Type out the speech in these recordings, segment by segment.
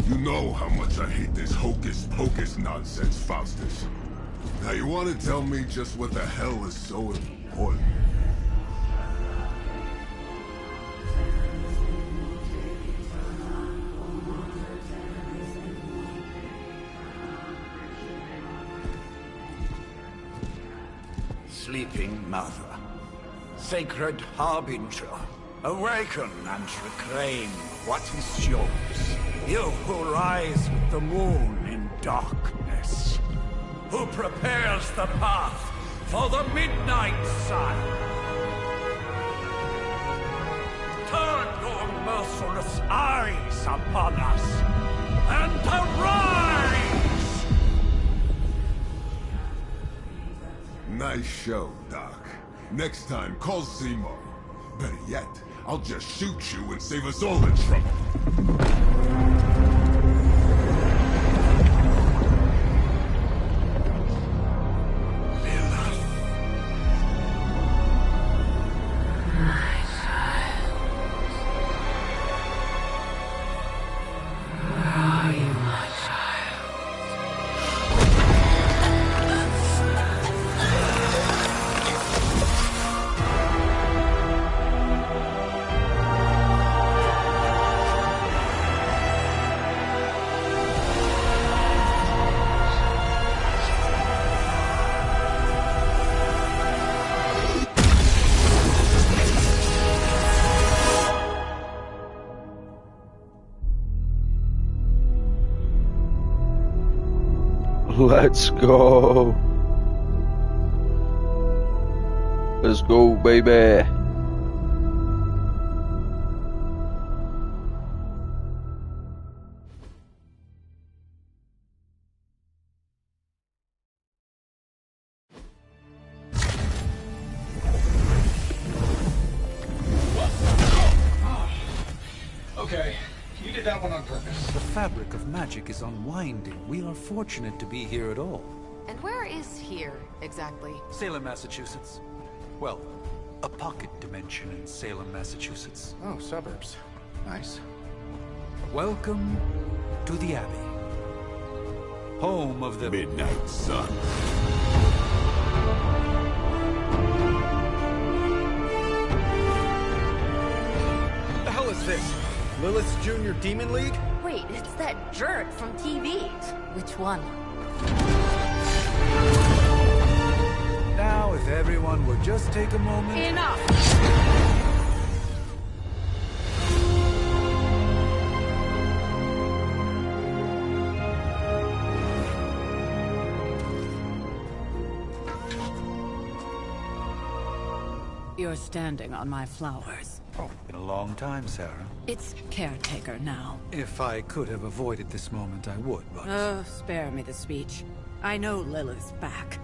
You know how much I hate this hocus-pocus nonsense, Faustus. Now you want to tell me just what the hell is so important? Sleeping Mother, Sacred Harbinger, awaken and reclaim what is yours. You who rise with the moon in darkness, who prepares the path for the midnight sun. Turn your merciless eyes upon us, and arise! Nice show, Doc. Next time, call Zemo. Better yet, I'll just shoot you and save us all the trouble. Let's go. Let's go, baby. Okay, you did that one on purpose. The fabric of magic is unwinding. We are fortunate to be here at all. And where is here, exactly? Salem, Massachusetts. Well, a pocket dimension in Salem, Massachusetts. Oh, suburbs. Nice. Welcome to the Abbey. Home of the Midnight Sun. What the hell is this? Lilith's Junior Demon League? Wait, it's that jerk from TV. Which one? Now, if everyone would just take a moment... Enough! You're standing on my flowers. Oh, been a long time, Sarah. It's caretaker now. If I could have avoided this moment, I would, but... Oh, spare me the speech. I know Lilith's back.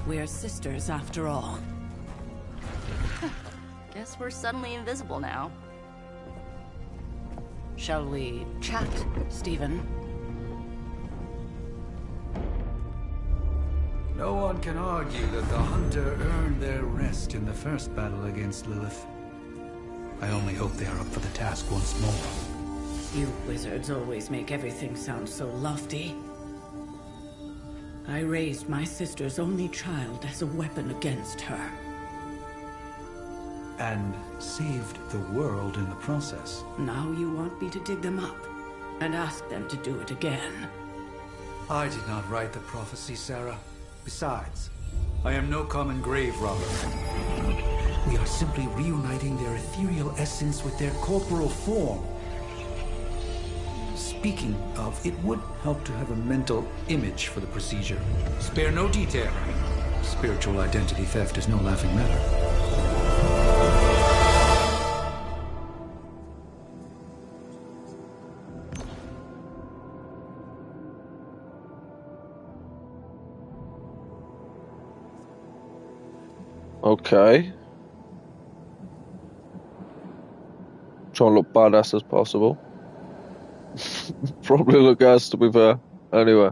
We're sisters after all. Guess we're suddenly invisible now. Shall we chat, Stephen? No one can argue that the Hunter earned their rest in the first battle against Lilith. I only hope they are up for the task once more. You wizards always make everything sound so lofty. I raised my sister's only child as a weapon against her. And saved the world in the process. Now you want me to dig them up and ask them to do it again. I did not write the prophecy, Sarah. Besides, I am no common grave robber. We are simply reuniting their ethereal essence with their corporal form. Speaking of, it would help to have a mental image for the procedure. Spare no detail. Spiritual identity theft is no laughing matter. Okay. Try and look badass as possible. Probably look ass, to be fair. Anyway.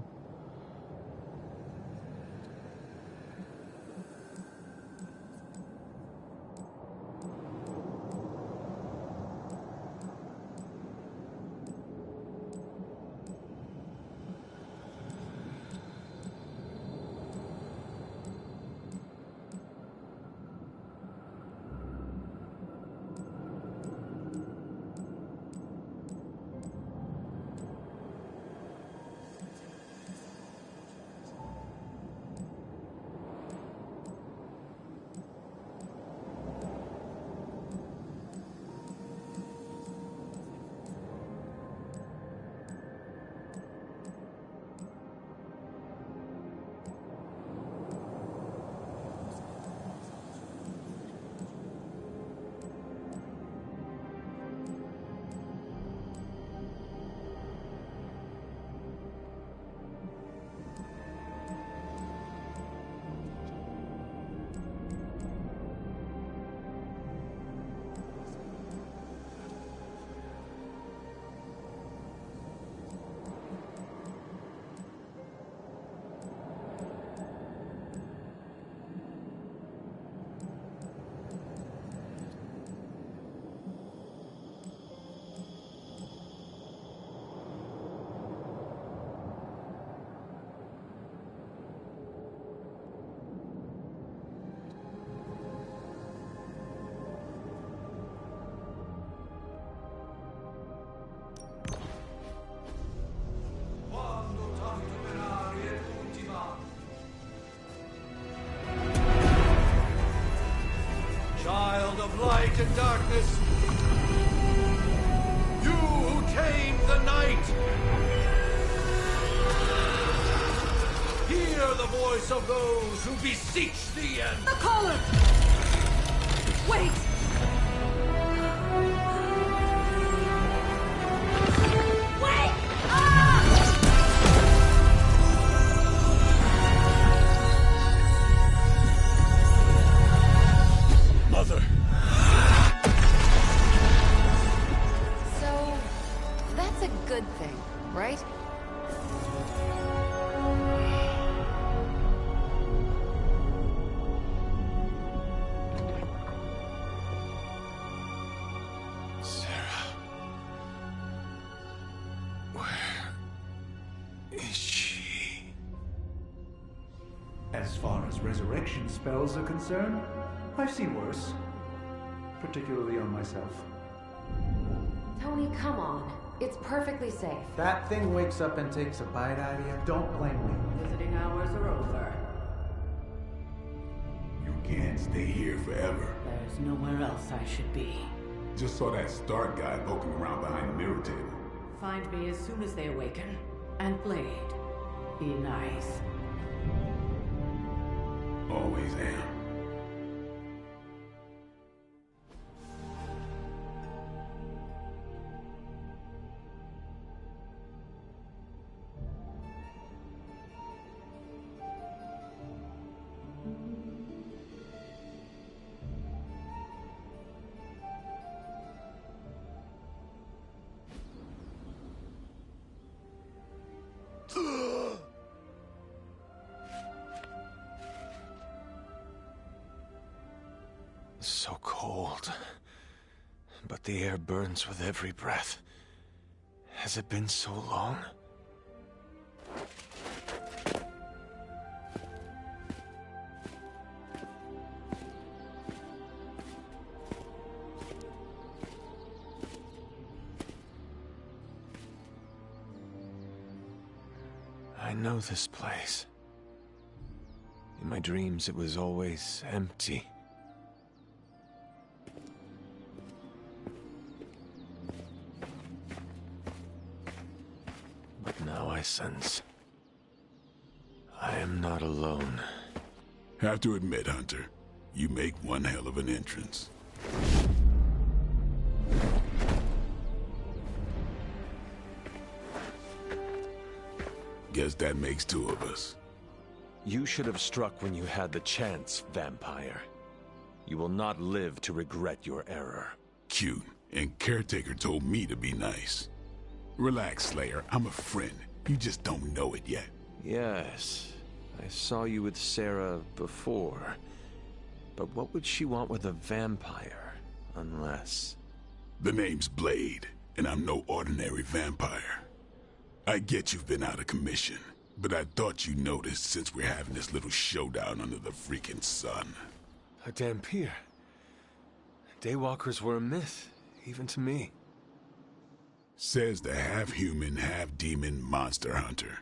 voice of those who beseech thee and... The collar! Wait! Wait! Ah! Mother! So, that's a good thing, right? Sarah. Where is she? As far as resurrection spells are concerned, I've seen worse. Particularly on myself. Tony, come on. It's perfectly safe. That thing wakes up and takes a bite out of you. Don't blame me. Visiting hours are over. You can't stay here forever. There's nowhere else I should be. Just saw that Stark guy poking around behind the mirror table. Find me as soon as they awaken. And Blade, be nice. Always am. So cold. But the air burns with every breath. Has it been so long? I know this place. In my dreams, it was always empty. But now I sense I am not alone. Have to admit, Hunter, you make one hell of an entrance. Guess that makes two of us. You should have struck when you had the chance, vampire. You will not live to regret your error. Cute, and Caretaker told me to be nice. Relax, Slayer. I'm a friend. You just don't know it yet. Yes, I saw you with Sarah before. But what would she want with a vampire, unless... The name's Blade, and I'm no ordinary vampire. I get you've been out of commission, but I thought you noticed since we're having this little showdown under the freaking sun. A Dhampir. Daywalkers were a myth, even to me. Says the half-human, half-demon monster hunter.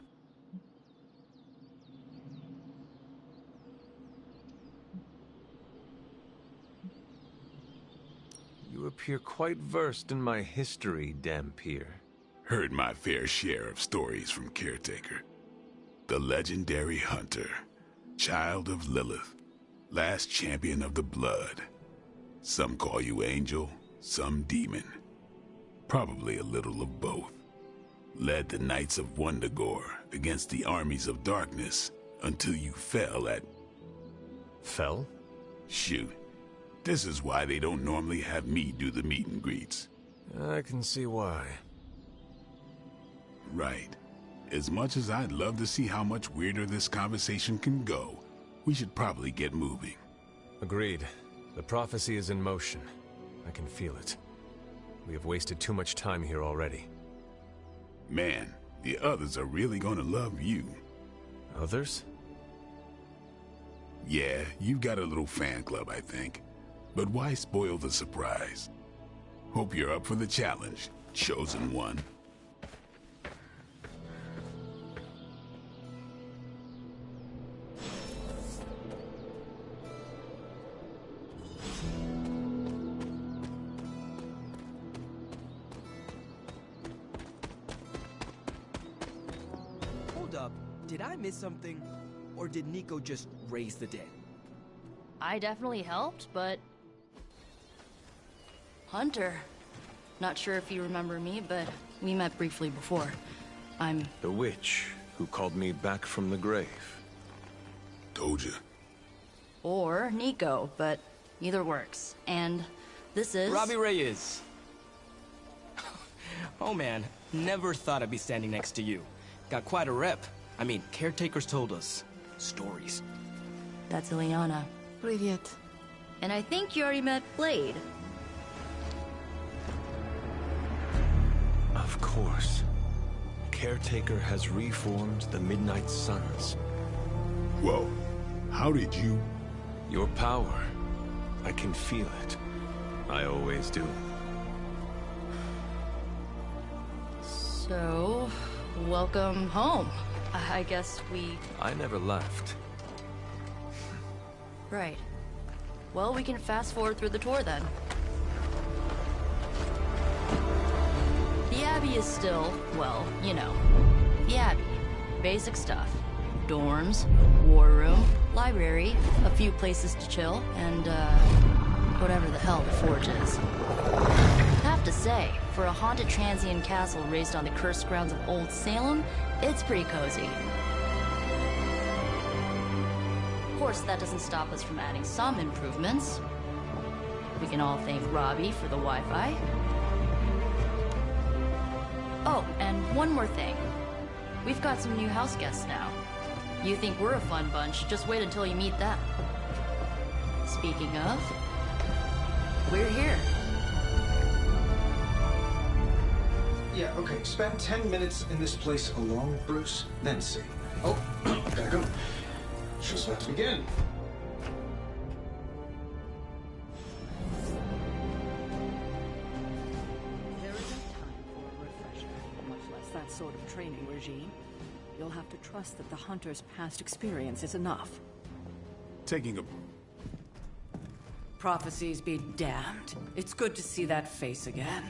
You appear quite versed in my history, Dhampir. Heard my fair share of stories from Caretaker. The legendary hunter, child of Lilith, last champion of the blood. Some call you angel, some demon. Probably a little of both. Led the Knights of Wundagore against the armies of darkness until you fell at... Fell? Shoot. This is why they don't normally have me do the meet and greets. I can see why. Right. As much as I'd love to see how much weirder this conversation can go, we should probably get moving. Agreed. The prophecy is in motion. I can feel it. We have wasted too much time here already. Man, the others are really gonna love you. Others? Yeah, you've got a little fan club, I think. But why spoil the surprise? Hope you're up for the challenge, chosen one. Hold up, did I miss something? or did Nico just raise the dead? I definitely helped, but... Hunter. Not sure if you remember me, but we met briefly before. I'm... The witch who called me back from the grave. Told you. Or Nico, but either works. And this is... Robbie Reyes. Oh man, never thought I'd be standing next to you. Got quite a rep. I mean, caretakers told us stories. That's Ileana. Привет. And I think you already met Blade. Of course. Caretaker has reformed the Midnight Suns. Whoa. How did you... Your power. I can feel it. I always do. So... welcome home. I guess we... I never left. Right. Well, we can fast forward through the tour then. The Abbey is still, well, you know, the Abbey. Basic stuff. Dorms, war room, library, a few places to chill, and, whatever the hell the Forge is. Have to say, for a haunted transient castle raised on the cursed grounds of Old Salem, it's pretty cozy. Of course, that doesn't stop us from adding some improvements. We can all thank Robbie for the Wi-Fi. Oh, and one more thing. We've got some new house guests now. You think we're a fun bunch, just wait until you meet them. Speaking of, we're here. Yeah, okay. Spend 10 minutes in this place alone, Bruce, then see. Oh, gotta go. Show's about to begin. There isn't time for a refresher, much less that sort of training regime. You'll have to trust that the Hunter's past experience is enough. Taking a... Prophecies be damned. It's good to see that face again.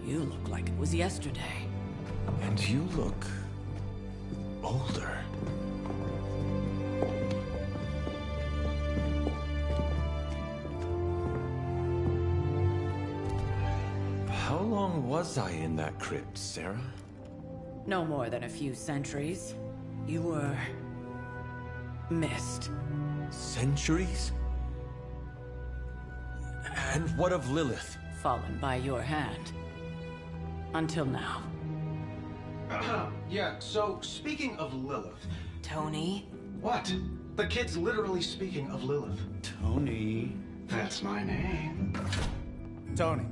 You look like it was yesterday. And you look... older. How long was I in that crypt, Sarah? No more than a few centuries. You were... missed. Centuries? And what of Lilith? Fallen by your hand. Until now. Yeah, so speaking of Lilith... Tony? What? The kid's literally speaking of Lilith. Tony. That's my name. Tony.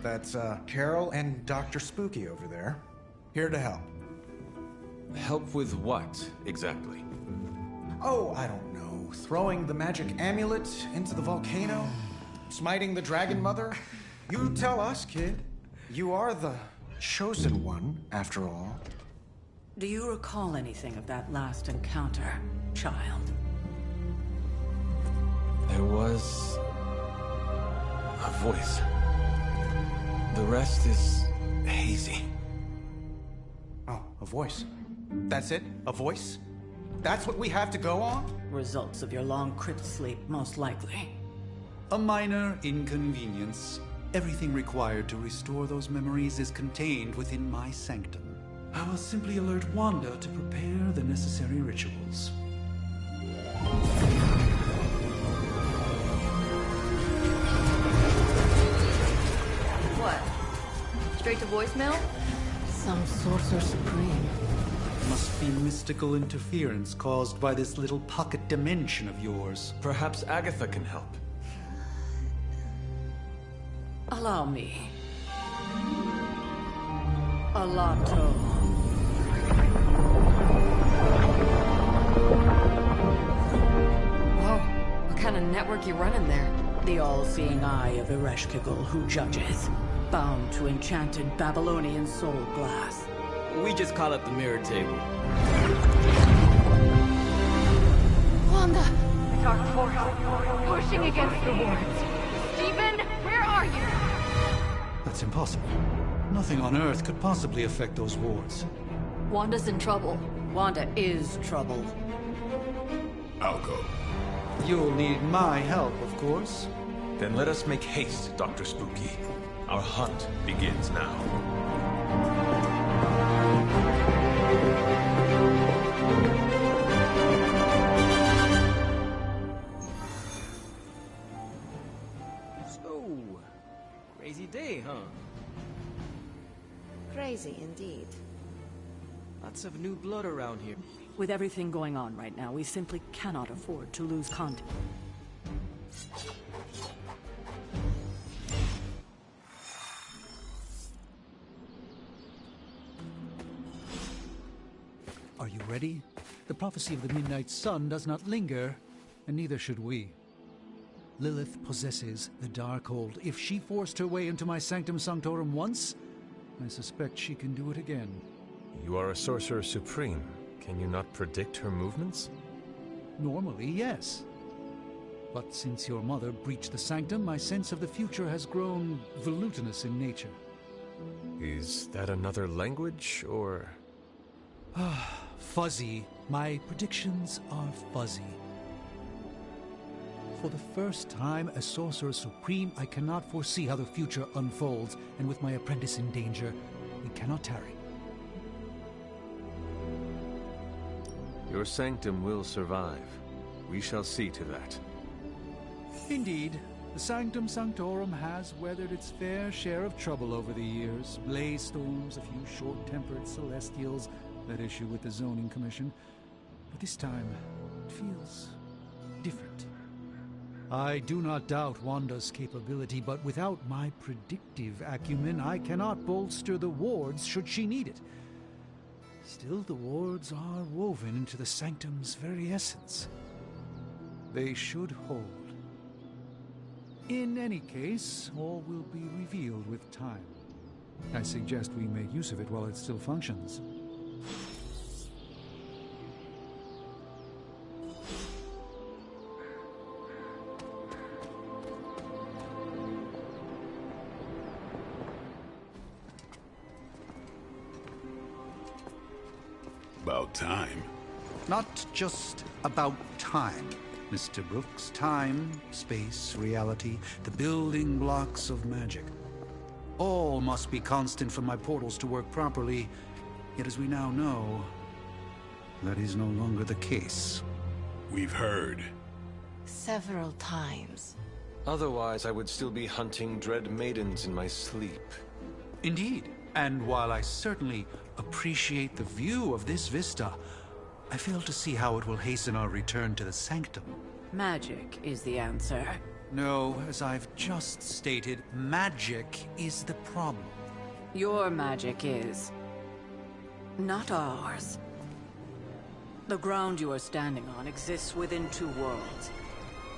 That's, Carol and Dr. Spooky over there. Here to help. Help with what, exactly? Oh, I don't know. Throwing the magic amulet into the volcano? Smiting the Dragon Mother? You tell us, kid. You are the chosen one, after all. Do you recall anything of that last encounter, child? There was... a voice. The rest is hazy. Oh, a voice. That's it? A voice? That's what we have to go on? Results of your long crypt sleep, most likely. A minor inconvenience. Everything required to restore those memories is contained within my sanctum. I will simply alert Wanda to prepare the necessary rituals. What? Straight to voicemail? Some sorcerer supreme. Must be mystical interference caused by this little pocket dimension of yours. Perhaps Agatha can help. Allow me. Alato. Whoa, what kind of network you running there? The all-seeing eye of Ereshkigal who judges, bound to enchanted Babylonian soul glass. We just call it the mirror table. Wanda! Dark force, pushing against the wards. Stephen, where are you? That's impossible. Nothing on Earth could possibly affect those wards. Wanda's in trouble. Wanda is trouble. I'll go. You'll need my help, of course. Then let us make haste, Dr. Spooky. Our hunt begins now. So, crazy day, huh? Crazy indeed. Lots of new blood around here. With everything going on right now, we simply cannot afford to lose contact. Are you ready? The prophecy of the Midnight Sun does not linger, and neither should we. Lilith possesses the Darkhold. If she forced her way into my Sanctum Sanctorum once, I suspect she can do it again. You are a Sorcerer Supreme. Can you not predict her movements? Normally, yes. But since your mother breached the Sanctum, my sense of the future has grown volutinous in nature. Is that another language, or...? Fuzzy. My predictions are fuzzy. For the first time as Sorcerer Supreme, I cannot foresee how the future unfolds, and with my apprentice in danger, we cannot tarry. Your sanctum will survive. We shall see to that. Indeed, the Sanctum Sanctorum has weathered its fair share of trouble over the years. Blaze storms, a few short-tempered celestials at issue with the Zoning Commission. But this time, it feels different. I do not doubt Wanda's capability, but without my predictive acumen, I cannot bolster the wards should she need it. Still, the wards are woven into the Sanctum's very essence. They should hold. In any case, all will be revealed with time. I suggest we make use of it while it still functions. About time. Not just about time, Mr. Brooks. Time, space, reality, the building blocks of magic. All must be constant for my portals to work properly, yet as we now know, that is no longer the case. We've heard. Several times. Otherwise, I would still be hunting dread maidens in my sleep. Indeed. And while I certainly appreciate the view of this vista, I fail to see how it will hasten our return to the Sanctum. Magic is the answer. No, as I've just stated, magic is the problem. Your magic is... not ours. The ground you are standing on exists within two worlds.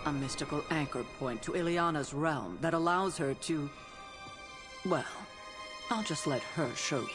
A mystical anchor point to Ileana's realm that allows her to... well, I'll just let her show you.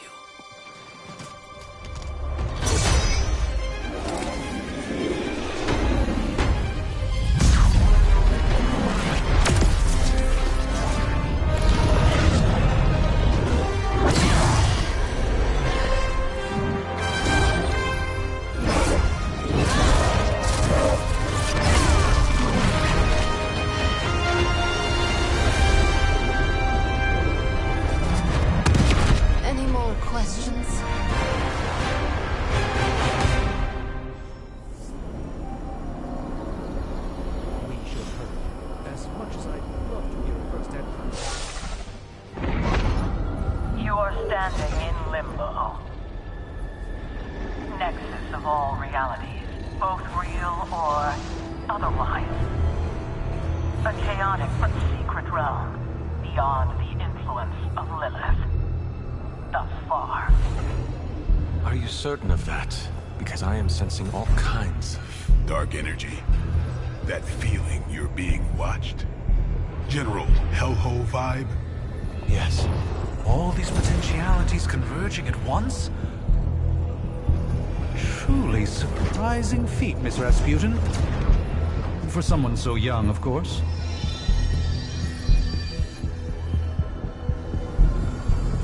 Certain of that, because I am sensing all kinds of... dark energy. That feeling you're being watched. General hellhole vibe? Yes. All these potentialities converging at once? Truly surprising feat, Miss Rasputin. For someone so young, of course.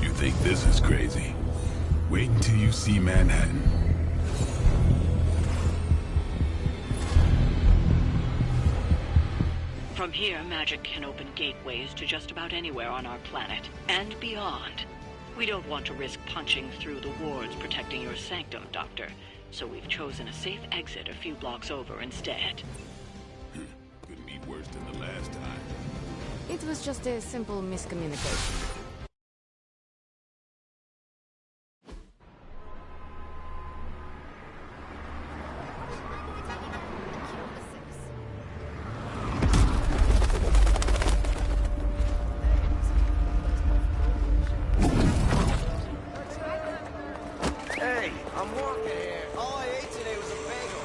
You think this is crazy? Wait until you see Manhattan. From here, magic can open gateways to just about anywhere on our planet, and beyond. We don't want to risk punching through the wards protecting your sanctum, Doctor, so we've chosen a safe exit a few blocks over instead. Couldn't be worse than the last time. It was just a simple miscommunication. Hey, I'm walking here. All I ate today was a bagel.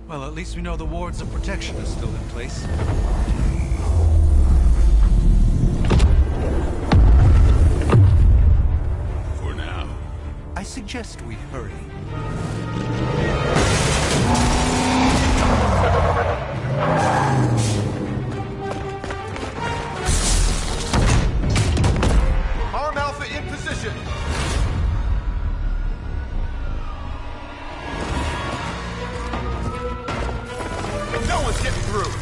Well, at least we know the wards of protection are still in place. For now. I suggest we hurry. Arm Alpha in position. No one's getting through.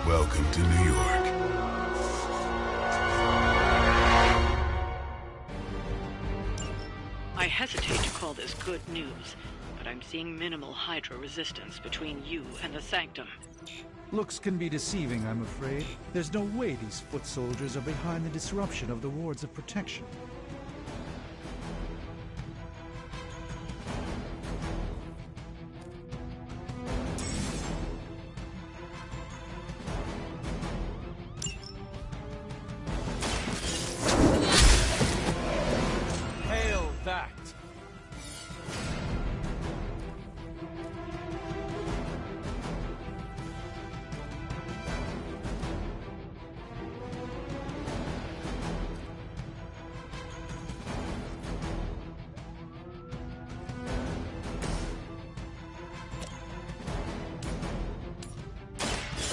Welcome to New York. I hesitate to call this good news, but I'm seeing minimal Hydra resistance between you and the Sanctum. Looks can be deceiving, I'm afraid. There's no way these foot soldiers are behind the disruption of the wards of protection. Hail that!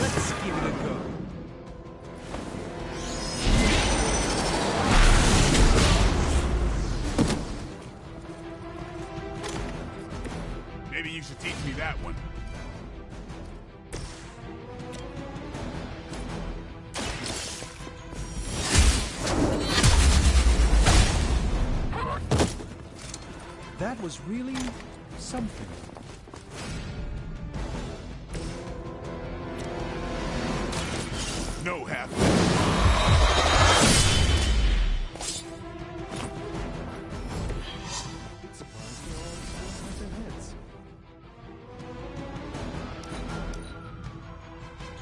Let's give it a go. Maybe you should teach me that one. That was really something. No half.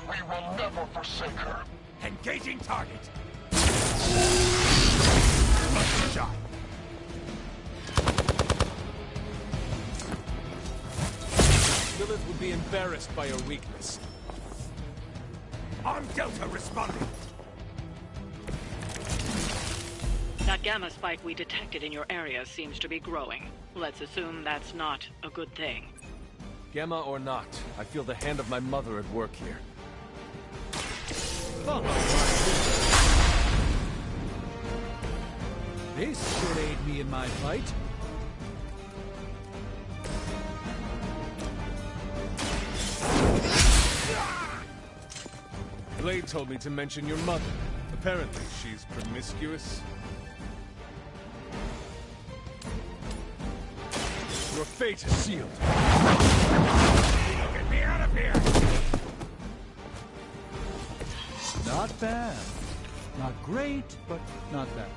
We will never forsake her. Engaging target. Lucky shot. Lilith would be embarrassed by your weakness. Arm Delta responding. That gamma spike we detected in your area seems to be growing. Let's assume that's not a good thing. Gamma or not, I feel the hand of my mother at work here. This should aid me in my fight. Blade told me to mention your mother. Apparently, she's promiscuous. Your fate is sealed. Get me out of here. Not bad. Not great, but not bad.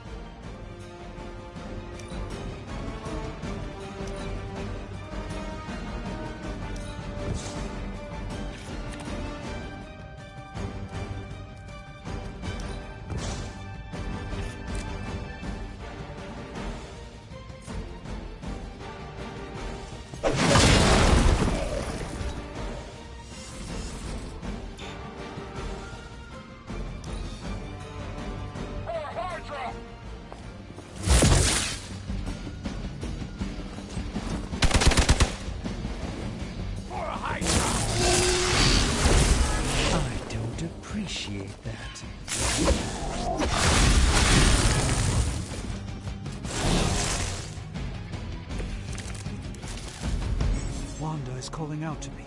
is calling out to me.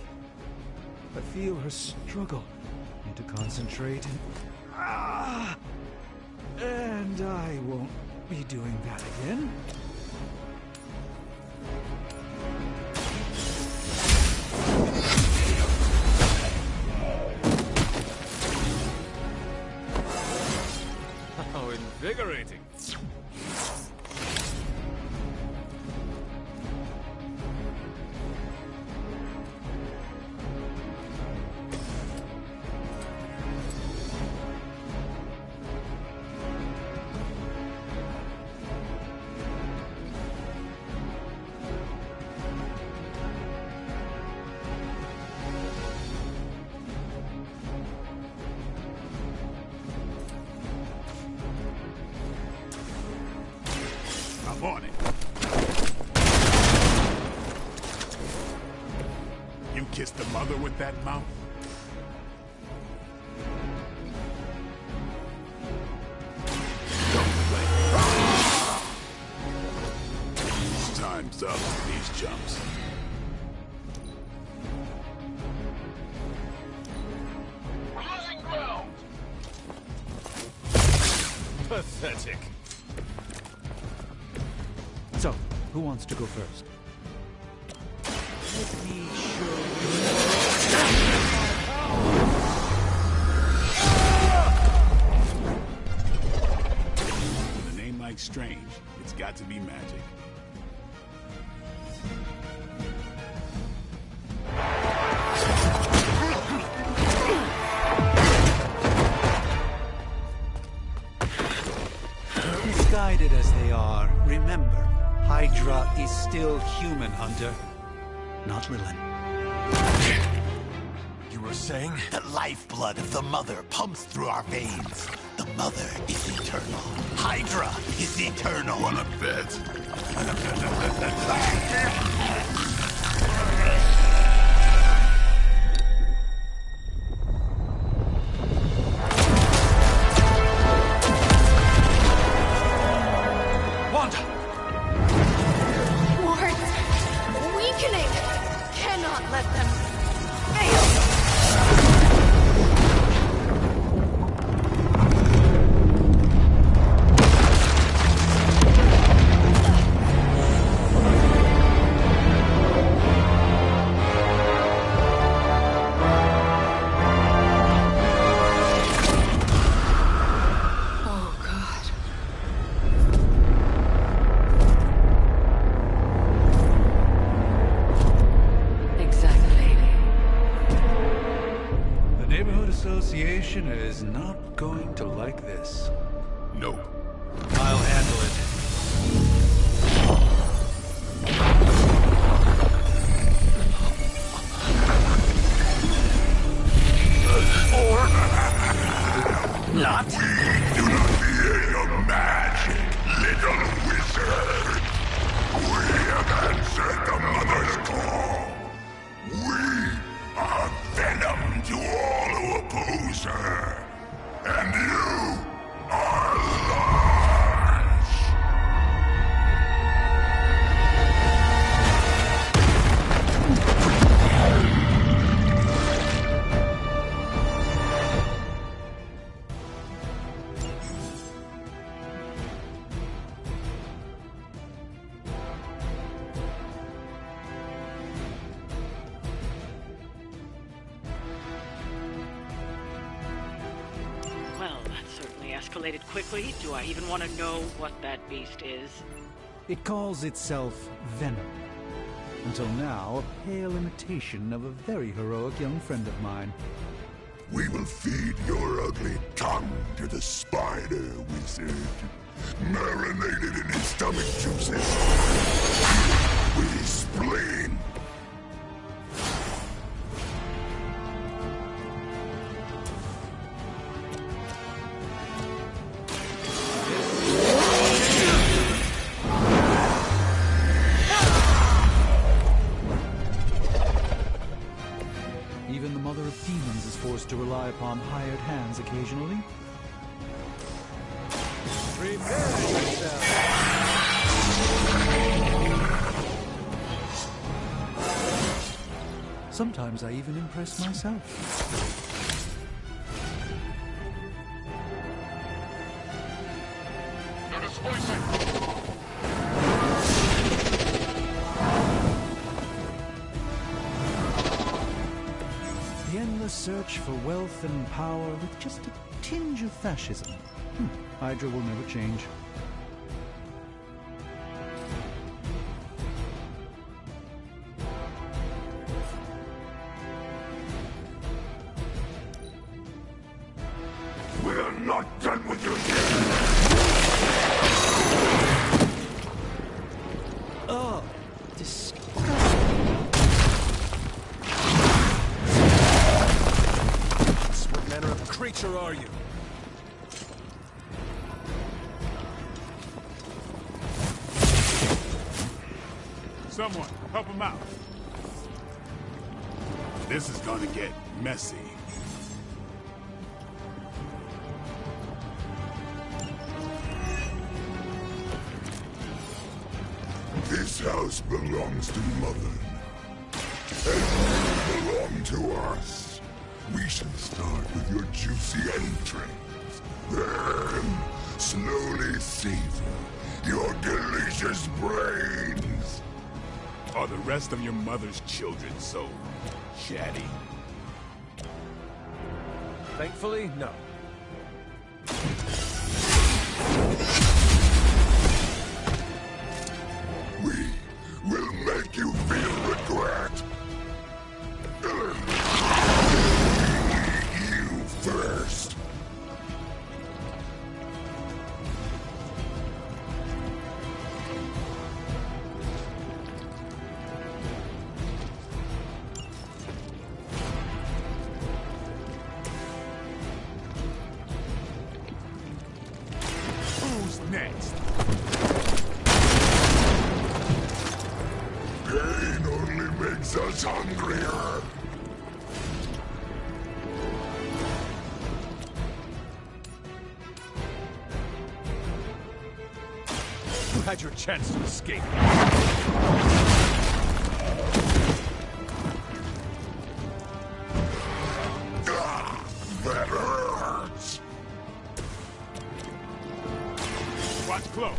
I feel her struggle. Need to concentrate and I won't be doing that again. How invigorating. I'm on it. You kissed the mother with that mouth? Don't play. Time's up for these jumps. Losing ground! Pathetic. So, who wants to go first? Let me show With a name like Strange, it's got to be magic. Misguided as they are, remember, Hydra is still human, Hunter. Not Lilin. You were saying? The lifeblood of the Mother pumps through our veins. The Mother is eternal. Hydra is eternal. Wanna bet? Association is not going to like this. Nope. I'll handle it. Not? We do not fear your magic, little wizard. We have answered the Mother's call. We are venom to all who oppose her. And you are large. Well, that certainly escalated quickly. Do I even want to know what that beast is? It calls itself Venom. Until now, a pale imitation of a very heroic young friend of mine. We will feed your ugly tongue to the spider wizard. Marinated in his stomach juices. With his spleen. Even the Mother of Demons is forced to rely upon hired hands occasionally. Prepare yourself. Sometimes I even impress myself. The endless search for wealth and power with just a tinge of fascism. Hydra will never change. We're not done with you yet! Oh, disgusting. What manner of creature are you? Someone, help him out. This is gonna get messy. This house belongs to Mother. And you belong to us. We shall start with your juicy entrails. Then, slowly savor your delicious brains. Are the rest of your mother's children so chatty? Thankfully, no. We will make you feel regret. You first. Who's next? Pain only makes us hungrier. You had your chance to escape. That hurts. Watch close.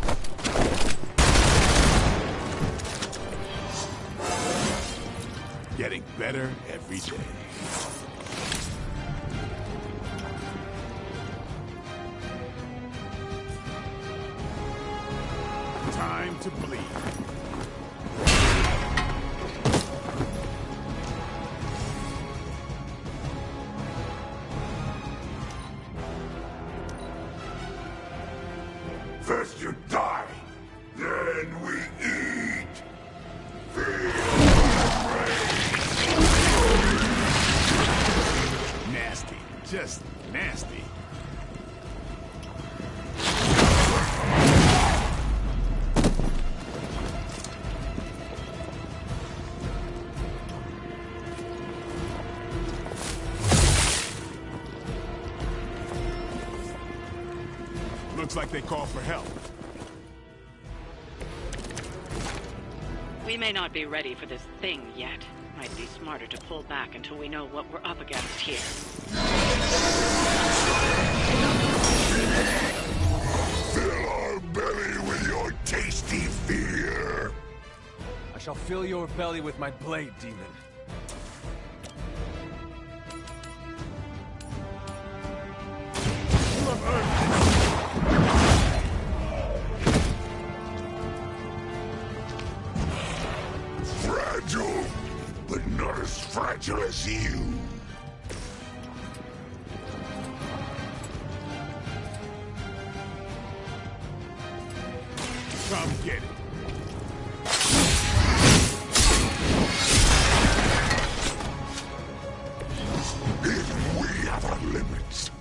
Getting better every day. Time to bleed. First you die, then we eat. Nasty, just nasty. Looks like they call for help. We may not be ready for this thing yet. Might be smarter to pull back until we know what we're up against here. Fill our belly with your tasty fear. I shall fill your belly with my blade, demon. You have earned this. Fragile, but not as fragile as you. Come get it. Even we have our limits.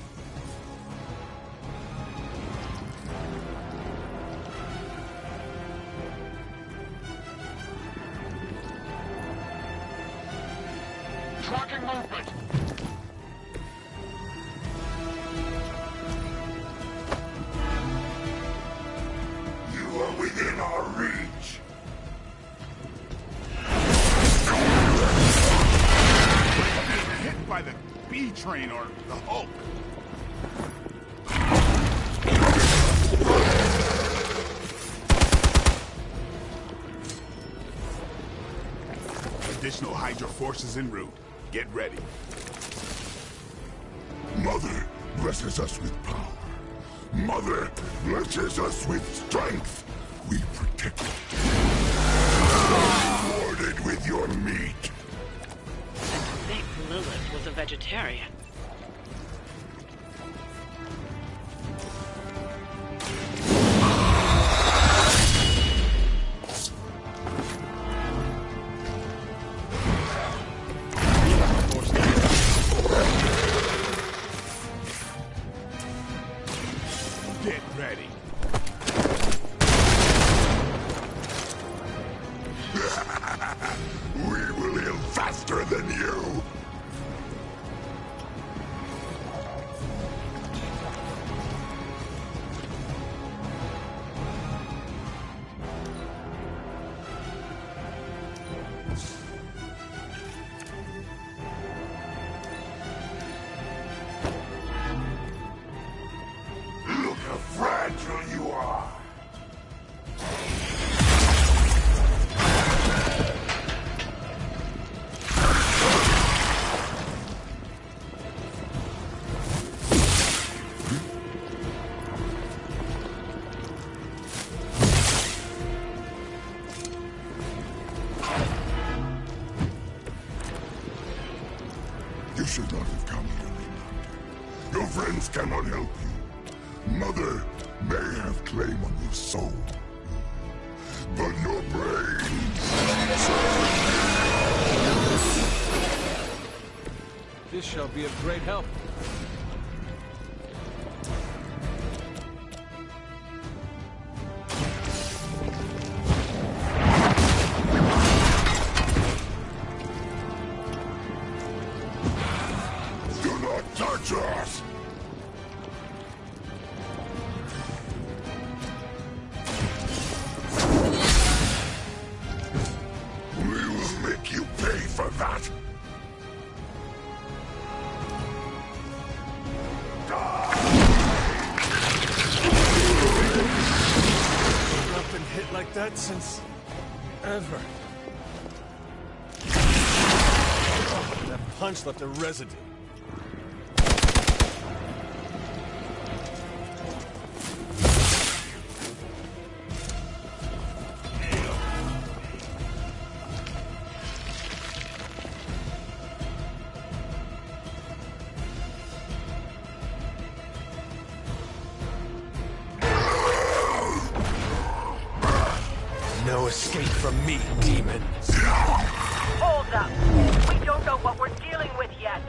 Tracking movement. You are within our reach. train or the Hulk. Additional Hydra forces en route. Get ready. Mother blesses us with power. Mother blesses us with strength. We protect it. Rewarded with your meat. And to think Lilith was a vegetarian. Get ready. We will heal faster than you. Look how fragile you are. You should not have come here, Leonard. Your friends cannot help you. Mother may have claim on your soul, but your brains. This shall be of great help. Do not touch us! We will make you pay for that! I've not been hit like that since... ever. That punch left a residue. No escape from me, demon. Hold up. We don't know what we're dealing with yet.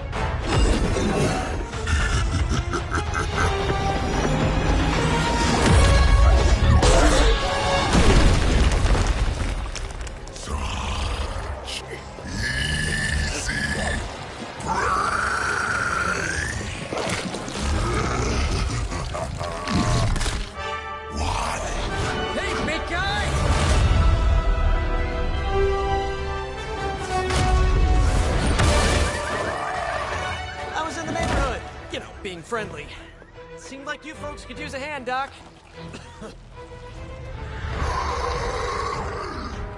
Such easy prey! Hey, big guy! I was in the neighborhood. You know, being friendly. Seemed like you folks could use a hand, Doc.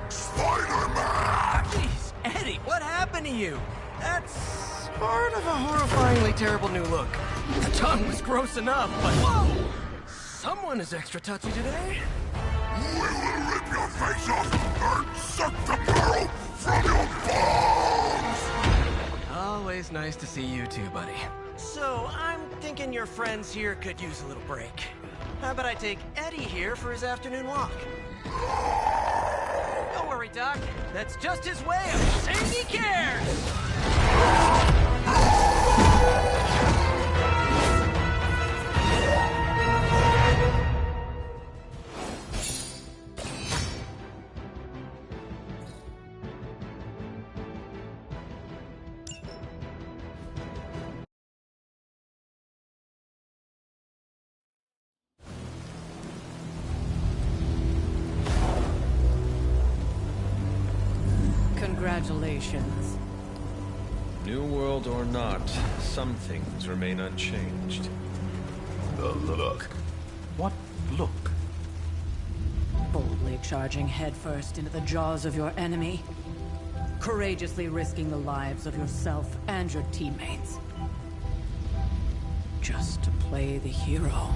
Spider-Man! Jeez, Eddie, what happened to you? That's part of a horrifyingly terrible new look. The tongue was gross enough, but whoa! Someone is extra touchy today. We will rip your face off and suck the marrow from your bones! Always nice to see you too, buddy. So, I'm thinking your friends here could use a little break. How about I take Eddie here for his afternoon walk? Don't worry, Doc. That's just his way of saying he cares! Congratulations. New world or not, some things remain unchanged. The look. What look? Boldly charging headfirst into the jaws of your enemy. Courageously risking the lives of yourself and your teammates. Just to play the hero.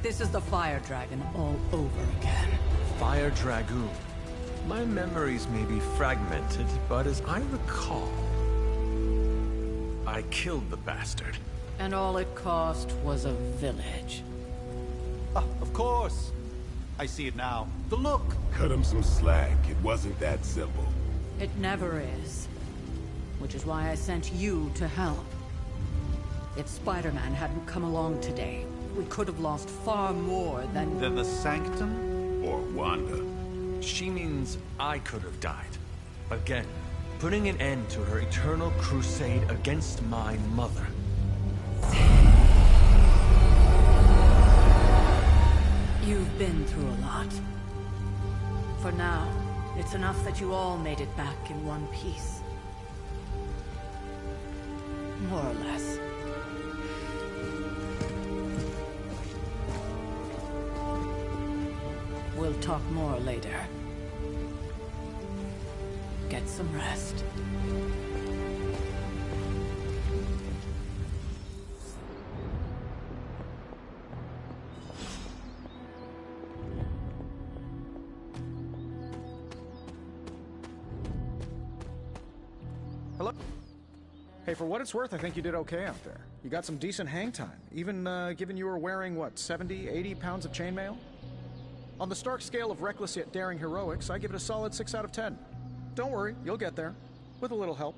This is the Fire Dragon all over again. Fire Dragoon. My memories may be fragmented, but as I recall, I killed the bastard. And all it cost was a village. Of course. I see it now. The look. Cut him some slack. It wasn't that simple. It never is. Which is why I sent you to help. If Spider-Man hadn't come along today, we could have lost far more than... Than the Sanctum? Or Wanda. She means I could have died. Again, putting an end to her eternal crusade against my mother. You've been through a lot. For now, it's enough that you all made it back in one piece. More or less. We'll talk more later. Get some rest. Hello? Hey, for what it's worth, I think you did okay out there. You got some decent hang time, even given you were wearing, what, 70, 80 pounds of chainmail? On the Stark scale of reckless yet daring heroics, I give it a solid 6 out of 10. Don't worry, you'll get there. With a little help.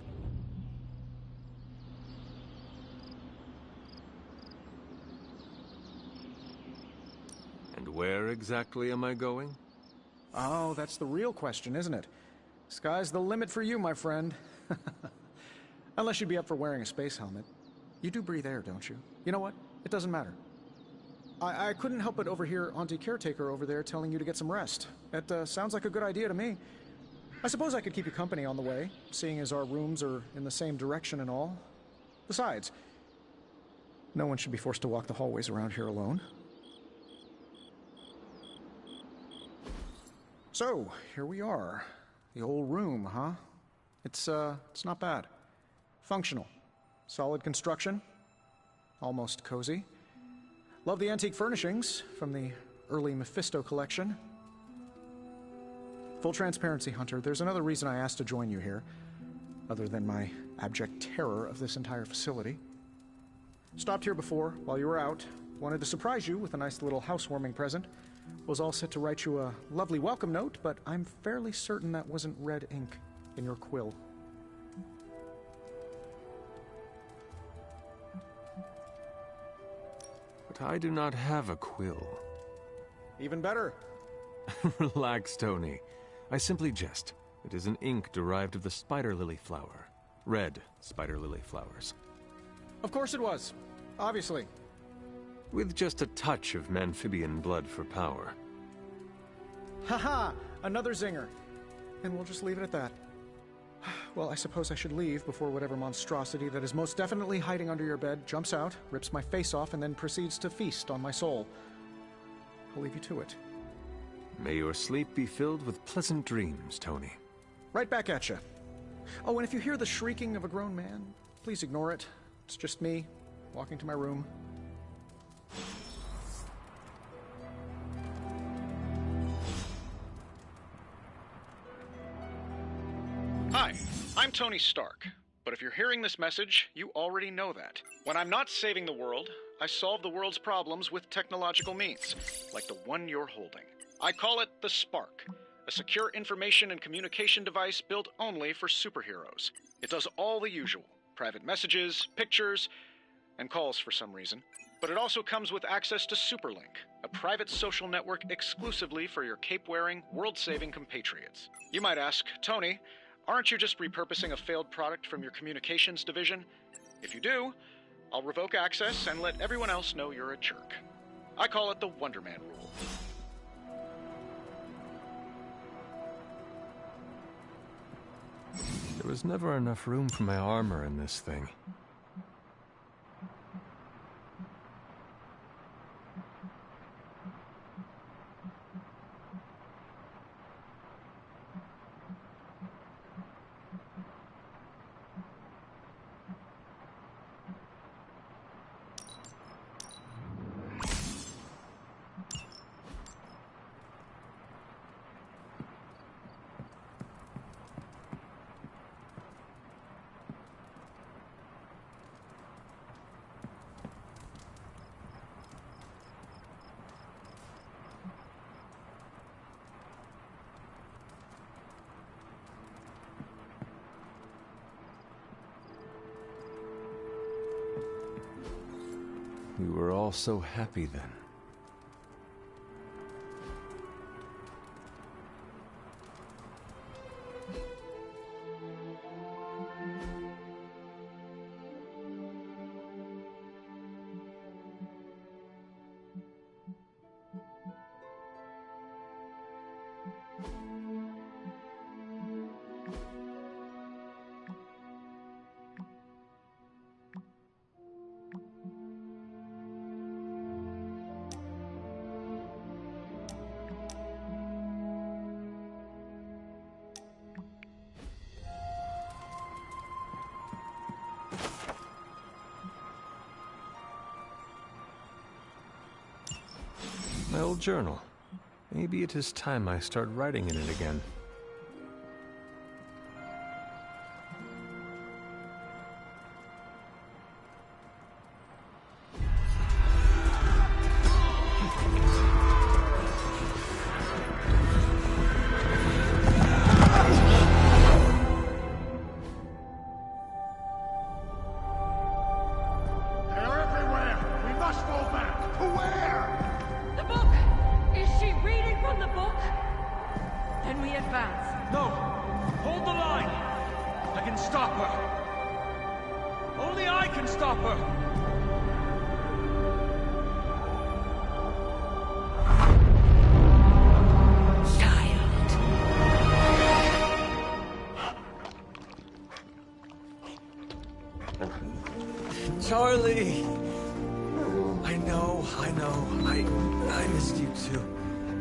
And where exactly am I going? Oh, that's the real question, isn't it? Sky's the limit for you, my friend. Unless you'd be up for wearing a space helmet. You do breathe air, don't you? You know what? It doesn't matter. I couldn't help but overhear Auntie Caretaker over there telling you to get some rest. It sounds like a good idea to me. I suppose I could keep you company on the way, seeing as our rooms are in the same direction and all. Besides, no one should be forced to walk the hallways around here alone. So, here we are. The old room, huh? It's not bad. Functional. Solid construction. Almost cozy. Love the antique furnishings from the early Mephisto collection. Full transparency, Hunter, there's another reason I asked to join you here, other than my abject terror of this entire facility. Stopped here before, while you were out. Wanted to surprise you with a nice little housewarming present. Was all set to write you a lovely welcome note, but I'm fairly certain that wasn't red ink in your quill. But I do not have a quill. Even better. Relax, Tony. I simply jest. It is an ink derived of the spider lily flower. Red spider lily flowers. Of course it was. Obviously. With just a touch of amphibian blood for power. Haha! Another zinger. And we'll just leave it at that. Well, I suppose I should leave before whatever monstrosity that is most definitely hiding under your bed jumps out, rips my face off, and then proceeds to feast on my soul. I'll leave you to it. May your sleep be filled with pleasant dreams, Tony. Right back at you. Oh, and if you hear the shrieking of a grown man, please ignore it. It's just me, walking to my room. Hi, I'm Tony Stark. But if you're hearing this message, you already know that. When I'm not saving the world, I solve the world's problems with technological means, like the one you're holding. I call it the Spark, a secure information and communication device built only for superheroes. It does all the usual, private messages, pictures, and calls for some reason. But it also comes with access to Superlink, a private social network exclusively for your cape-wearing, world-saving compatriots. You might ask, Tony, aren't you just repurposing a failed product from your communications division? If you do, I'll revoke access and let everyone else know you're a jerk. I call it the Wonder Man rule. There was never enough room for my armor in this thing. We were all so happy then. My old journal. Maybe it is time I start writing in it again. They're everywhere! We must fall back! To where? The book! Is she reading from the book? Then we advance. No! Hold the line! I can stop her! Only I can stop her! Charlie! I know. I missed you too.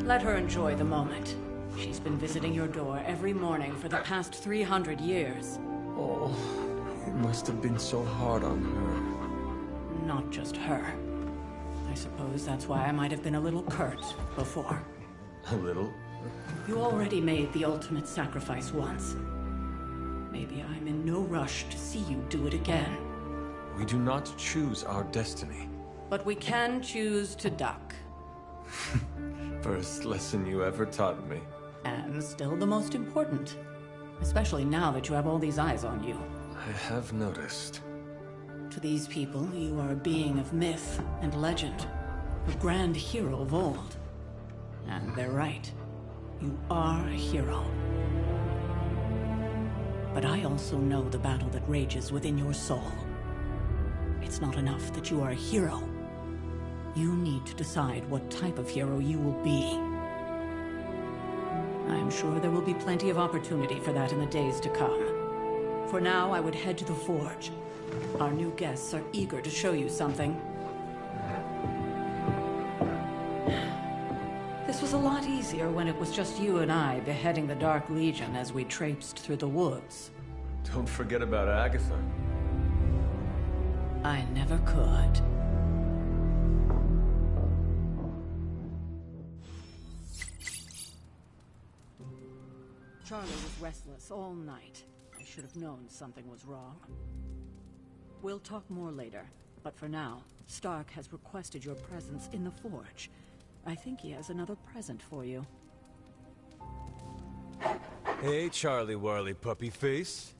Let her enjoy the moment. She's been visiting your door every morning for the past 300 years. Oh, it must have been so hard on her. Not just her. I suppose that's why I might have been a little curt before. A little? You already made the ultimate sacrifice once. Maybe I'm in no rush to see you do it again. We do not choose our destiny. But we can choose to duck. First lesson you ever taught me. And still the most important. Especially now that you have all these eyes on you. I have noticed. To these people, you are a being of myth and legend. A grand hero of old. And they're right. You are a hero. But I also know the battle that rages within your soul. It's not enough that you are a hero. You need to decide what type of hero you will be. I'm sure there will be plenty of opportunity for that in the days to come. For now, I would head to the Forge. Our new guests are eager to show you something. This was a lot easier when it was just you and I beheading the Dark Legion as we traipsed through the woods. Don't forget about Agatha. I never could. Charlie was restless all night. I should have known something was wrong. We'll talk more later, but for now, Stark has requested your presence in the Forge. I think he has another present for you. Hey, Charlie Warley Puppy Face.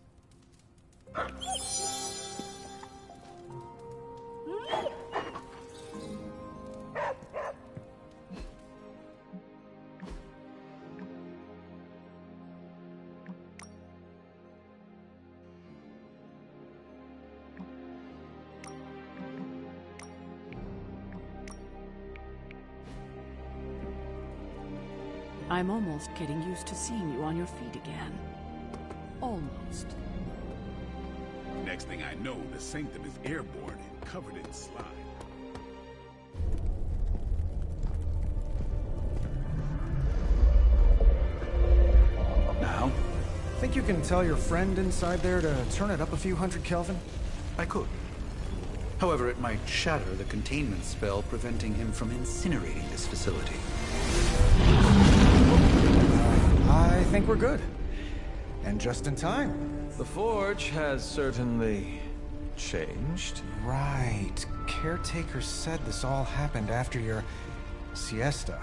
I'm almost getting used to seeing you on your feet again. Almost. Next thing I know, the Sanctum is airborne and covered in slime. Now? Think you can tell your friend inside there to turn it up a few hundred Kelvin? I could. However, it might shatter the containment spell preventing him from incinerating this facility. I think we're good. And just in time. The Forge has certainly changed. Right. Caretaker said this all happened after your siesta.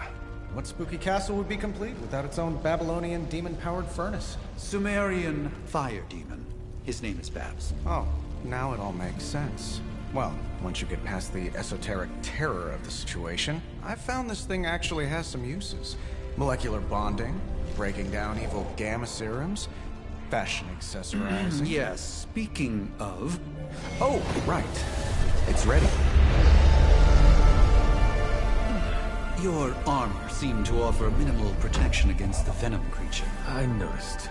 What spooky castle would be complete without its own Babylonian demon-powered furnace? Sumerian fire demon. His name is Babs. Oh, now it all makes sense. Well, once you get past the esoteric terror of the situation, I've found this thing actually has some uses. Molecular bonding, breaking down evil gamma serums, fashion accessorizing. Yes, speaking of... Oh, right. It's ready. Your armor seemed to offer minimal protection against the venom creature. I noticed.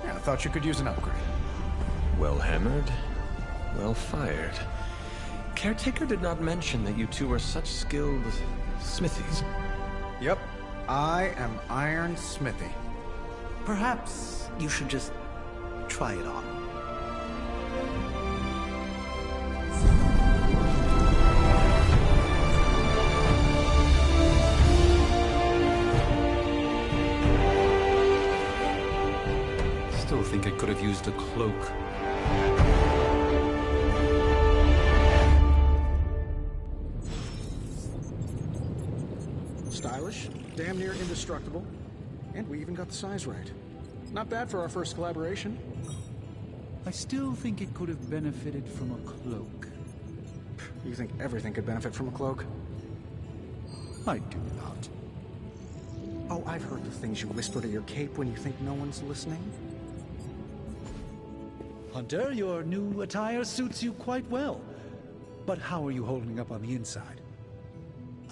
Yeah, I thought you could use an upgrade. Well hammered, well fired. Caretaker did not mention that you two are such skilled smithies. Yep, I am Iron Smithy. Perhaps you should just try it on. Still think it could have used a cloak. Stylish, damn near indestructible, and we even got the size right. Not bad for our first collaboration. I still think it could have benefited from a cloak. You think everything could benefit from a cloak? I do not. Oh, I've heard the things you whisper to your cape when you think no one's listening. Hunter, your new attire suits you quite well. But how are you holding up on the inside?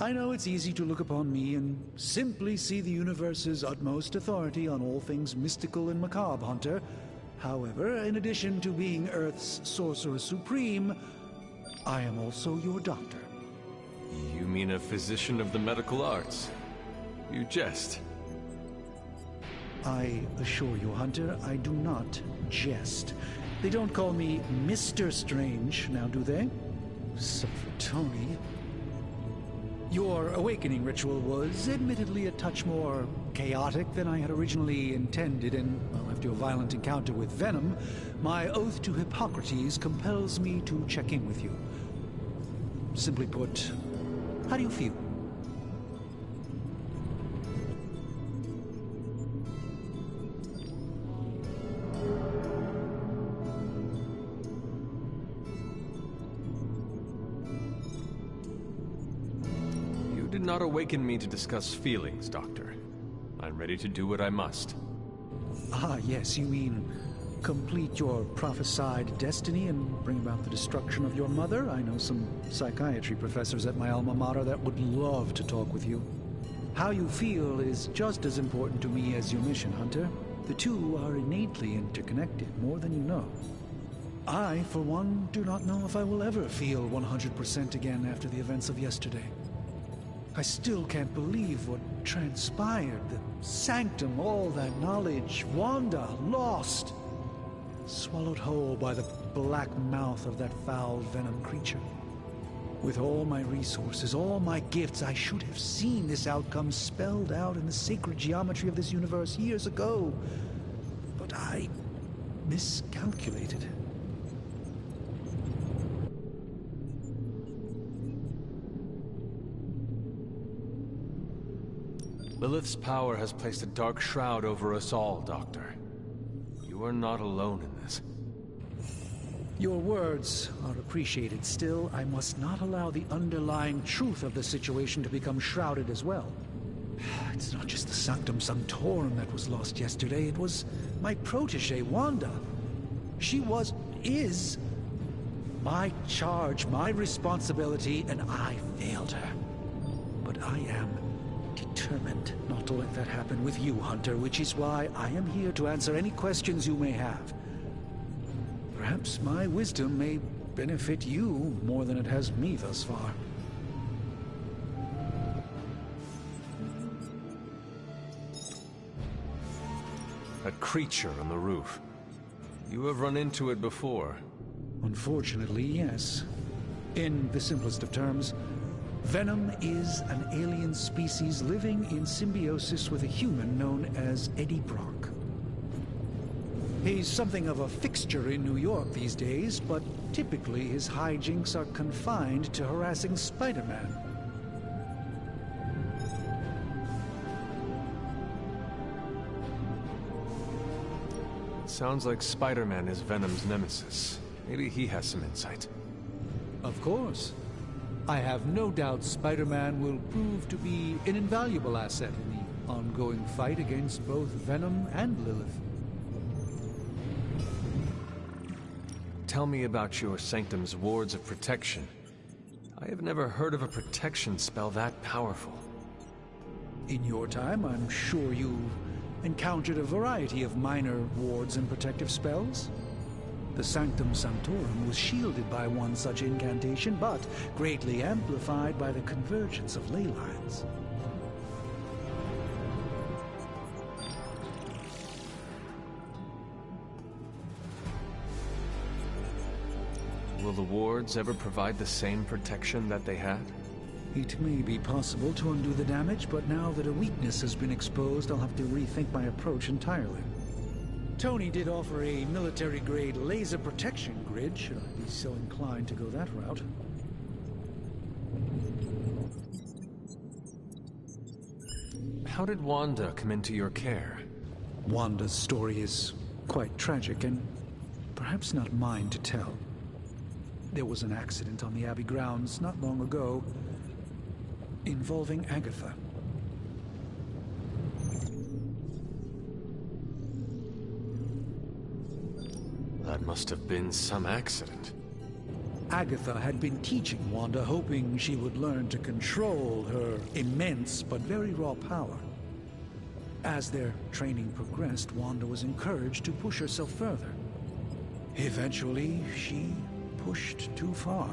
I know it's easy to look upon me and simply see the universe's utmost authority on all things mystical and macabre, Hunter. However, in addition to being Earth's Sorcerer Supreme, I am also your doctor. You mean a physician of the medical arts? You jest. I assure you, Hunter, I do not jest. They don't call me Mr. Strange, now do they? So for Tony... Your awakening ritual was admittedly a touch more chaotic than I had originally intended, and, well, after your violent encounter with Venom, my oath to Hippocrates compels me to check in with you. Simply put, how do you feel? You did not awaken me to discuss feelings, Doctor. I'm ready to do what I must. Ah, yes, you mean complete your prophesied destiny and bring about the destruction of your mother? I know some psychiatry professors at my alma mater that would love to talk with you. How you feel is just as important to me as your mission, Hunter. The two are innately interconnected, more than you know. I, for one, do not know if I will ever feel 100% again after the events of yesterday. I still can't believe what transpired. The Sanctum, all that knowledge, Wanda, lost. Swallowed whole by the black mouth of that foul venom creature. With all my resources, all my gifts, I should have seen this outcome spelled out in the sacred geometry of this universe years ago. But I miscalculated. Lilith's power has placed a dark shroud over us all, Doctor. You are not alone in this. Your words are appreciated. Still, I must not allow the underlying truth of the situation to become shrouded as well. It's not just the Sanctum Sanctorum that was lost yesterday. It was my protege, Wanda. She is my charge, my responsibility, and I failed her. But I am determined determined not to let that happen with you, Hunter, which is why I am here to answer any questions you may have. Perhaps my wisdom may benefit you more than it has me thus far. A creature on the roof. You have run into it before. Unfortunately, yes. In the simplest of terms, Venom is an alien species living in symbiosis with a human known as Eddie Brock. He's something of a fixture in New York these days, but typically his hijinks are confined to harassing Spider-Man. Sounds like Spider-Man is Venom's nemesis. Maybe he has some insight. Of course. I have no doubt Spider-Man will prove to be an invaluable asset in the ongoing fight against both Venom and Lilith. Tell me about your Sanctum's wards of protection. I have never heard of a protection spell that powerful. In your time, I'm sure you've encountered a variety of minor wards and protective spells. The Sanctum Sanctorum was shielded by one such incantation, but greatly amplified by the convergence of ley lines. Will the wards ever provide the same protection that they had? It may be possible to undo the damage, but now that a weakness has been exposed, I'll have to rethink my approach entirely. Tony did offer a military-grade laser protection grid, should I be so inclined to go that route. How did Wanda come into your care? Wanda's story is quite tragic, and perhaps not mine to tell. There was an accident on the Abbey grounds not long ago, involving Agatha. That must have been some accident. Agatha had been teaching Wanda, hoping she would learn to control her immense but very raw power. As their training progressed, Wanda was encouraged to push herself further. Eventually, she pushed too far.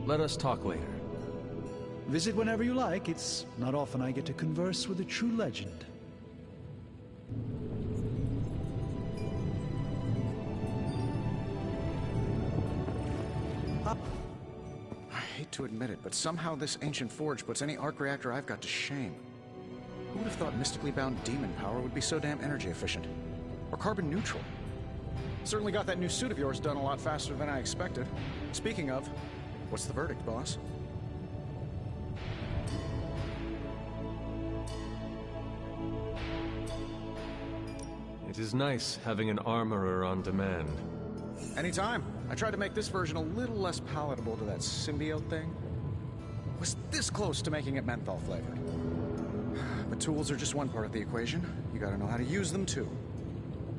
Let us talk later. Visit whenever you like. It's not often I get to converse with a true legend. I hate to admit it, but somehow this ancient forge puts any arc reactor I've got to shame. Who would have thought mystically bound demon power would be so damn energy efficient? Or carbon neutral? Certainly got that new suit of yours done a lot faster than I expected. Speaking of, what's the verdict, boss? It is nice having an armorer on demand. Anytime. I tried to make this version a little less palatable to that symbiote thing. Was this close to making it menthol flavored. But tools are just one part of the equation. You gotta know how to use them too.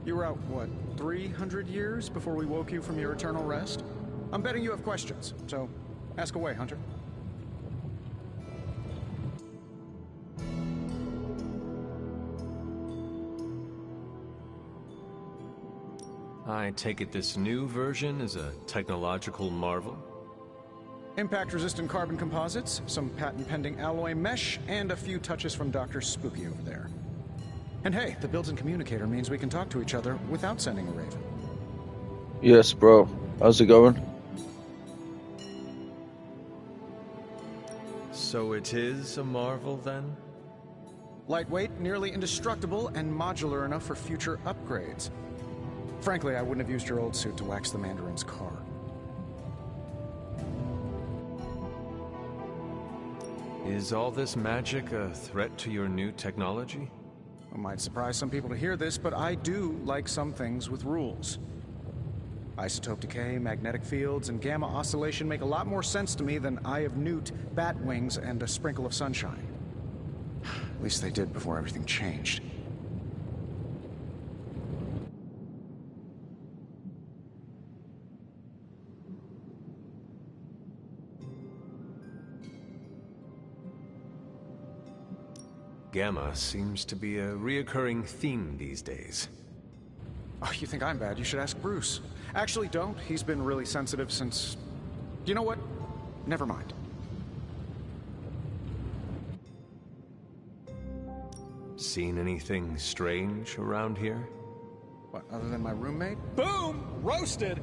You were out, what, 300 years before we woke you from your eternal rest? I'm betting you have questions, so ask away, Hunter. I take it this new version is a technological marvel? Impact-resistant carbon composites, some patent-pending alloy mesh, and a few touches from Dr. Spooky over there. And hey, the built-in communicator means we can talk to each other without sending a raven. Yes, bro. How's it going? So it is a marvel, then? Lightweight, nearly indestructible, and modular enough for future upgrades. Frankly, I wouldn't have used your old suit to wax the Mandarin's car. Is all this magic a threat to your new technology? It might surprise some people to hear this, but I do like some things with rules. Isotope decay, magnetic fields, and gamma oscillation make a lot more sense to me than Eye of Newt, bat wings, and a sprinkle of sunshine. At least they did before everything changed. Gamma seems to be a reoccurring theme these days. Oh, you think I'm bad? You should ask Bruce. Actually, don't. He's been really sensitive since... You know what? Never mind. Seen anything strange around here? What, other than my roommate? Boom! Roasted!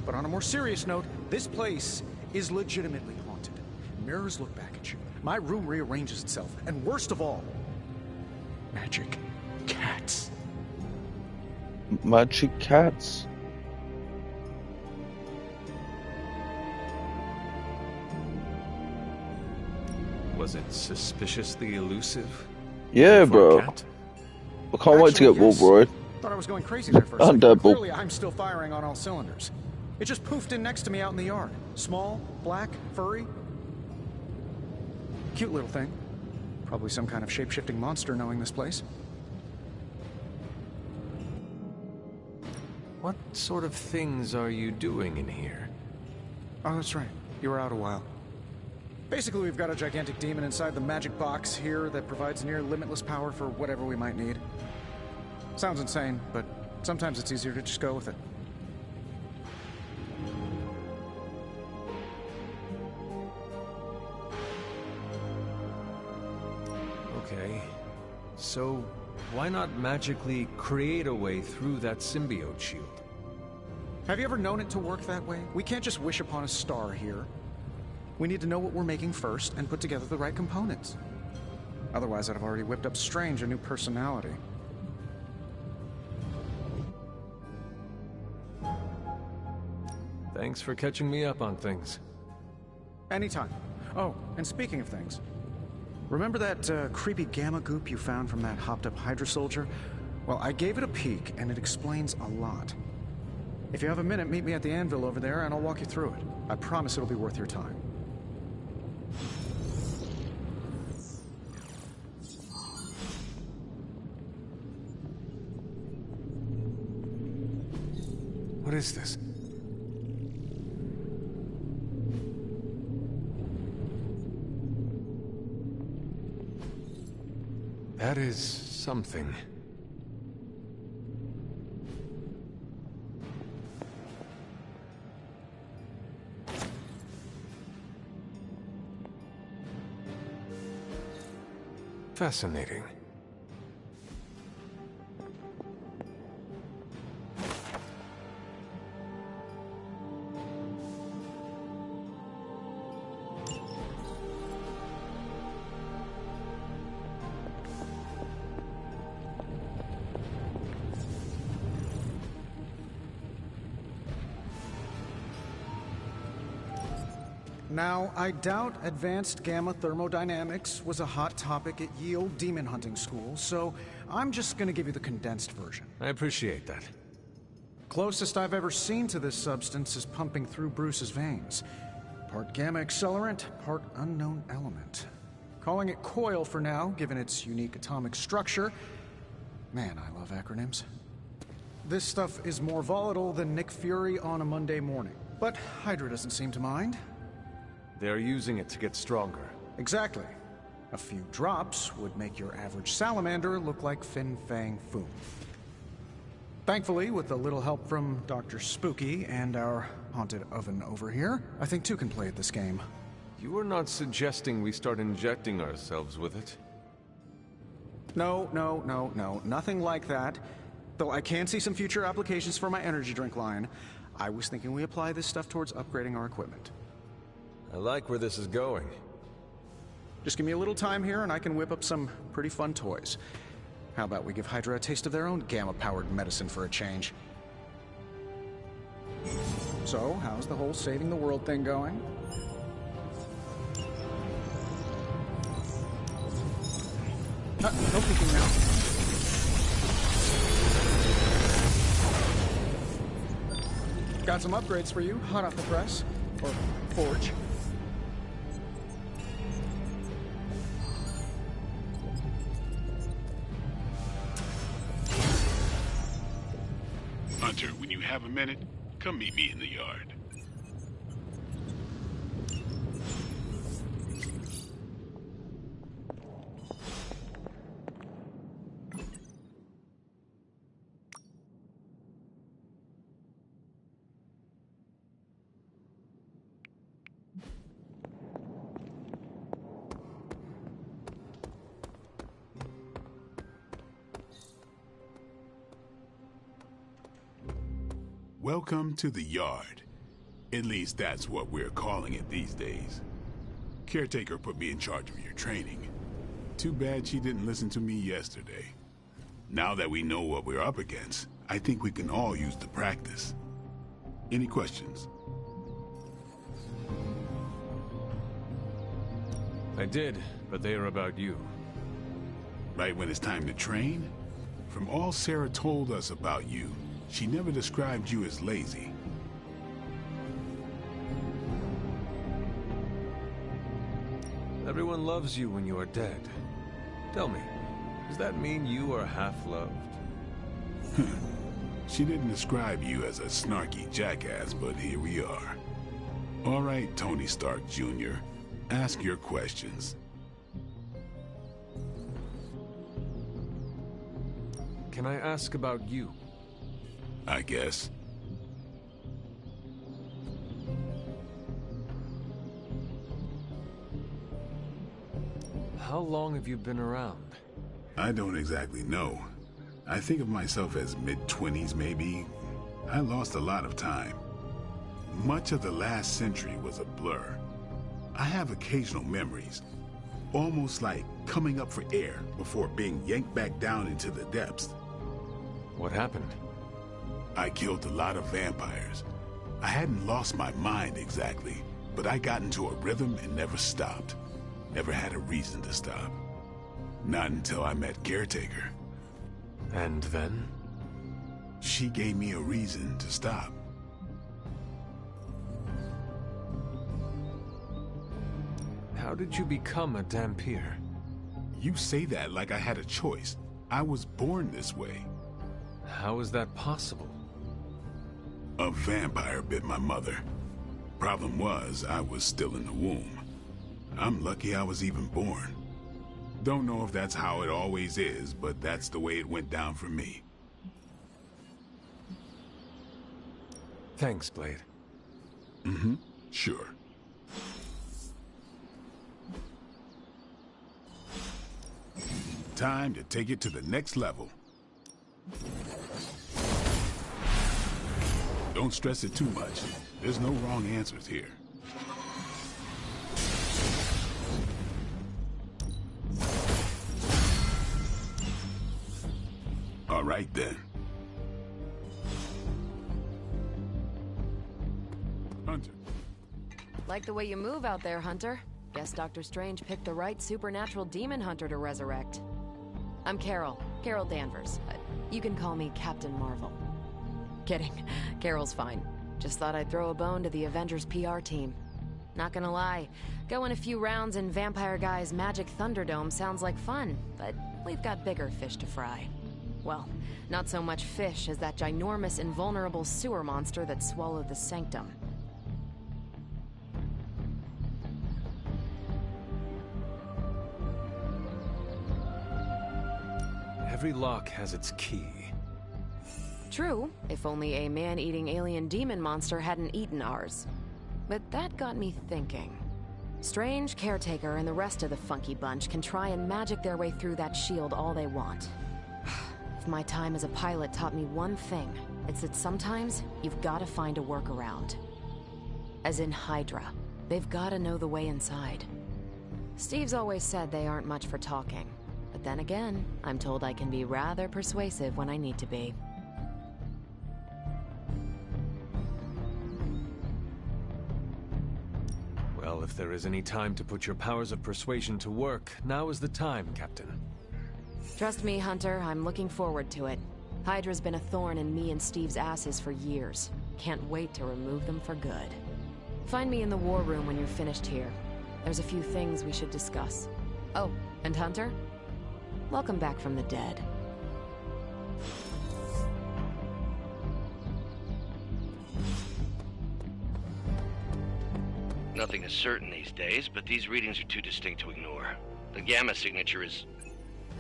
But on a more serious note, this place is legitimately haunted. Mirrors look back at you. My room rearranges itself. And worst of all, magic cats. Magic cats? Was it suspiciously elusive? Yeah, For a bro. cat? I can't wait to get Wolverine. Thought I was going crazy there for a second. Deadpool. Clearly, I'm still firing on all cylinders. It just poofed in next to me out in the yard. Small, black, furry. Cute little thing. Probably some kind of shape-shifting monster knowing this place. What sort of things are you doing in here? Oh, that's right. You were out a while. Basically, we've got a gigantic demon inside the magic box here that provides near limitless power for whatever we might need. Sounds insane, but sometimes it's easier to just go with it. Okay. So, why not magically create a way through that symbiote shield? Have you ever known it to work that way? We can't just wish upon a star here. We need to know what we're making first and put together the right components. Otherwise, I'd have already whipped up Strange a new personality. Thanks for catching me up on things. Anytime. Oh, and speaking of things, remember that creepy gamma goop you found from that hopped-up Hydra soldier? Well, I gave it a peek, and it explains a lot. If you have a minute, meet me at the anvil over there, and I'll walk you through it. I promise it'll be worth your time. What is this? That is something. Fascinating. Now, I doubt advanced gamma thermodynamics was a hot topic at Yield Demon Hunting School, so I'm just gonna give you the condensed version. I appreciate that. Closest I've ever seen to this substance is pumping through Bruce's veins. Part gamma accelerant, part unknown element. Calling it coil for now, given its unique atomic structure. Man, I love acronyms. This stuff is more volatile than Nick Fury on a Monday morning. But Hydra doesn't seem to mind. They're using it to get stronger. Exactly. A few drops would make your average salamander look like Fin Fang Foom. Thankfully, with a little help from Dr. Spooky and our haunted oven over here, I think two can play at this game. You are not suggesting we start injecting ourselves with it? No, nothing like that. Though I can see some future applications for my energy drink line. I was thinking we apply this stuff towards upgrading our equipment. I like where this is going. Just give me a little time here and I can whip up some pretty fun toys. How about we give Hydra a taste of their own gamma-powered medicine for a change? So, how's the whole saving the world thing going? No peeking now. Got some upgrades for you, hot off the press. Or forge. Hunter, when you have a minute, come meet me in the yard. Welcome to the Yard. At least that's what we're calling it these days. Caretaker put me in charge of your training. Too bad she didn't listen to me yesterday. Now that we know what we're up against, I think we can all use the practice. Any questions? I did, but they are about you. Right when it's time to train? From all Sarah told us about you, she never described you as lazy. Everyone loves you when you are dead. Tell me, does that mean you are half-loved? She didn't describe you as a snarky jackass, but here we are. All right, Tony Stark Jr., ask your questions. Can I ask about you? I guess. How long have you been around? I don't exactly know. I think of myself as mid-20s, maybe. I lost a lot of time. Much of the last century was a blur. I have occasional memories, almost like coming up for air before being yanked back down into the depths. What happened? I killed a lot of vampires. I hadn't lost my mind exactly, but I got into a rhythm and never stopped. Never had a reason to stop. Not until I met Caretaker. And then? She gave me a reason to stop. How did you become a Dhampir? You say that like I had a choice. I was born this way. How is that possible? A vampire bit my mother. Problem was, I was still in the womb. I'm lucky I was even born. Don't know if that's how it always is, but that's the way it went down for me. Thanks, Blade. Mm-hmm. Sure. Time to take it to the next level. Don't stress it too much. There's no wrong answers here. All right, then. Hunter. Like the way you move out there, Hunter. Guess Dr. Strange picked the right supernatural demon hunter to resurrect. I'm Carol Danvers, but you can call me Captain Marvel. Kidding, Carol's fine. Just thought I'd throw a bone to the Avengers PR team. Not gonna lie, going a few rounds in Vampire Guy's Magic Thunderdome sounds like fun, but we've got bigger fish to fry. Well, not so much fish as that ginormous invulnerable sewer monster that swallowed the Sanctum. Every lock has its key. True, if only a man-eating alien demon monster hadn't eaten ours. But that got me thinking. Strange, Caretaker, and the rest of the funky bunch can try and magic their way through that shield all they want. If my time as a pilot taught me one thing, it's that sometimes you've got to find a workaround. As in Hydra, they've got to know the way inside. Steve's always said they aren't much for talking. But then again, I'm told I can be rather persuasive when I need to be. Well, if there is any time to put your powers of persuasion to work, now is the time, Captain. Trust me, Hunter, I'm looking forward to it. Hydra's been a thorn in me and Steve's asses for years. Can't wait to remove them for good. Find me in the war room when you're finished here. There's a few things we should discuss. Oh, and Hunter? Welcome back from the dead. Nothing is certain these days, but these readings are too distinct to ignore. The Gamma signature is...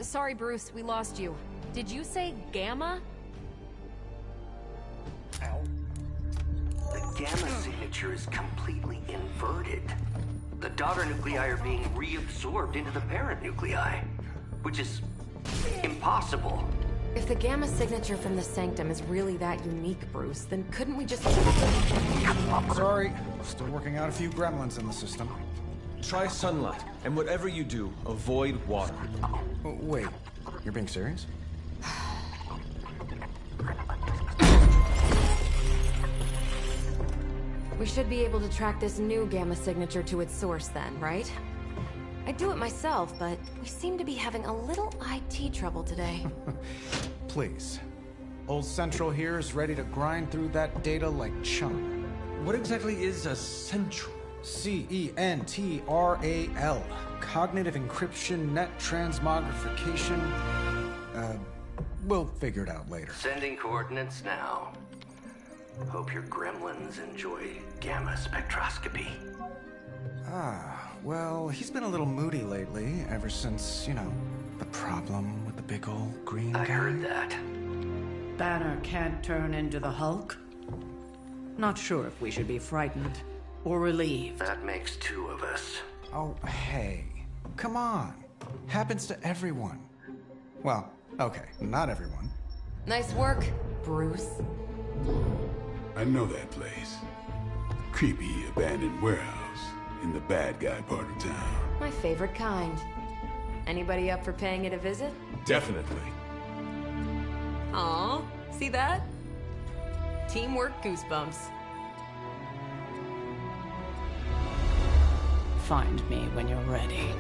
Sorry, Bruce, we lost you. Did you say Gamma? The Gamma signature is completely inverted. The daughter nuclei are being reabsorbed into the parent nuclei, which is impossible. If the Gamma signature from the Sanctum is really that unique, Bruce, then couldn't we just... Sorry, still working out a few gremlins in the system. Try sunlight, and whatever you do, avoid water. Oh, wait, you're being serious? We should be able to track this new Gamma signature to its source then, right? I'd do it myself, but we seem to be having a little IT trouble today. Please. Old Central here is ready to grind through that data like chum. What exactly is a Central? CENTRAL. Cognitive Encryption Net Transmogrification. We'll figure it out later. Sending coordinates now. Hope your gremlins enjoy gamma spectroscopy. Ah, well, he's been a little moody lately, ever since, you know, the problem with the big old green guy. I heard that. Banner can't turn into the Hulk? Not sure if we should be frightened or relieved. That makes two of us. Oh, hey. Come on. Happens to everyone. Well, okay, not everyone. Nice work, Bruce. I know that place. Creepy abandoned warehouse in the bad guy part of town. My favorite kind. Anybody up for paying it a visit? Definitely. Aw, see that? Teamwork goosebumps. Find me when you're ready.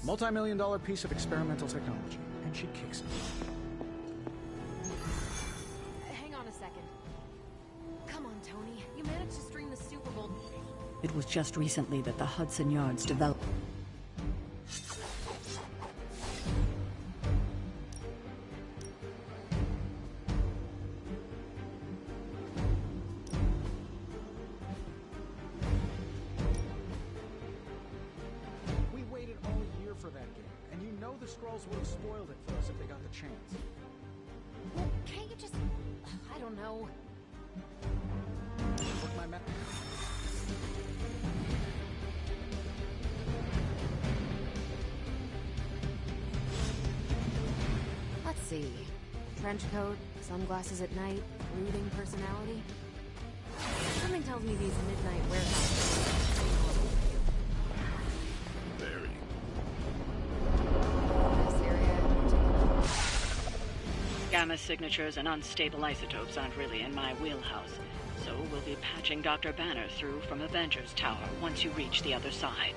Multi-million-dollar piece of experimental technology, and she kicks it. Hang on a second. Come on, Tony. You managed to stream the Super Bowl. It was just recently that the Hudson Yards developed. The Skrulls would have spoiled it for us if they got the chance. Well, can't you just... I don't know. Look, my Let's see. Trench coat, sunglasses at night, brooding personality. Something tells me these midnight warehouses... Gamma signatures and unstable isotopes aren't really in my wheelhouse, so we'll be patching Dr. Banner through from Avengers Tower once you reach the other side.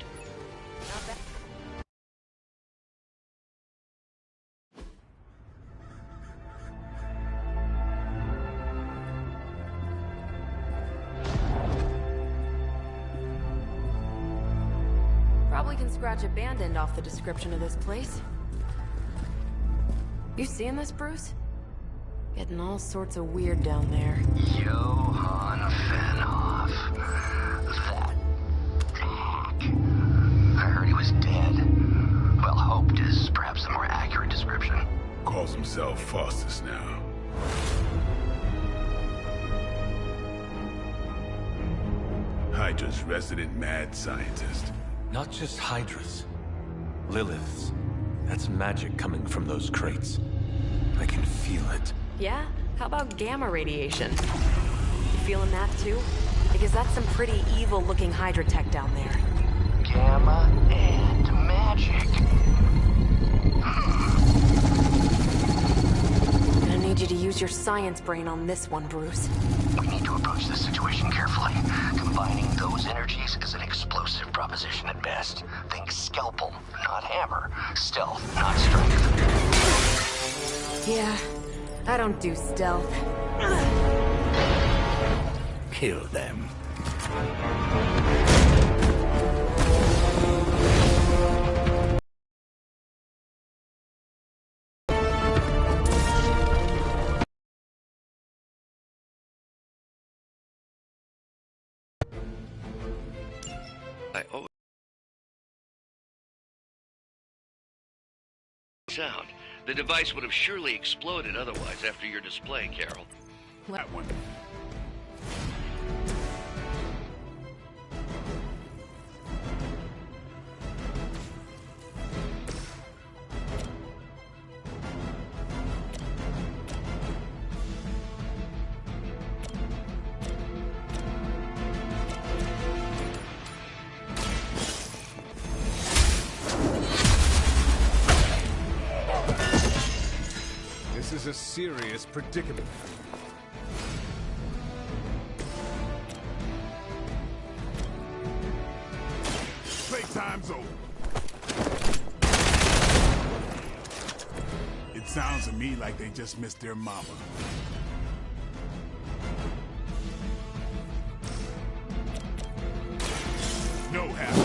Probably can scratch abandoned off the description of this place. You seeing this, Bruce? Getting all sorts of weird down there. Johann Fenhoff. That hack. I heard he was dead. Well, hoped is perhaps a more accurate description. Calls himself Faustus now. Hydra's resident mad scientist. Not just Hydra's. Lilith's. That's magic coming from those crates. I can feel it. Yeah? How about gamma radiation? You feeling that too? Because that's some pretty evil-looking Hydra tech down there. Gamma and magic. Gonna need you to use your science brain on this one, Bruce. We need to approach this situation carefully. Combining those energies is an explosive proposition at best. Think scalpel, not hammer. Stealth, not strength. Yeah, I don't do stealth. Kill them. Sound. The device would have surely exploded otherwise after your display, Carol. That one. This is a serious predicament. Playtime's over. It sounds to me like they just missed their mama. No happy.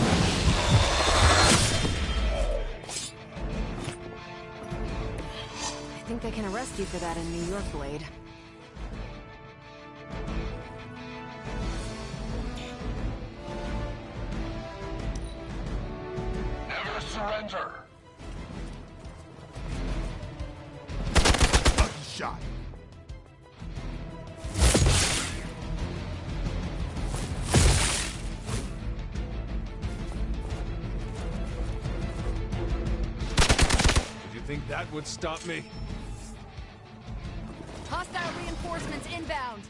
I think they can arrest you for that in New York, Blade. Never surrender. Lucky shot. Did you think that would stop me? Hostile reinforcements inbound.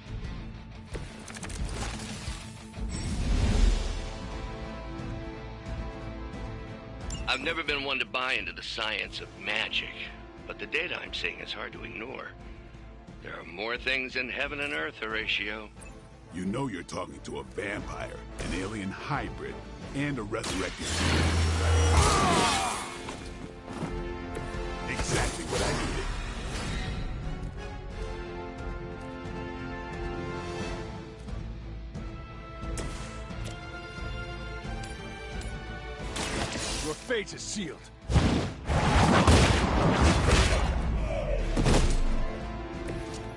I've never been one to buy into the science of magic, but the data I'm seeing is hard to ignore. There are more things in heaven and earth, Horatio. You know you're talking to a vampire, an alien hybrid, and a resurrected. Exactly what I needed. Your fate is sealed.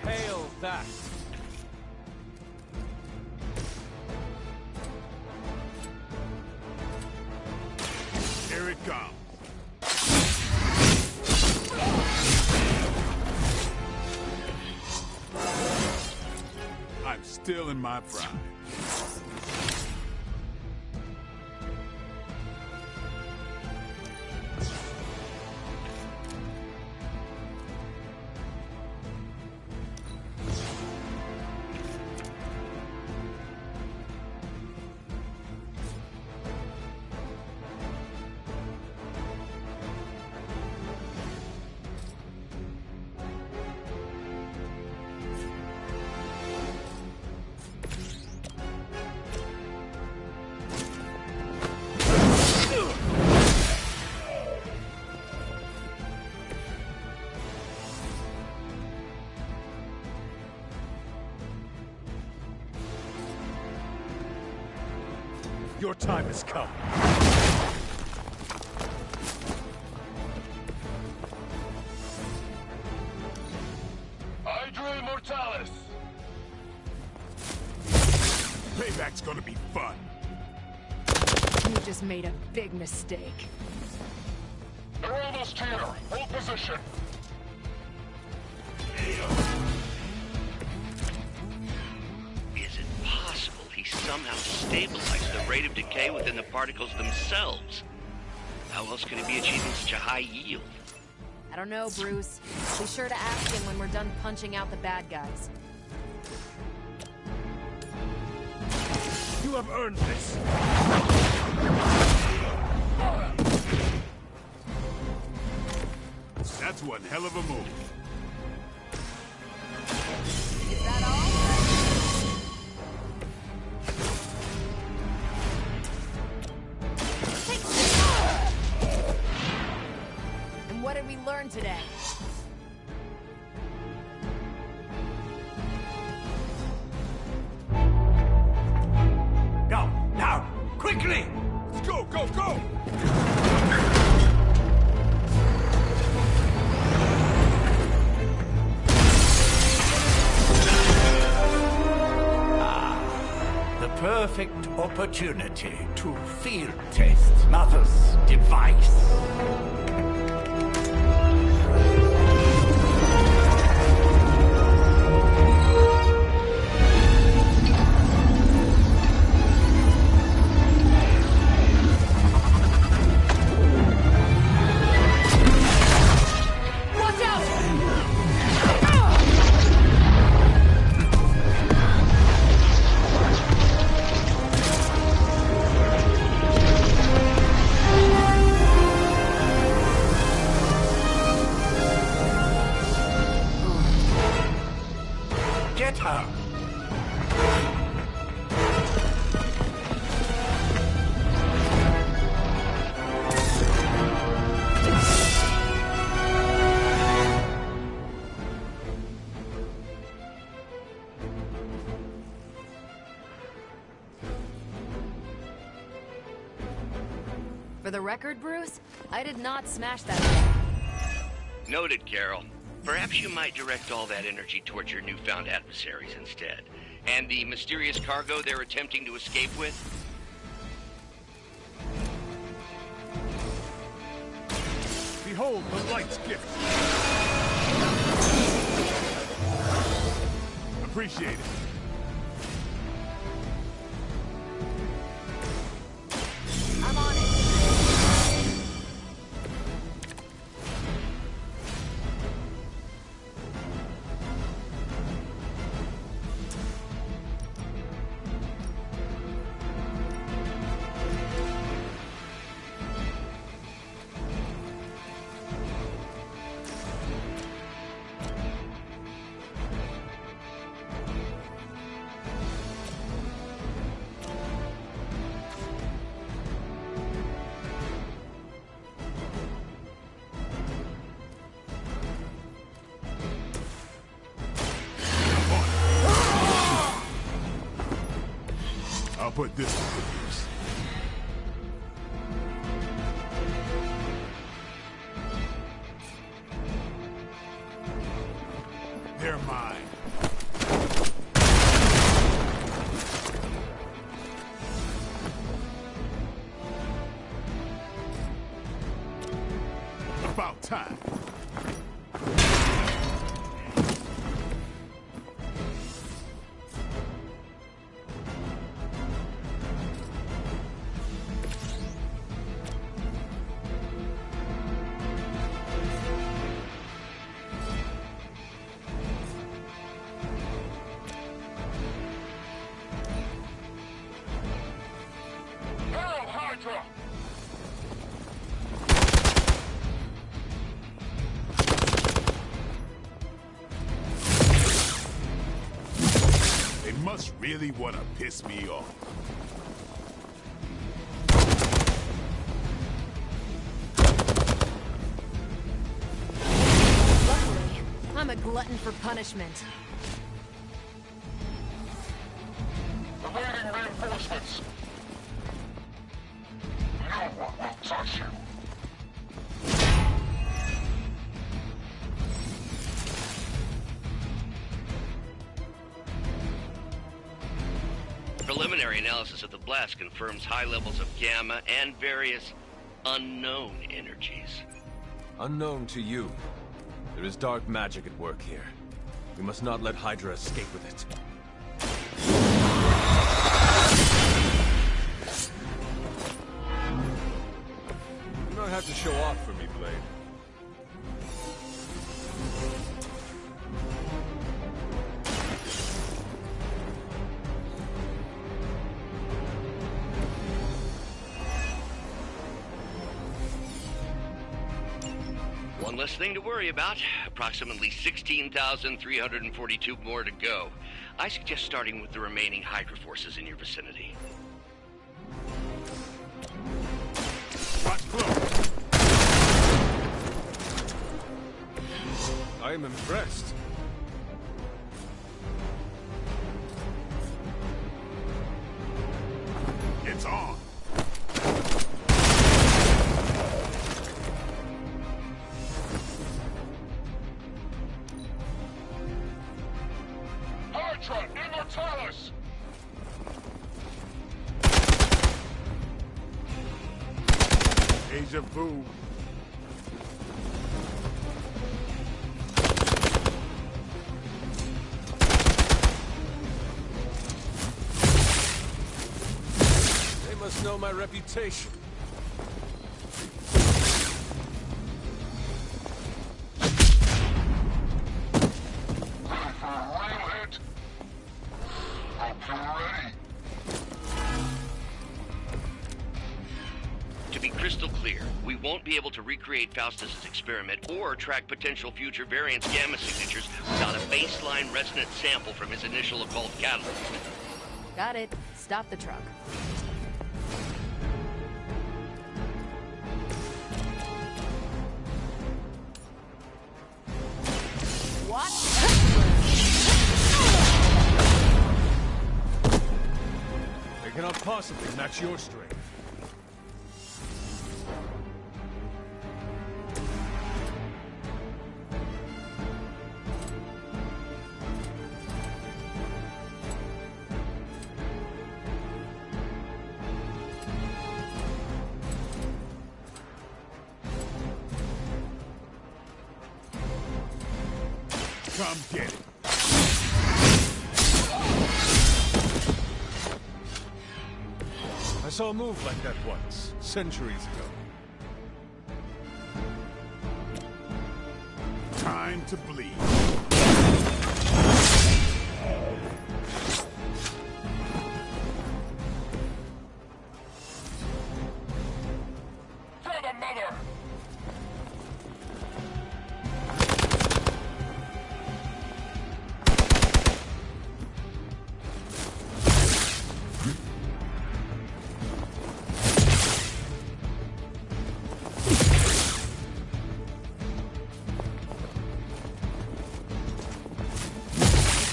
Hail that! Here it comes. I'm still in my prime. Your time has come. Hydra Immortalis! Payback's gonna be fun. You just made a big mistake. They're almost here. Hold position. Is it possible he somehow stabilized the rate of decay within the particles themselves? How else could he be achieving such a high yield? I don't know, Bruce. Be sure to ask him when we're done punching out the bad guys. You have earned this. That's one hell of a move. Is that all? And what did we learn today? Go, now, quickly! Let's go, go, go! The perfect opportunity to field test Mother's device. For the record, Bruce, I did not smash that. Noted, Carol. Perhaps you might direct all that energy towards your newfound adversaries instead. And the mysterious cargo they're attempting to escape with? Behold the light's gift. Appreciate it. I'm on it. I'll put this to good use. They're mine. About time. Hail Hydra! They must really want to piss me off. Luckily, I'm a glutton for punishment. Awaiting reinforcements. No one will touch you. Preliminary analysis of the blast confirms high levels of gamma and various unknown energies. Unknown to you. There is dark magic at work here. We must not let Hydra escape with it. You don't have to show off for me, Blade. One less thing to worry about. Approximately 16,342 more to go. I suggest starting with the remaining Hydra forces in your vicinity. Watch close. I am impressed. It's on. Hydra Immortalis! Deja vu. They must know my reputation. To be crystal clear, we won't be able to recreate Faustus's experiment or track potential future variants' gamma signatures without a baseline resonant sample from his initial occult catalyst. Got it. Stop the truck. What? They cannot possibly match your strength. Come get it. I saw a move like that once, centuries ago. Time to bleed. To the mother!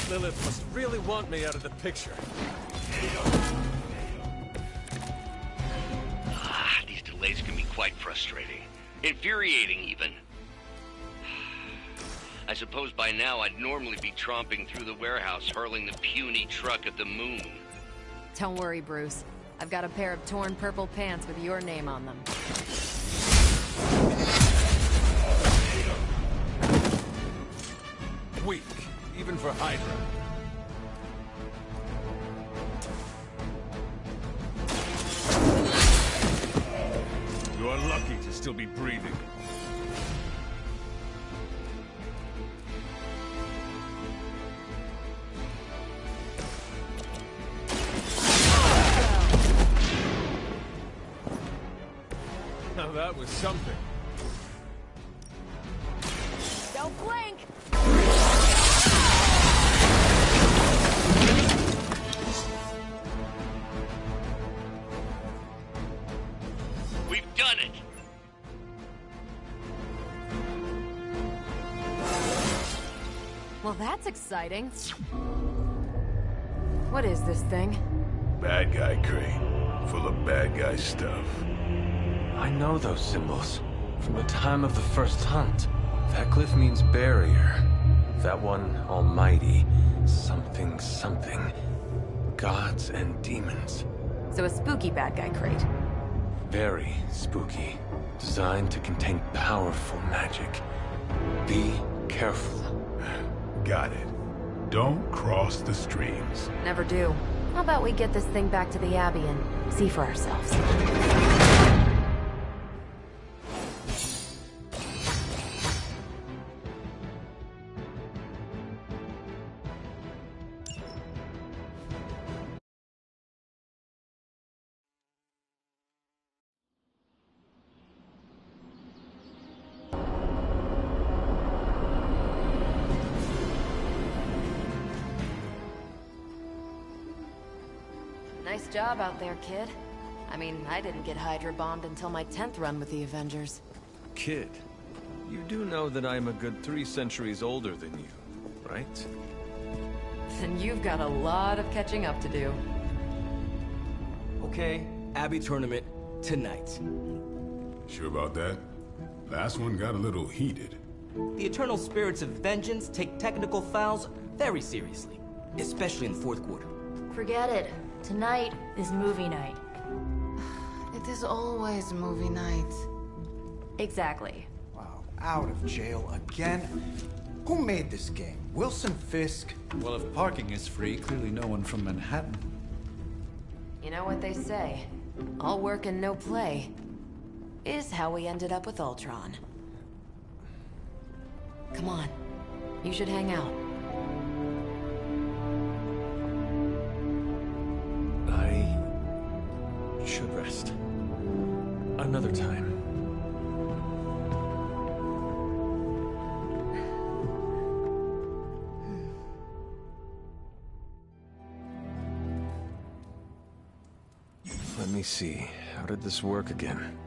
Lilith must really want me out of the picture. These delays can be quite frustrating. Infuriating, even. I suppose by now I'd normally be tromping through the warehouse hurling the puny truck at the moon. Don't worry, Bruce. I've got a pair of torn purple pants with your name on them. Weak, even for Hydra. You are lucky to still be breathing. Now that was something. Don't blink! We've done it! Well, that's exciting. What is this thing? Bad guy crate, full of bad guy stuff. I know those symbols from the time of the first hunt. That glyph means barrier. That one, almighty. Something, something. Gods and demons. So a spooky bad guy crate. Very spooky. Designed to contain powerful magic. Be careful. Got it. Don't cross the streams. Never do. How about we get this thing back to the Abbey and see for ourselves? Nice job out there, kid. I mean, I didn't get Hydra bombed until my 10th run with the Avengers. Kid, you do know that I'm a good 3 centuries older than you, right? Then you've got a lot of catching up to do. Okay, Abbey tournament tonight. Sure about that? Last one got a little heated. The Eternal Spirits of Vengeance take technical fouls very seriously, especially in the fourth quarter. Forget it. Tonight is movie night. It is always movie night. Exactly. Wow, out of jail again? Who made this game? Wilson Fisk? Well, if parking is free, clearly no one from Manhattan. You know what they say? All work and no play is how we ended up with Ultron. Come on. You should hang out. I should rest. Another time. Let me see. How did this work again?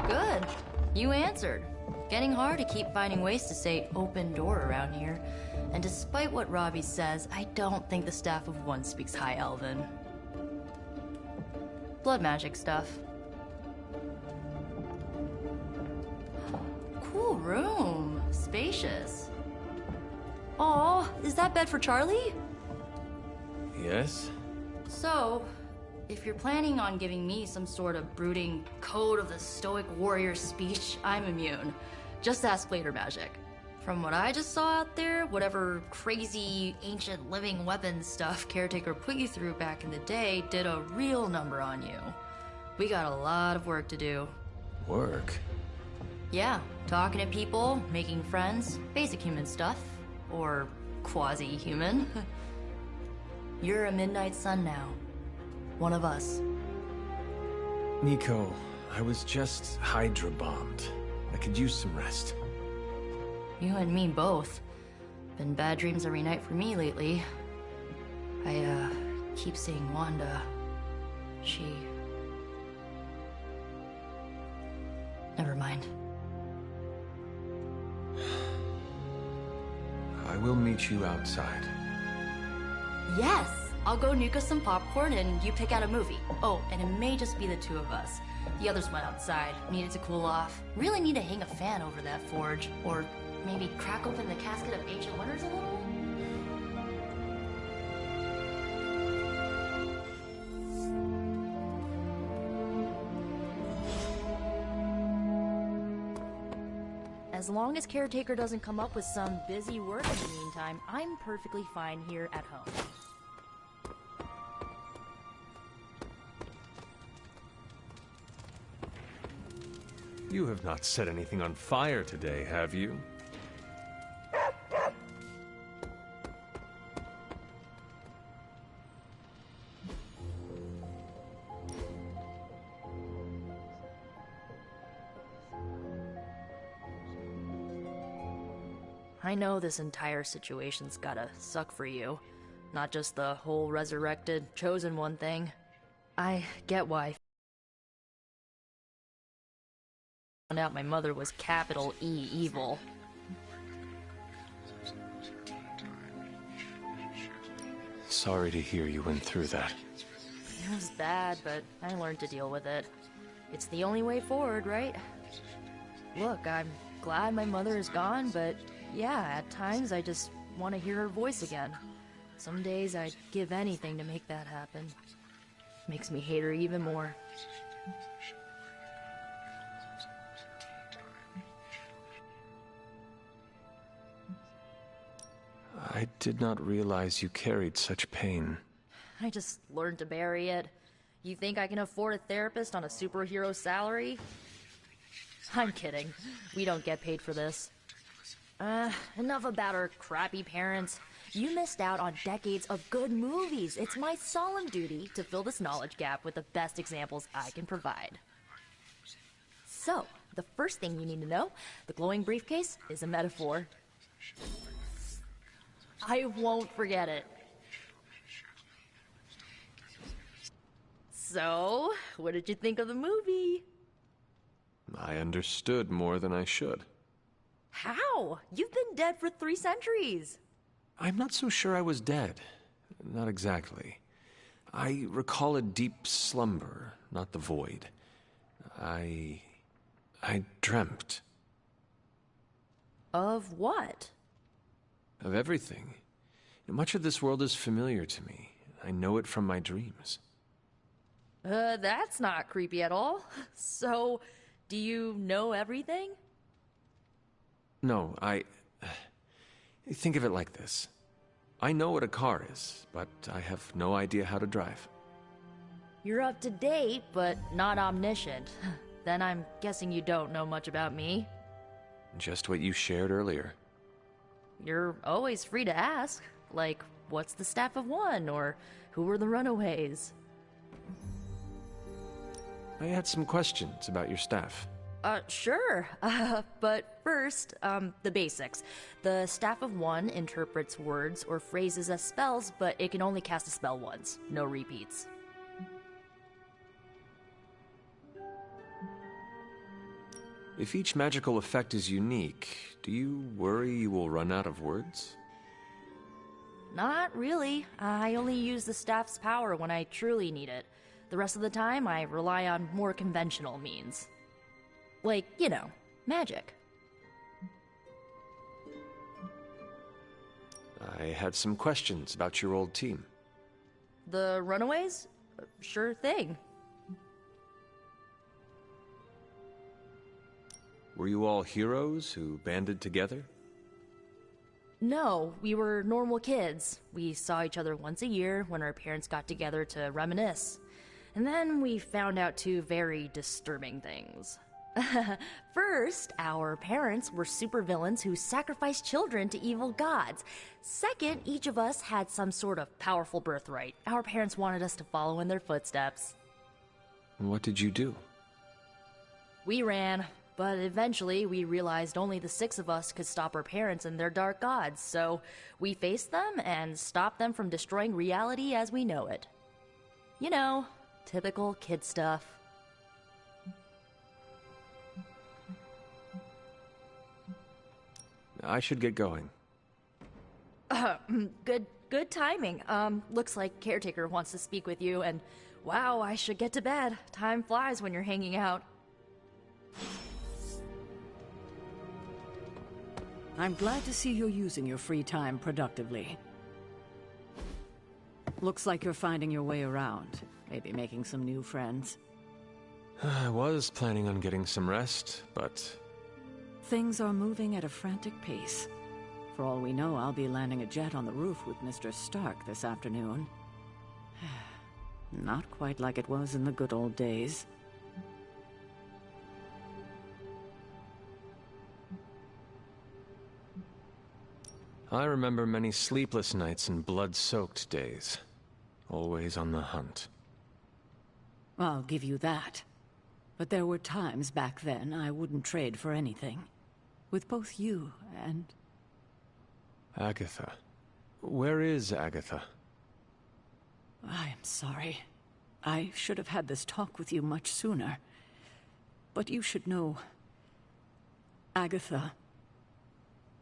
Good. You answered. Getting hard to keep finding ways to say open door around here. And despite what Robbie says, I don't think the staff of one speaks High Elven. Blood magic stuff. Cool room. Spacious. Aw, is that bed for Charlie? Yes? So, if you're planning on giving me some sort of brooding code of the stoic warrior speech, I'm immune. Just ask later, Magic. From what I just saw out there, whatever crazy ancient living weapons stuff Caretaker put you through back in the day did a real number on you. We got a lot of work to do. Work? Yeah, talking to people, making friends, basic human stuff. Or quasi-human. You're a Midnight Sun now. One of us. Nico, I was just Hydra bombed. I could use some rest. You and me both. Been bad dreams every night for me lately. I, keep seeing Wanda. She... Never mind. I will meet you outside. Yes! I'll go nuke us some popcorn and you pick out a movie. Oh, and it may just be the two of us. The others went outside, needed to cool off. Really need to hang a fan over that forge. Or maybe crack open the casket of ancient wonders a little? As long as Caretaker doesn't come up with some busy work in the meantime, I'm perfectly fine here at home. You have not set anything on fire today, have you? I know this entire situation's gotta suck for you. Not just the whole resurrected, chosen one thing. I get why. Found out my mother was capital E evil. Sorry to hear you went through that. It was bad, but I learned to deal with it. It's the only way forward, right? Look, I'm glad my mother is gone, but yeah, at times I just want to hear her voice again. Some days I'd give anything to make that happen. Makes me hate her even more. I did not realize you carried such pain. I just learned to bury it. You think I can afford a therapist on a superhero salary? I'm kidding. We don't get paid for this. Enough about our crappy parents. You missed out on decades of good movies. It's my solemn duty to fill this knowledge gap with the best examples I can provide. So, the first thing you need to know, the glowing briefcase is a metaphor. I won't forget it. So, what did you think of the movie? I understood more than I should. How? You've been dead for 3 centuries. I'm not so sure I was dead. Not exactly. I recall a deep slumber, not the void. I dreamt. Of what? Of everything. Much of this world is familiar to me. I know it from my dreams. That's not creepy at all. So, do you know everything? No, think of it like this. I know what a car is, but I have no idea how to drive. You're up to date, but not omniscient. Then I'm guessing you don't know much about me. Just what you shared earlier. You're always free to ask. Like, what's the Staff of One? Or who were the Runaways? I had some questions about your staff. Sure. But first, the basics. The Staff of One interprets words or phrases as spells, but it can only cast a spell once. No repeats. If each magical effect is unique, do you worry you will run out of words? Not really. I only use the staff's power when I truly need it. The rest of the time, I rely on more conventional means. Like, you know, magic. I had some questions about your old team. The Runaways? Sure thing. Were you all heroes who banded together? No, we were normal kids. We saw each other once a year when our parents got together to reminisce. And then we found out two very disturbing things. First, our parents were supervillains who sacrificed children to evil gods. Second, each of us had some sort of powerful birthright. Our parents wanted us to follow in their footsteps. What did you do? We ran, but eventually we realized only the 6 of us could stop our parents and their dark gods, so we faced them and stopped them from destroying reality as we know it. You know, typical kid stuff. I should get going. Good timing. Looks like Caretaker wants to speak with you, and wow, I should get to bed. Time flies when you're hanging out. I'm glad to see you're using your free time productively. Looks like you're finding your way around. Maybe making some new friends. I was planning on getting some rest, but... Things are moving at a frantic pace. For all we know, I'll be landing a jet on the roof with Mr. Stark this afternoon. Not quite like it was in the good old days. I remember many sleepless nights and blood-soaked days. Always on the hunt. I'll give you that. But there were times back then I wouldn't trade for anything. With both you and... Agatha. Where is Agatha? I am sorry. I should have had this talk with you much sooner. But you should know... Agatha...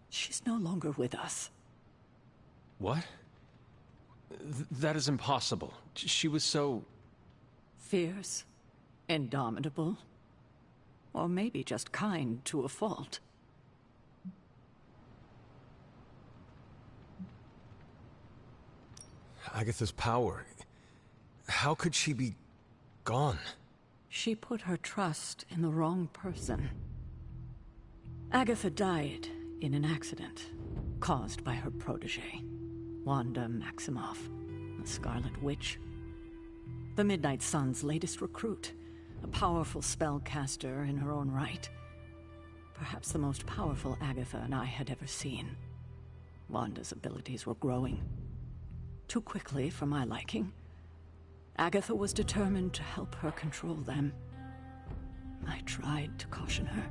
She's no longer with us. What? That is impossible. She was so... Fierce, indomitable, or maybe just kind to a fault. Agatha's power... How could she be... gone? She put her trust in the wrong person. Agatha died in an accident caused by her protege, Wanda Maximoff, the Scarlet Witch. The Midnight Sun's latest recruit, a powerful spellcaster in her own right. Perhaps the most powerful Agatha and I had ever seen. Wanda's abilities were growing. Too quickly for my liking. Agatha was determined to help her control them. I tried to caution her,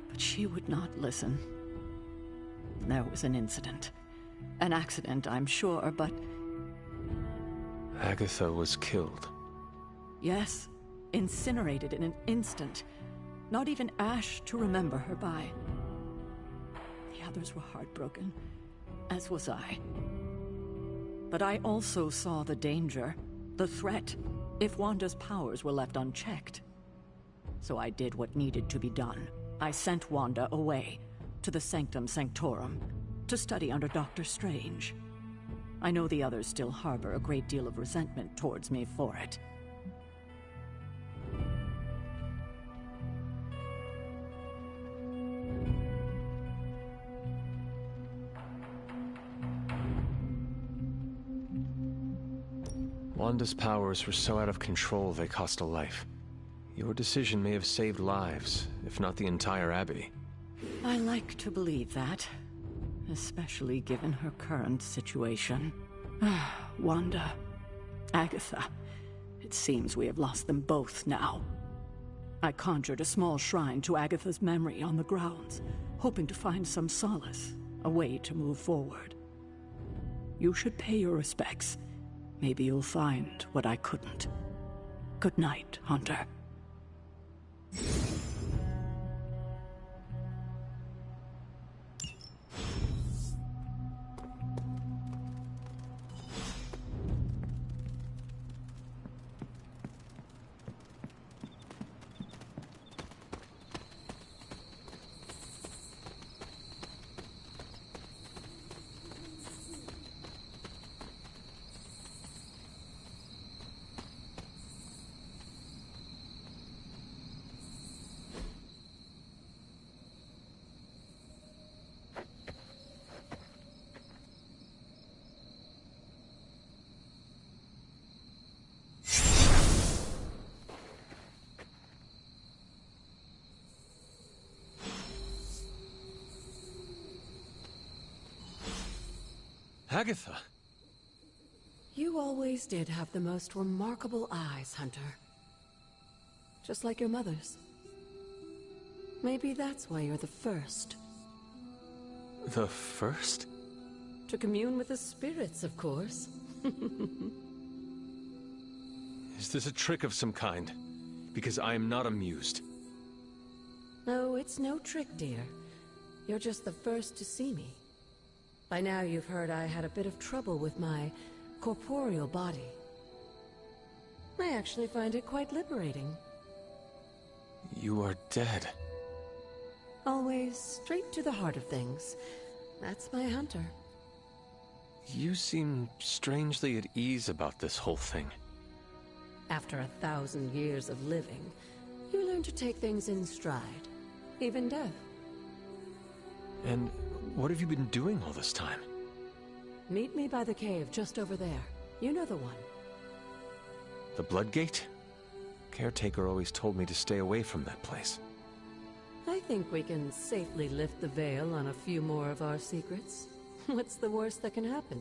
but she would not listen. There was an incident. An accident, I'm sure, but... Agatha was killed. Yes, incinerated in an instant. Not even ash to remember her by. The others were heartbroken, as was I. But I also saw the danger, the threat, if Wanda's powers were left unchecked. So I did what needed to be done. I sent Wanda away, to the Sanctum Sanctorum, to study under Doctor Strange. I know the others still harbor a great deal of resentment towards me for it. Wanda's powers were so out of control they cost a life. Your decision may have saved lives, if not the entire Abbey. I like to believe that, especially given her current situation. Wanda, Agatha, it seems we have lost them both now. I conjured a small shrine to Agatha's memory on the grounds, hoping to find some solace, a way to move forward. You should pay your respects. Maybe you'll find what I couldn't. Good night, Hunter. Agatha! You always did have the most remarkable eyes, Hunter. Just like your mother's. Maybe that's why you're the first. The first? To commune with the spirits, of course. Is this a trick of some kind? Because I am not amused. No, it's no trick, dear. You're just the first to see me. By now you've heard I had a bit of trouble with my corporeal body. I actually find it quite liberating. You are dead. Always straight to the heart of things. That's my Hunter. You seem strangely at ease about this whole thing. After 1,000 years of living, you learn to take things in stride. Even death. And what have you been doing all this time? Meet me by the cave just over there. You know the one. The Bloodgate? Caretaker always told me to stay away from that place. I think we can safely lift the veil on a few more of our secrets. What's the worst that can happen?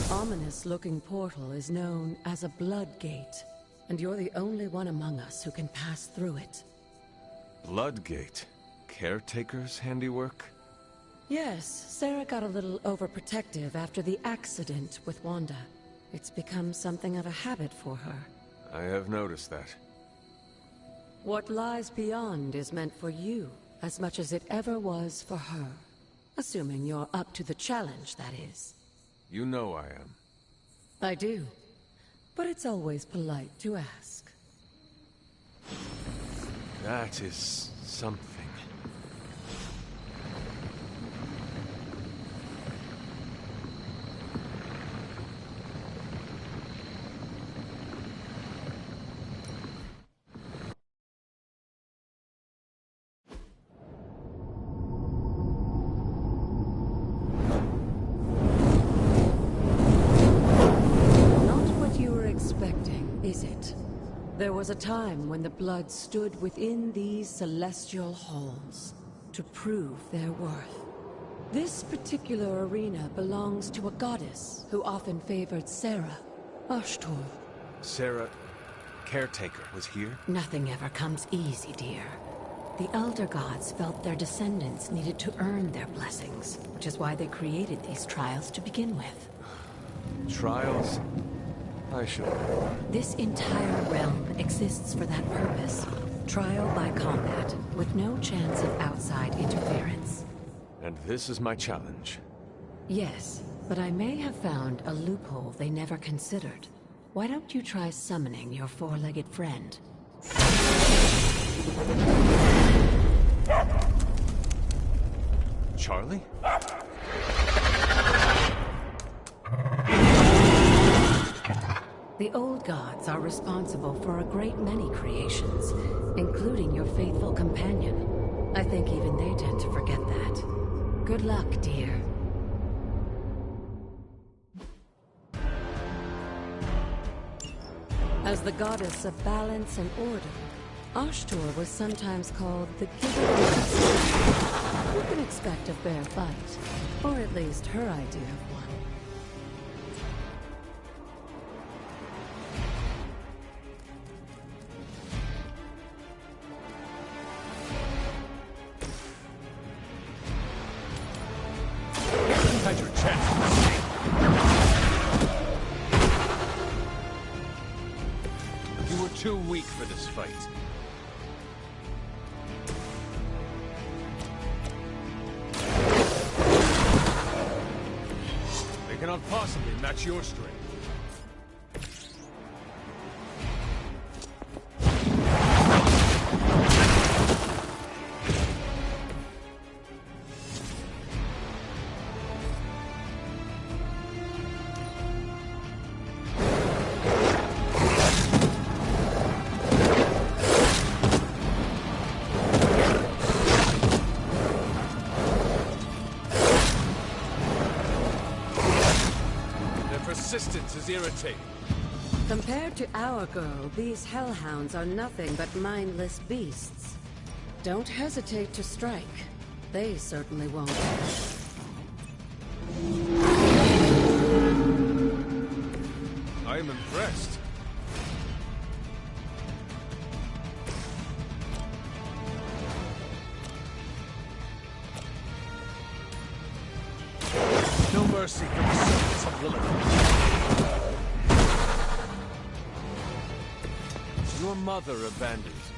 Ominous-looking portal is known as a Bloodgate, and you're the only one among us who can pass through it. Bloodgate? Caretaker's handiwork? Yes, Sarah got a little overprotective after the accident with Wanda. It's become something of a habit for her. I have noticed that. What lies beyond is meant for you, as much as it ever was for her. Assuming you're up to the challenge, that is. You know I am. I do. But it's always polite to ask. That is something. There was a time when the blood stood within these celestial halls to prove their worth. This particular arena belongs to a goddess who often favored Sarah, Ashtor. Sarah, Caretaker, was here? Nothing ever comes easy, dear. The Elder Gods felt their descendants needed to earn their blessings, which is why they created these trials to begin with. Trials? I should. This entire realm exists for that purpose. Trial by combat, with no chance of outside interference. And this is my challenge. Yes, but I may have found a loophole they never considered. Why don't you try summoning your four-legged friend? Charlie? The old gods are responsible for a great many creations, including your faithful companion. I think even they tend to forget that. Good luck, dear. As the goddess of balance and order, Ashtur was sometimes called the Giver of Justice. You can expect a fair fight, or at least her idea of one. Hide your chest. You were too weak for this fight. They cannot possibly match your strength. Persistence is irritating. Compared to our girl, these hellhounds are nothing but mindless beasts. Don't hesitate to strike. They certainly won't. I am impressed. No mercy for the servants of Lilith. Your mother abandoned you.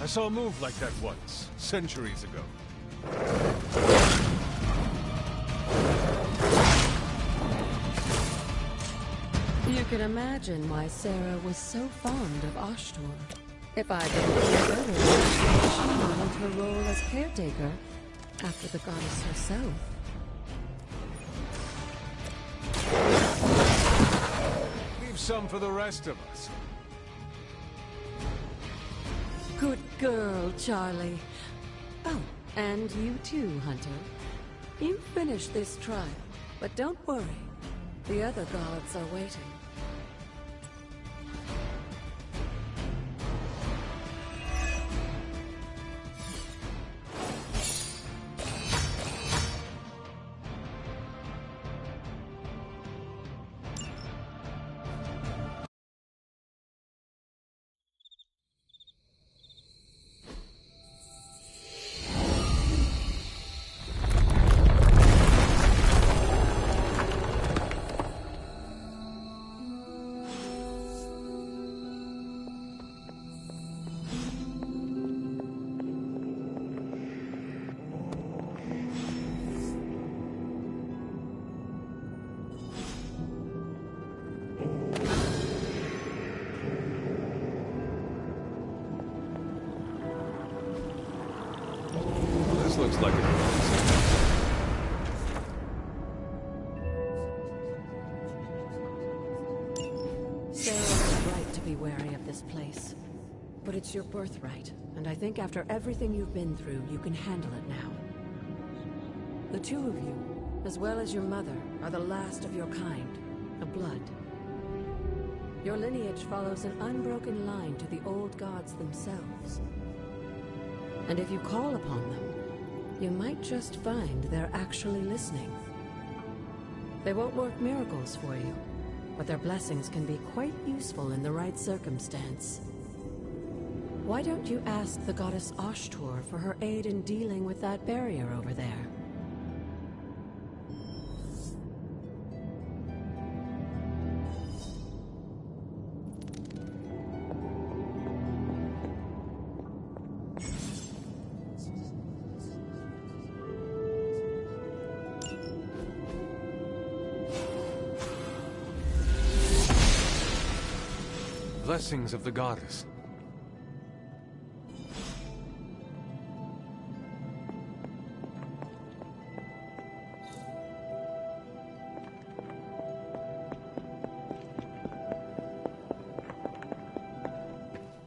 I saw a move like that once, centuries ago. You can imagine why Sarah was so fond of Ashtur. If I didn't consider her, she modeled her role as caretaker after the goddess herself. Leave some for the rest of us. Good girl, Charlie. Oh, and you too, Hunter. You finished this trial, but don't worry. The other gods are waiting. Looks like it. Sarah was right to be wary of this place. But it's your birthright, and I think after everything you've been through, you can handle it now. The two of you, as well as your mother, are the last of your kind, a blood. Your lineage follows an unbroken line to the old gods themselves. And if you call upon them, you might just find they're actually listening. They won't work miracles for you, but their blessings can be quite useful in the right circumstance. Why don't you ask the goddess Ashtur for her aid in dealing with that barrier over there? blessings of the goddess.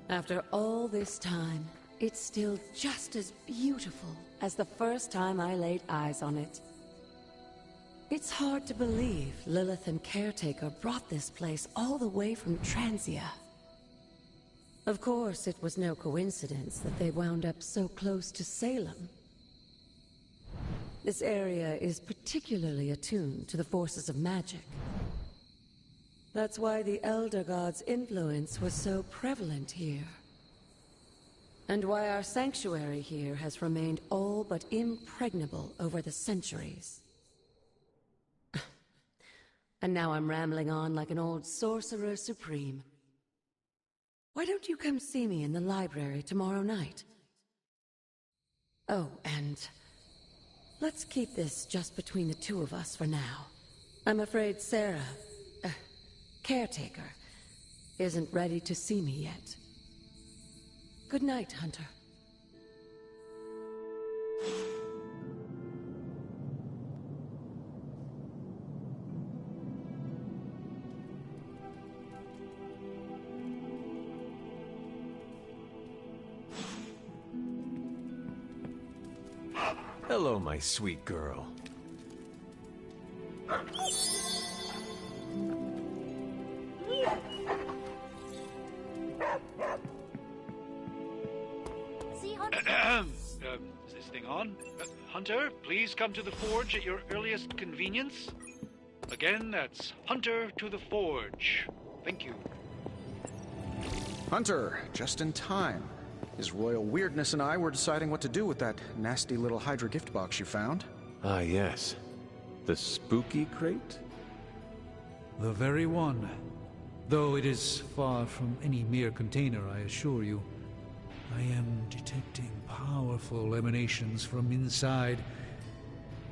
After all this time, it's still just as beautiful as the first time I laid eyes on it. It's hard to believe Lilith and Caretaker brought this place all the way from Transia. Of course, it was no coincidence that they wound up so close to Salem. This area is particularly attuned to the forces of magic. That's why the Elder God's influence was so prevalent here. And why our sanctuary here has remained all but impregnable over the centuries. And now I'm rambling on like an old sorcerer supreme. Why don't you come see me in the library tomorrow night? Oh, and let's keep this just between the two of us for now. I'm afraid Sarah, Caretaker, isn't ready to see me yet. Good night, Hunter. Hello, my sweet girl. See, Hunter? Is this thing on? Hunter, please come to the forge at your earliest convenience. Again, that's Hunter to the forge. Thank you. Hunter, just in time. His royal weirdness and I were deciding what to do with that nasty little Hydra gift box you found. Ah, yes. The spooky crate? The very one. Though it is far from any mere container, I assure you. I am detecting powerful emanations from inside.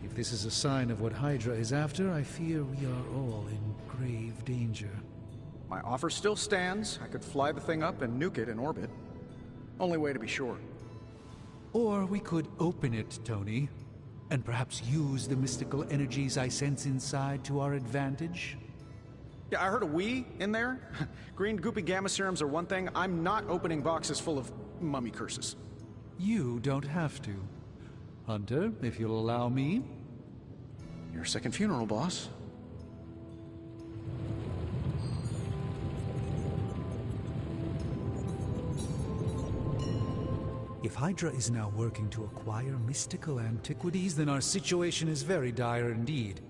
If this is a sign of what Hydra is after, I fear we are all in grave danger. My offer still stands. I could fly the thing up and nuke it in orbit. Only way to be sure. Or we could open it, Tony, and perhaps use the mystical energies I sense inside to our advantage. Yeah, I heard a we in there. Green goopy gamma serums are one thing. I'm not opening boxes full of mummy curses. You don't have to. Hunter, if you'll allow me. Your second funeral, boss. If Hydra is now working to acquire mystical antiquities, then our situation is very dire indeed.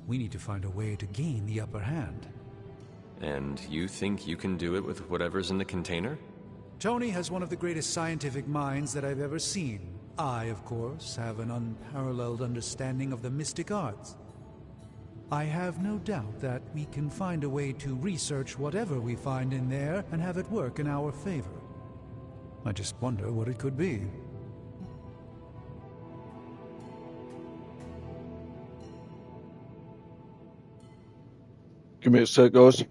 We need to find a way to gain the upper hand. And you think you can do it with whatever's in the container? Tony has one of the greatest scientific minds that I've ever seen. I, of course, have an unparalleled understanding of the mystic arts. I have no doubt that we can find a way to research whatever we find in there and have it work in our favor. I just wonder what it could be. Give me a sec, guys.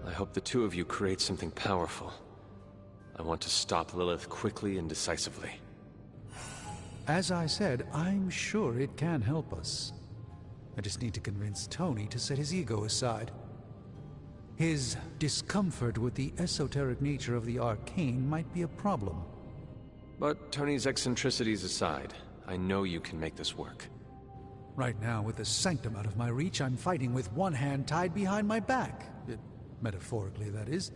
I hope the two of you create something powerful. I want to stop Lilith quickly and decisively. As I said, I'm sure it can help us. I just need to convince Tony to set his ego aside. His discomfort with the esoteric nature of the arcane might be a problem. But Tony's eccentricities aside, I know you can make this work. Right now, with the Sanctum out of my reach, I'm fighting with one hand tied behind my back. Metaphorically, that is.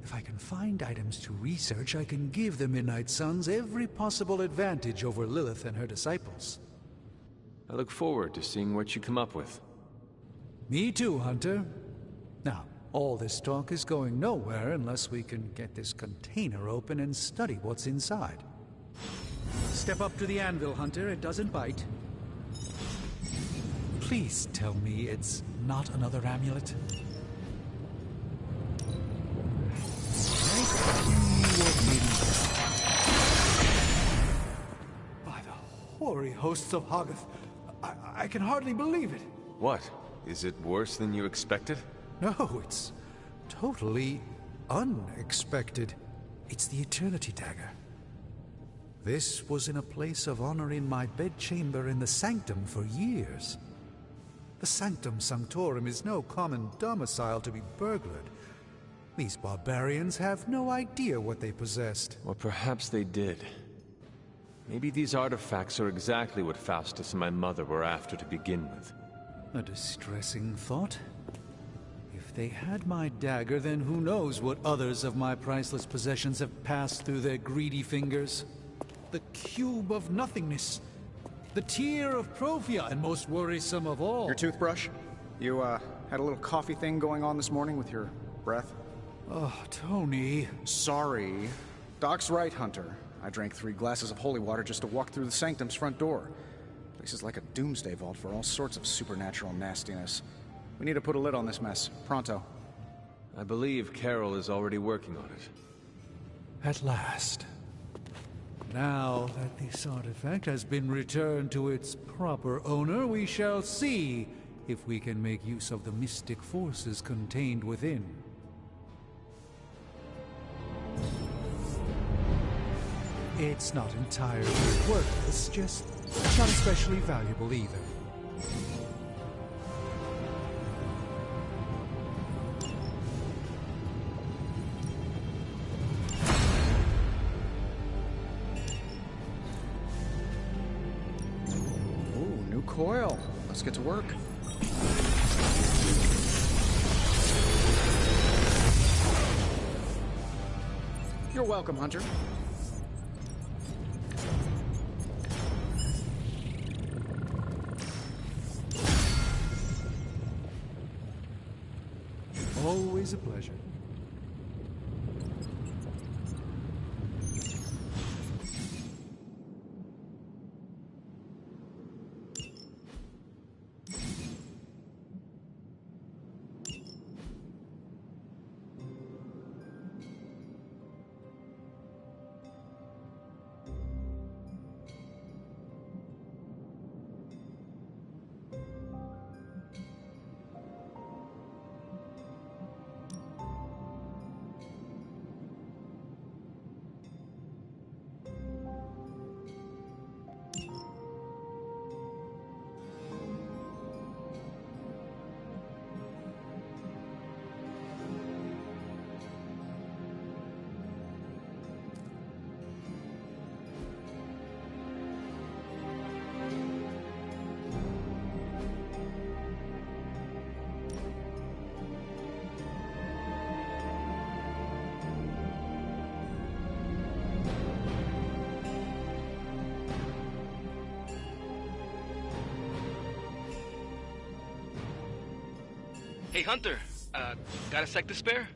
If I can find items to research, I can give the Midnight Suns every possible advantage over Lilith and her disciples. I look forward to seeing what you come up with. Me too, Hunter. Now, all this talk is going nowhere unless we can get this container open and study what's inside. Step up to the anvil, Hunter. It doesn't bite. Please tell me it's not another amulet. By the hoary hosts of Hoggoth, I can hardly believe it. What? Is it worse than you expected? No, it's totally unexpected. It's the Eternity Dagger. This was in a place of honor in my bedchamber in the Sanctum for years. The Sanctum Sanctorum is no common domicile to be burglared. These barbarians have no idea what they possessed. Or perhaps they did. Maybe these artifacts are exactly what Faustus and my mother were after to begin with. A distressing thought. If they had my dagger, then who knows what others of my priceless possessions have passed through their greedy fingers. The Cube of Nothingness. The Tear of Profia, and most worrisome of all... Your toothbrush? You, had a little coffee thing going on this morning with your breath? Oh, Tony... Sorry. Doc's right, Hunter. I drank 3 glasses of holy water just to walk through the Sanctum's front door. Place is like a doomsday vault for all sorts of supernatural nastiness. We need to put a lid on this mess. Pronto. I believe Carol is already working on it. At last. Now that this artifact has been returned to its proper owner, we shall see if we can make use of the mystic forces contained within. It's not entirely worthless, just not especially valuable either. Ooh, new coil. Let's get to work. You're welcome, Hunter. Always a pleasure. Hey, Hunter, got a sec to spare?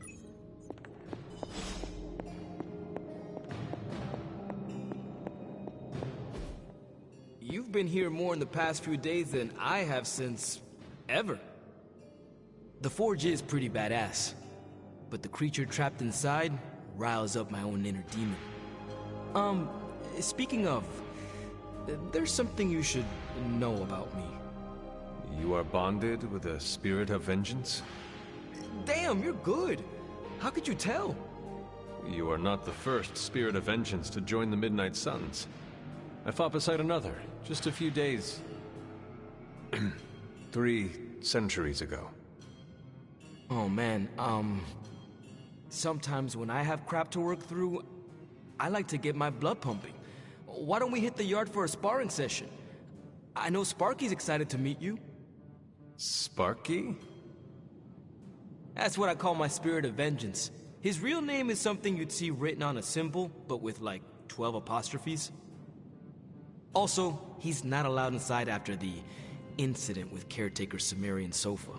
You've been here more in the past few days than I have since... ever. The Forge is pretty badass, but the creature trapped inside riles up my own inner demon. Speaking of, there's something you should know about me. You are bonded with a spirit of vengeance? Damn, you're good. How could you tell? You are not the first Spirit of Vengeance to join the Midnight Suns. I fought beside another, just a few days... 3 centuries ago. Oh man, sometimes when I have crap to work through, I like to get my blood pumping. Why don't we hit the yard for a sparring session? I know Sparky's excited to meet you. Sparky? That's what I call my Spirit of Vengeance. His real name is something you'd see written on a symbol, but with like 12 apostrophes. Also, he's not allowed inside after the incident with Caretaker Sumerian Sofa.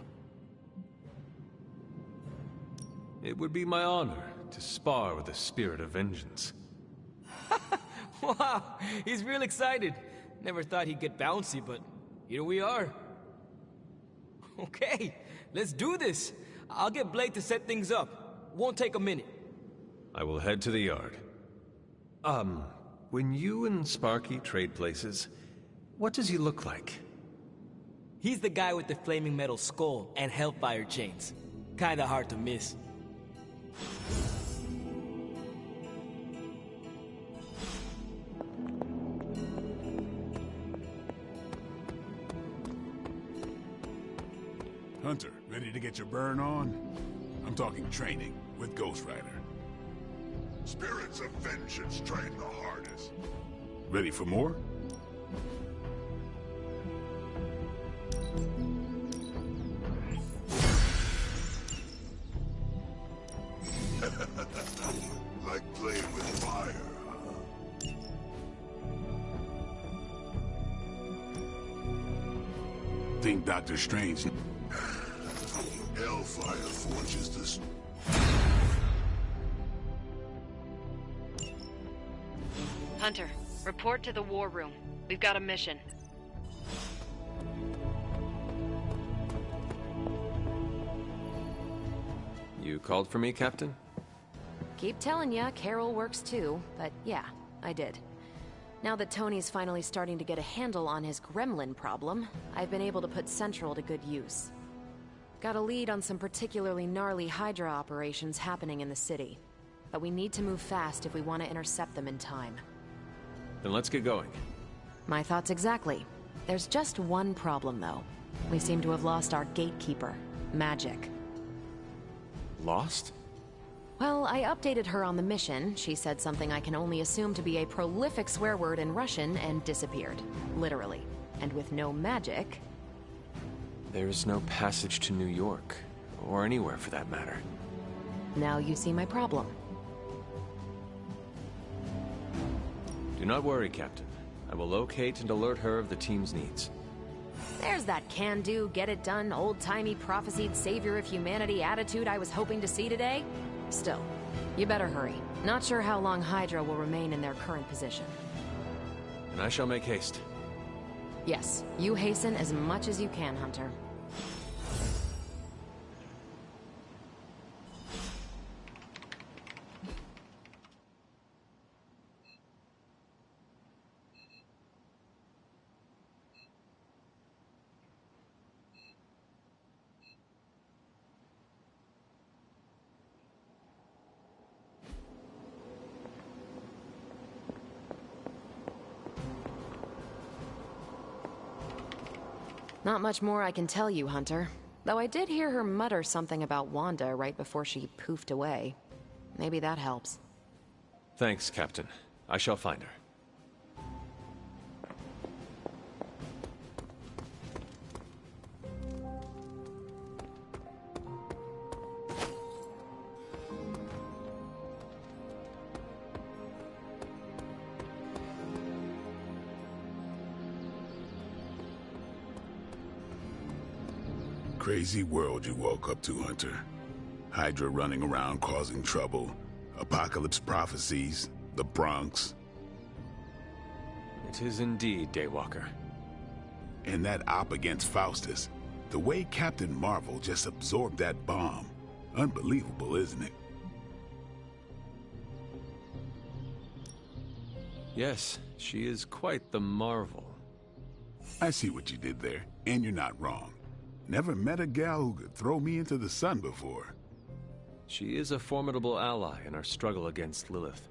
It would be my honor to spar with the Spirit of Vengeance. Wow, he's real excited. Never thought he'd get bouncy, but here we are. Okay, let's do this. I'll get Blake to set things up. Won't take a minute. I will head to the yard. When you and Sparky trade places, what does he look like? He's the guy with the flaming metal skull and hellfire chains. Kinda hard to miss. Hunter, ready to get your burn on? I'm talking training with Ghost Rider. Spirits of Vengeance train the hardest. Ready for more? Like playing with fire, huh? Think Doctor Strange... Hellfire forges this... Hunter, report to the war room. We've got a mission. You called for me, Captain? Keep telling ya, Carol works too, but yeah, I did. Now that Tony's finally starting to get a handle on his gremlin problem, I've been able to put Central to good use. Got a lead on some particularly gnarly Hydra operations happening in the city. But we need to move fast if we want to intercept them in time. Then let's get going. My thoughts exactly. There's just one problem, though. We seem to have lost our gatekeeper, Magic. Lost? Well, I updated her on the mission. She said something I can only assume to be a prolific swear word in Russian and disappeared. Literally. And with no magic... There is no passage to New York, or anywhere for that matter. Now you see my problem. Do not worry, Captain. I will locate and alert her of the team's needs. There's that can-do, get-it-done, old-timey prophesied savior of humanity attitude I was hoping to see today. Still, you better hurry. Not sure how long Hydra will remain in their current position. And I shall make haste. Yes, you hasten as much as you can, Hunter. Not much more I can tell you, Hunter. Though I did hear her mutter something about Wanda right before she poofed away. Maybe that helps. Thanks, Captain. I shall find her. Crazy world you woke up to, Hunter. Hydra running around causing trouble, apocalypse prophecies, the Bronx. It is indeed, Daywalker. And that op against Faustus. The way Captain Marvel just absorbed that bomb. Unbelievable, isn't it? Yes, she is quite the marvel. I see what you did there, and you're not wrong. Never met a gal who could throw me into the sun before. She is a formidable ally in our struggle against Lilith.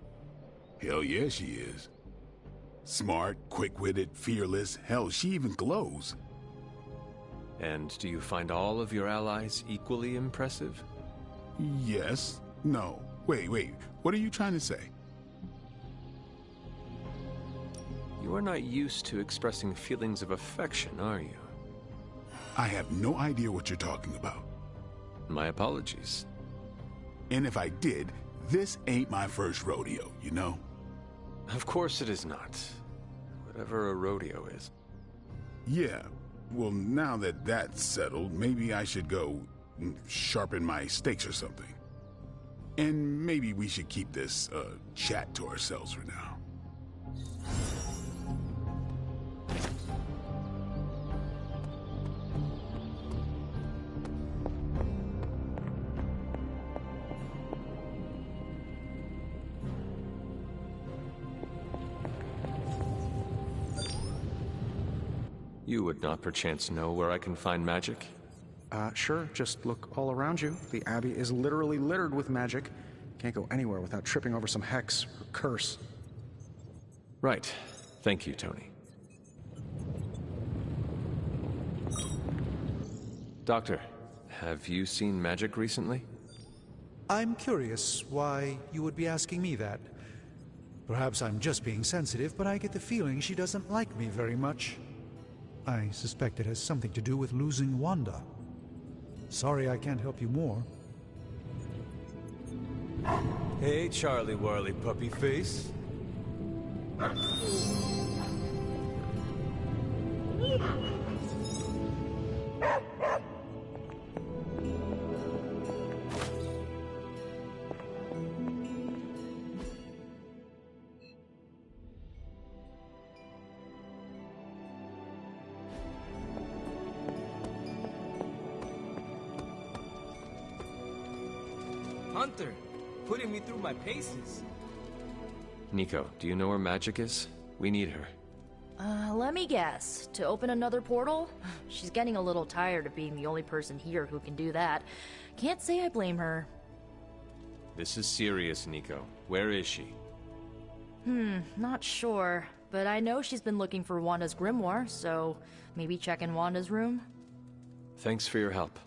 Hell yeah, she is. Smart, quick-witted, fearless. Hell, she even glows. And do you find all of your allies equally impressive? Yes. No. Wait. What are you trying to say? You are not used to expressing feelings of affection, are you? I have no idea what you're talking about. My apologies. And if I did, this ain't my first rodeo, you know? Of course it is not. Whatever a rodeo is. Yeah. Well, now that that's settled, maybe I should go sharpen my stakes or something. And maybe we should keep this chat to ourselves for now. You would not perchance know where I can find magic? Sure. Just look all around you. The Abbey is literally littered with magic. Can't go anywhere without tripping over some hex or curse. Right. Thank you, Tony. Doctor, have you seen magic recently? I'm curious why you would be asking me that. Perhaps I'm just being sensitive, but I get the feeling she doesn't like me very much. I suspect it has something to do with losing Wanda. Sorry I can't help you more. Hey, Charlie Warley puppy face. Hunter, putting me through my paces. Nico, do you know where magic is? We need her. Let me guess. To open another portal? She's getting a little tired of being the only person here who can do that. Can't say I blame her. This is serious, Nico. Where is she? Not sure. But I know she's been looking for Wanda's grimoire, so maybe check in Wanda's room? Thanks for your help.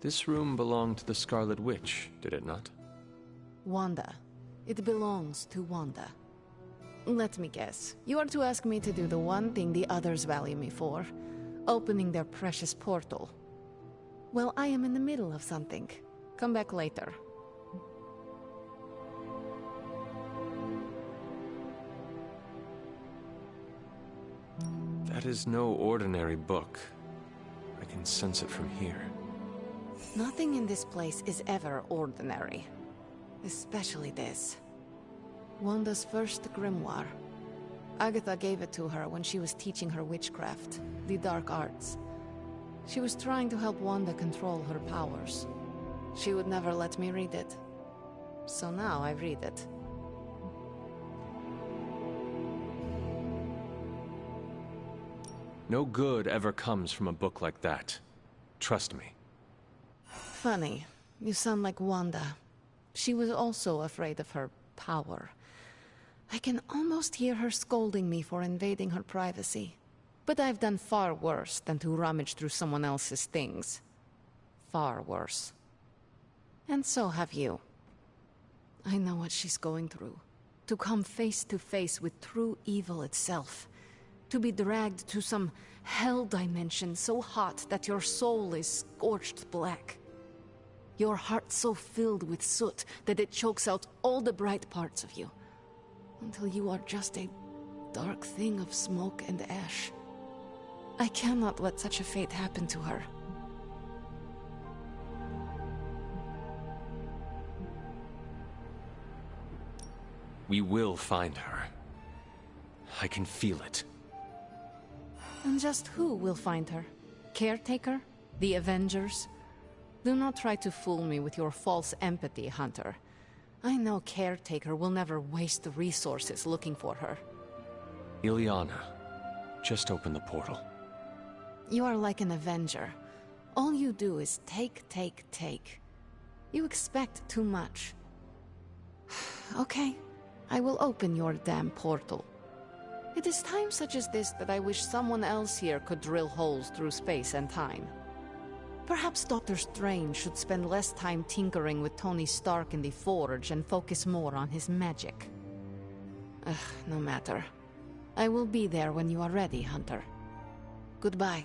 This room belonged to the Scarlet Witch, did it not? Wanda. It belongs to Wanda. Let me guess. You are to ask me to do the one thing the others value me for. Opening their precious portal. Well, I am in the middle of something. Come back later. That is no ordinary book. I can sense it from here. Nothing in this place is ever ordinary. Especially this. Wanda's first grimoire. Agatha gave it to her when she was teaching her witchcraft, the dark arts. She was trying to help Wanda control her powers. She would never let me read it. So now I read it. No good ever comes from a book like that. Trust me. Funny. You sound like Wanda. She was also afraid of her power. I can almost hear her scolding me for invading her privacy. But I've done far worse than to rummage through someone else's things. Far worse. And so have you. I know what she's going through. To come face to face with true evil itself. To be dragged to some hell dimension so hot that your soul is scorched black. Your heart so filled with soot that it chokes out all the bright parts of you. Until you are just a dark thing of smoke and ash. I cannot let such a fate happen to her. We will find her. I can feel it. And just who will find her? Caretaker? The Avengers? Do not try to fool me with your false empathy, Hunter. I know Caretaker will never waste the resources looking for her. Ilyana, just open the portal. You are like an Avenger. All you do is take, take, take. You expect too much. Okay, I will open your damn portal. It is times such as this that I wish someone else here could drill holes through space and time. Perhaps Doctor Strange should spend less time tinkering with Tony Stark in the Forge and focus more on his magic. No matter. I will be there when you are ready, Hunter. Goodbye.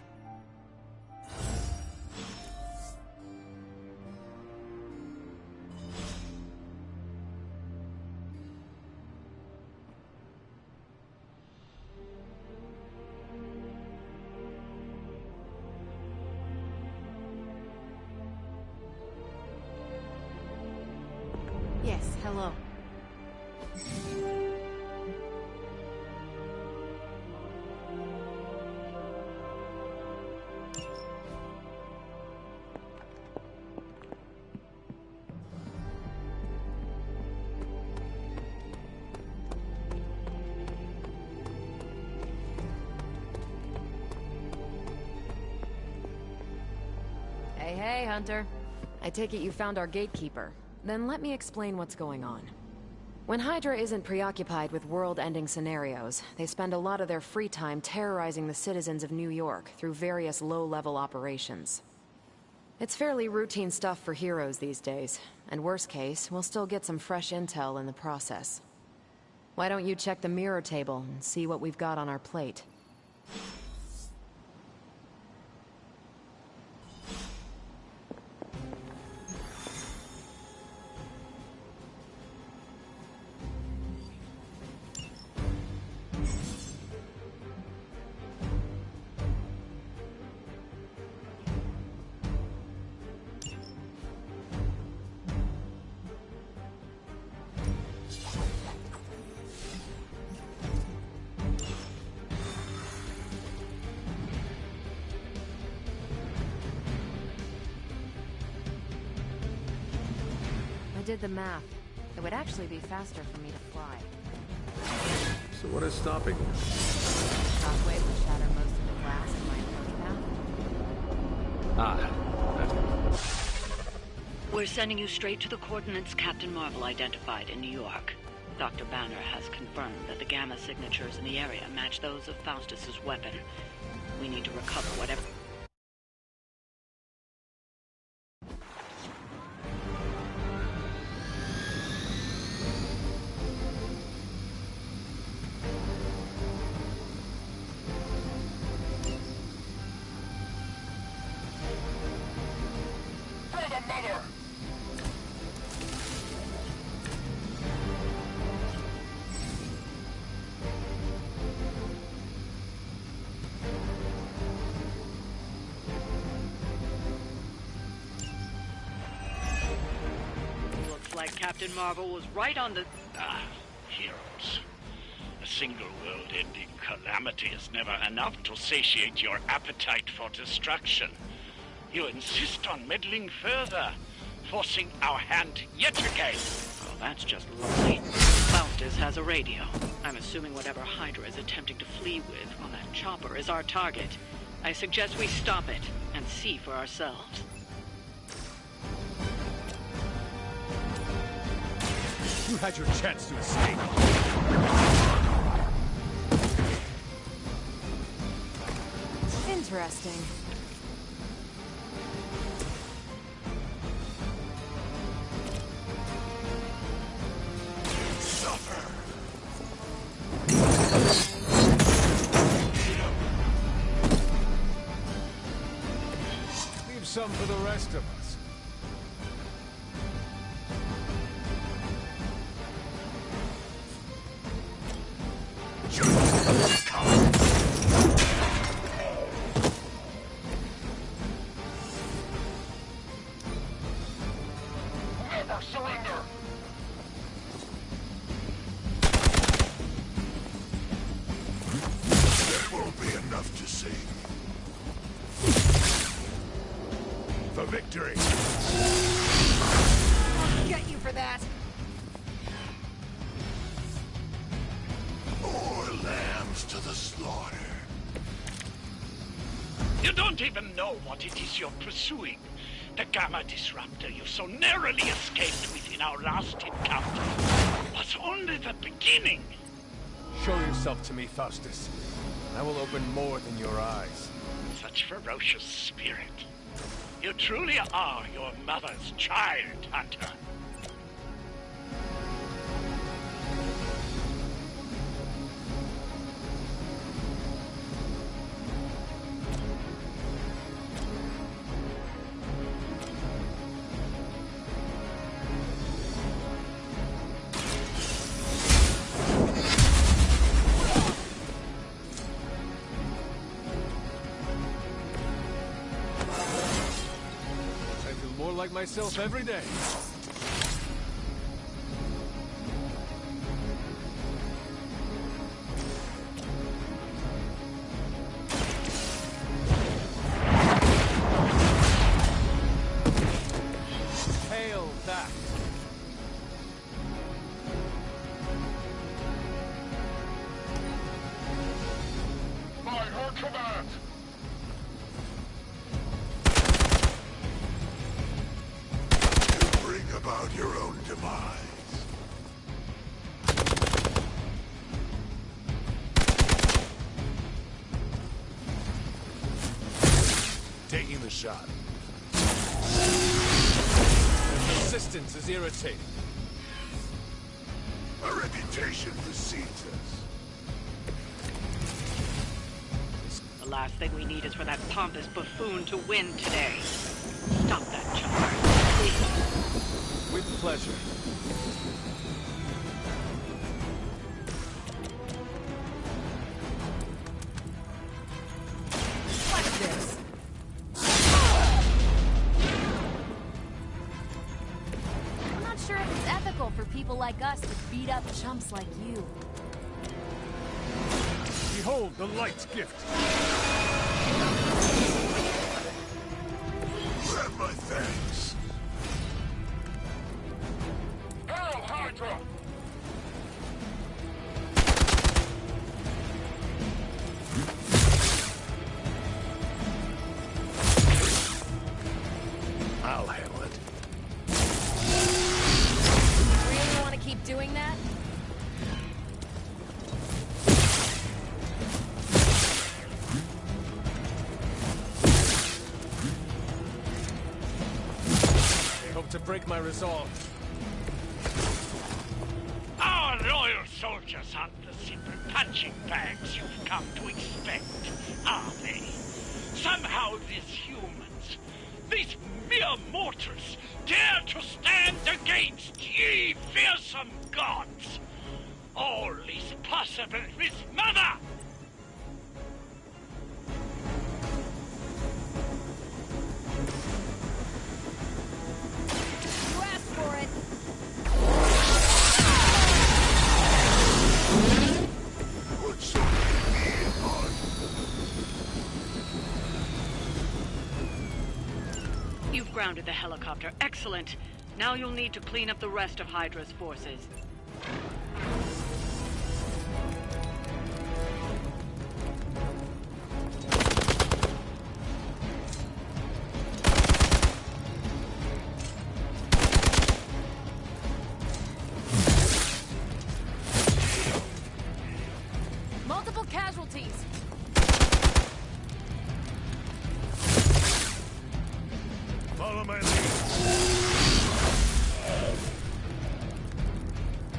Yes, hello. Hey, Hunter. I take it you found our gatekeeper. Then let me explain what's going on. When Hydra isn't preoccupied with world-ending scenarios, they spend a lot of their free time terrorizing the citizens of New York through various low-level operations. It's fairly routine stuff for heroes these days, and worst case, we'll still get some fresh intel in the process. Why don't you check the mirror table and see what we've got on our plate? I did the math. It would actually be faster for me to fly. So what is stopping you? Shockwave would shatter most of the glass in my approach path. We're sending you straight to the coordinates Captain Marvel identified in New York. Dr. Banner has confirmed that the gamma signatures in the area match those of Faustus's weapon. We need to recover whatever... Like Captain Marvel was right on the... Heroes. A single world-ending calamity is never enough to satiate your appetite for destruction. You insist on meddling further, forcing our hand yet again. Well, that's just lovely. Faustus has a radio. I'm assuming whatever Hydra is attempting to flee with on that chopper is our target. I suggest we stop it and see for ourselves. You had your chance to escape. Interesting. Suffer. Leave some for the rest of us. For victory! I'll get you for that. slaughter. You don't even know what it is you're pursuing. The Gamma Disruptor you so narrowly escaped with in our last encounter was only the beginning. Show yourself to me, Faustus. I will open more than your eyes. Such ferocious spirit. You truly are your mother's child, Hunter. Like myself every day. Hail that. By her command. About your own demise. Taking the shot. Your persistence is irritating. Our reputation precedes us. The last thing we need is for that pompous buffoon to win today. Stop that chopper, please. With pleasure. What's this? I'm not sure if it's ethical for people like us to beat up chumps like you. Behold the light's gift. Grab my thanks. Hail Hydra! I'll handle it. Really want to keep doing that? I hope to break my resolve. Our loyal soldiers aren't the simple punching bags you've come to expect, are they? Somehow these humans, these mere mortals, dare to stand against ye fearsome gods. All is possible with Mother! You asked for it. What shall we be on? You've grounded the helicopter. Excellent. Now you'll need to clean up the rest of Hydra's forces. Multiple casualties. Follow my lead.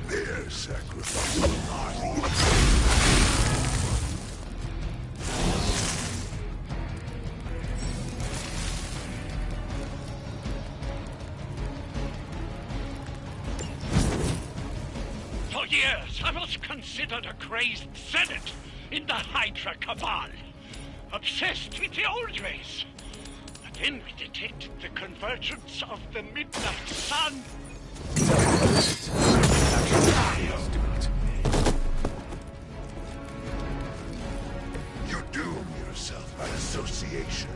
Their sacrifice will not For years, I was considered a crazed zealot in the Hydra Cabal. Obsessed with the old ways. But then we detected the convergence of the Midnight Sun. You doom yourself by association.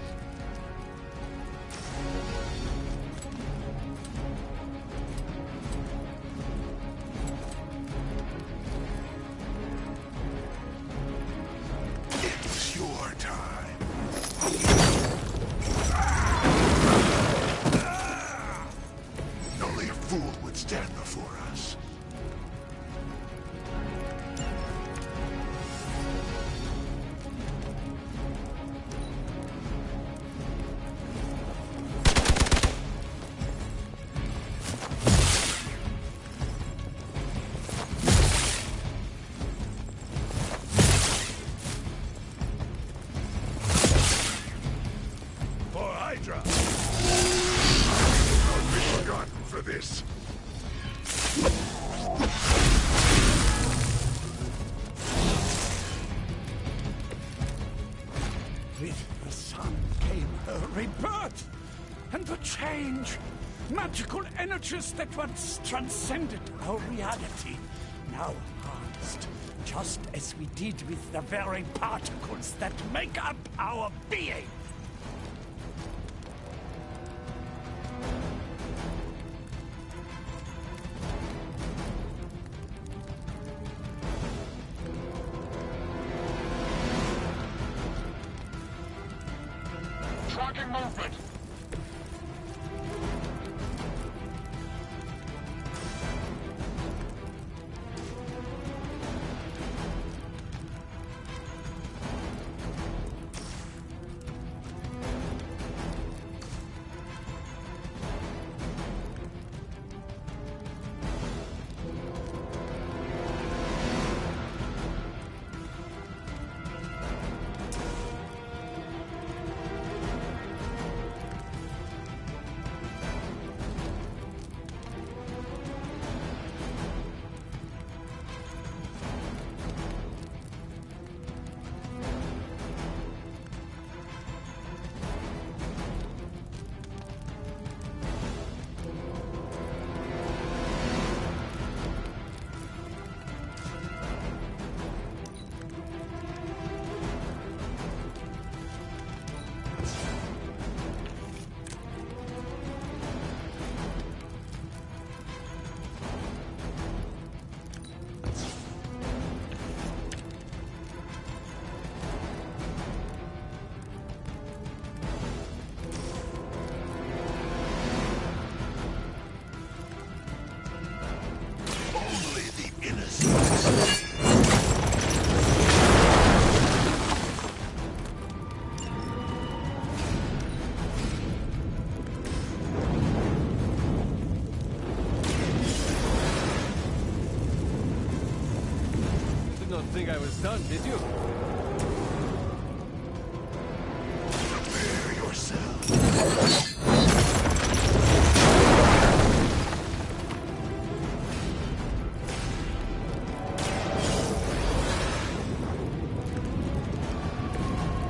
strange, magical energies that once transcended our reality, now harnessed, just as we did with the very particles that make up our being. Tracking movement. Think I was done, did you? Prepare yourself.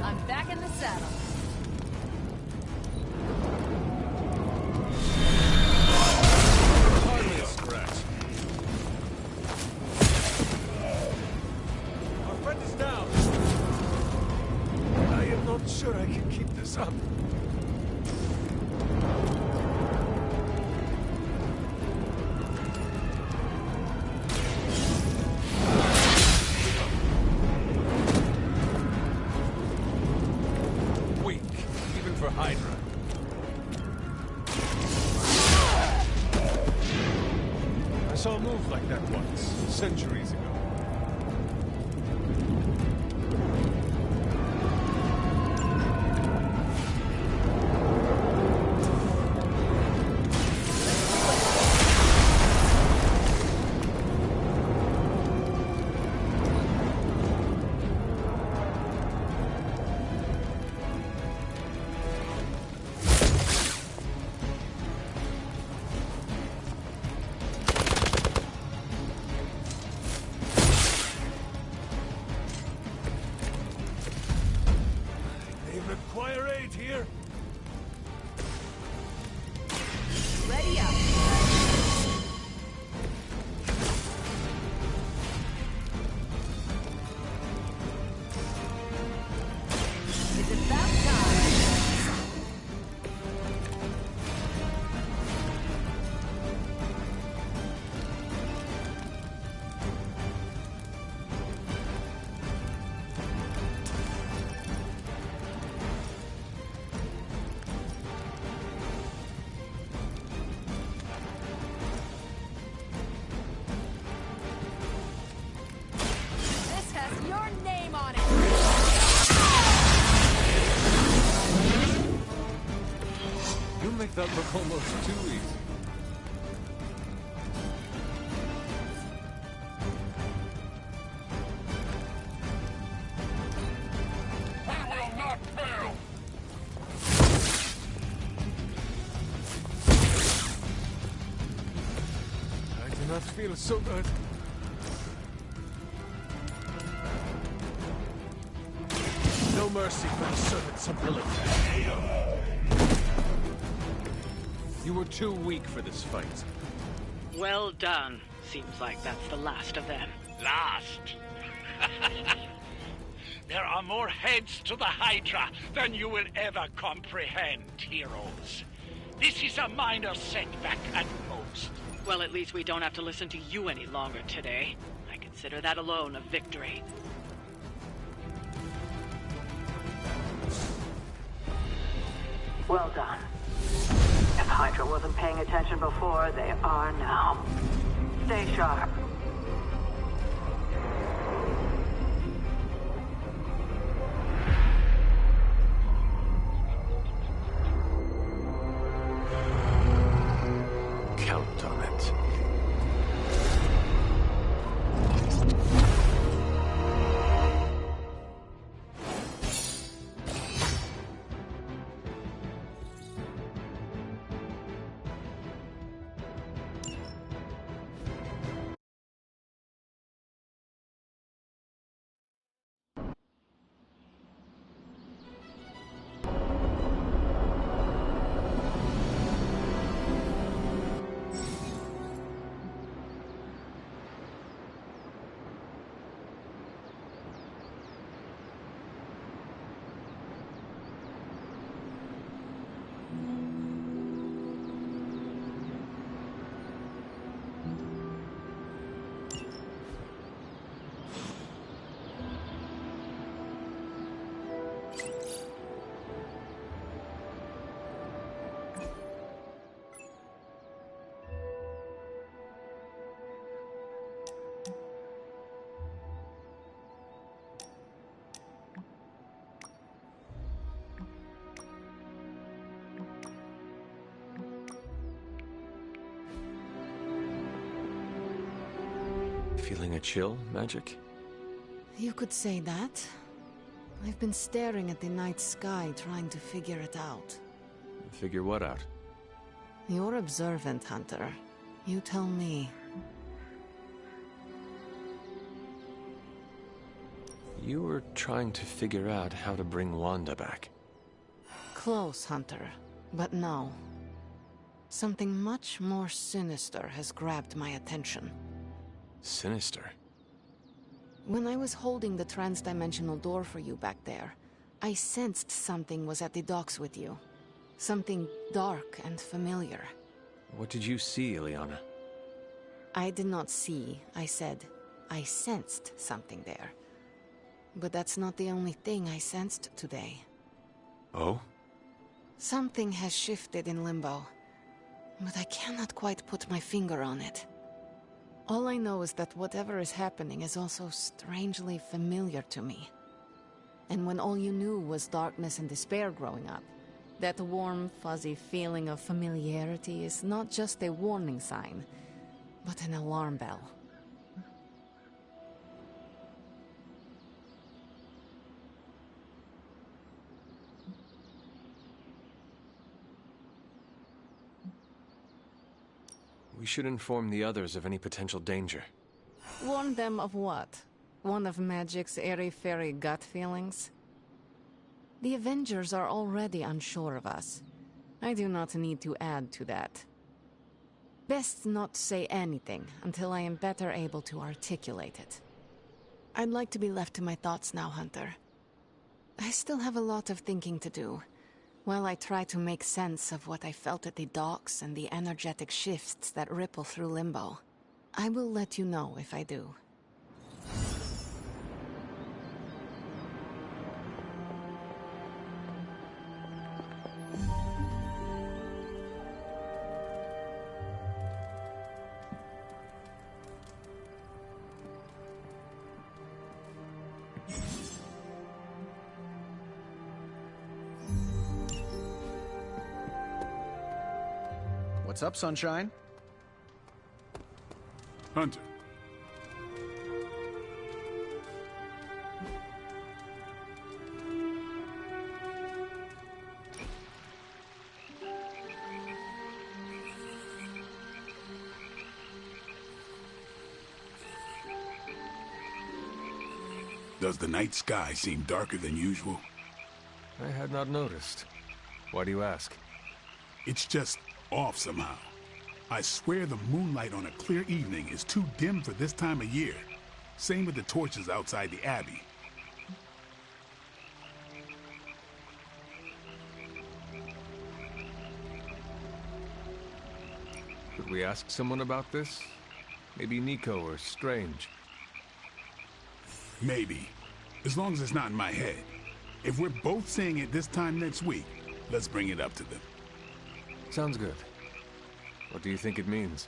I'm back in the saddle. Hardly a scratch. Down. I am not sure I can keep this up. Weak, even for Hydra. I saw a move like that once, centuries ago. Require aid here. Ready up. It's about time. Your name on it! You make that look almost too easy. We will not fail! I do not feel so good. No mercy for the servants of Lilith. You were too weak for this fight. Well done. Seems like that's the last of them. Last? There are more heads to the Hydra than you will ever comprehend, heroes. This is a minor setback at most. Well, at least we don't have to listen to you any longer today. I consider that alone a victory. Well done. If Hydra wasn't paying attention before, they are now. Stay sharp. Count on it. Feeling a chill, Magic? You could say that. I've been staring at the night sky trying to figure it out. Figure what out? You're observant, Hunter. You tell me. You were trying to figure out how to bring Wanda back. Close, Hunter. But no. Something much more sinister has grabbed my attention. Sinister? When I was holding the trans-dimensional door for you back there, I sensed something was at the docks with you. Something dark and familiar. What did you see, Illyana? I did not see, I said. I sensed something there. But that's not the only thing I sensed today. Oh? Something has shifted in Limbo, but I cannot quite put my finger on it. All I know is that whatever is happening is also strangely familiar to me. And when all you knew was darkness and despair growing up, that warm, fuzzy feeling of familiarity is not just a warning sign, but an alarm bell. We should inform the others of any potential danger. Warn them of what? One of Magic's airy-fairy gut feelings? The Avengers are already unsure of us. I do not need to add to that. Best not say anything until I am better able to articulate it. I'd like to be left to my thoughts now, Hunter. I still have a lot of thinking to do, while I try to make sense of what I felt at the docks and the energetic shifts that ripple through Limbo. I will let you know if I do. What's up, Sunshine? Hunter. Does the night sky seem darker than usual? I had not noticed. Why do you ask? It's just off somehow. I swear the moonlight on a clear evening is too dim for this time of year. Same with the torches outside the Abbey. Could we ask someone about this? Maybe Nico or Strange? Maybe. As long as it's not in my head. If we're both saying it this time next week, let's bring it up to them. Sounds good. What do you think it means?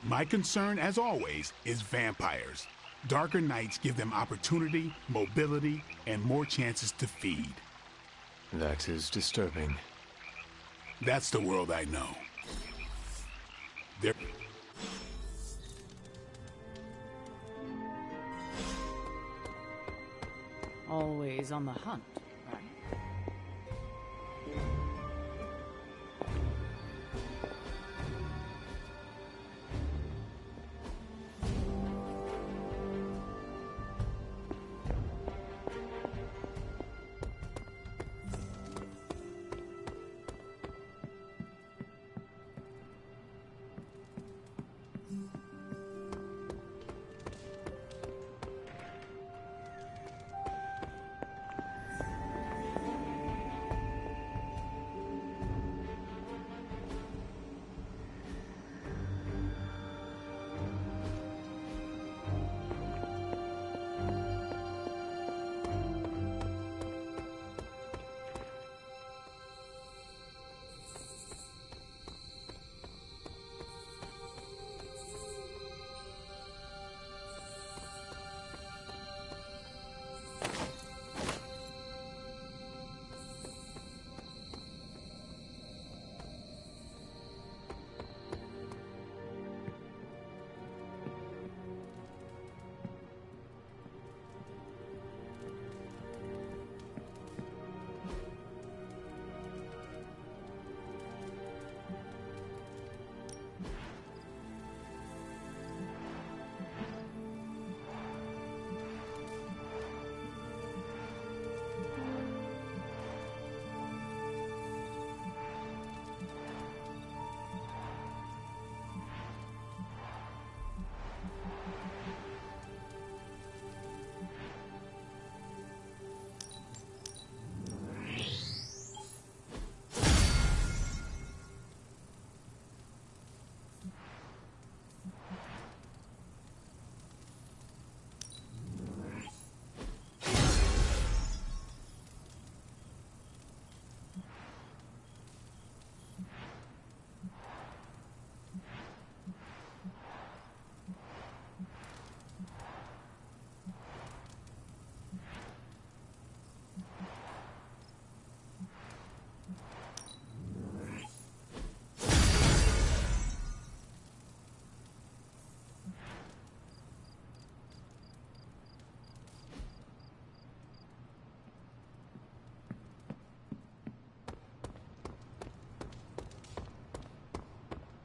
My concern, as always, is vampires. Darker nights give them opportunity, mobility, and more chances to feed. That is disturbing. That's the world I know. They're... Always on the hunt, right?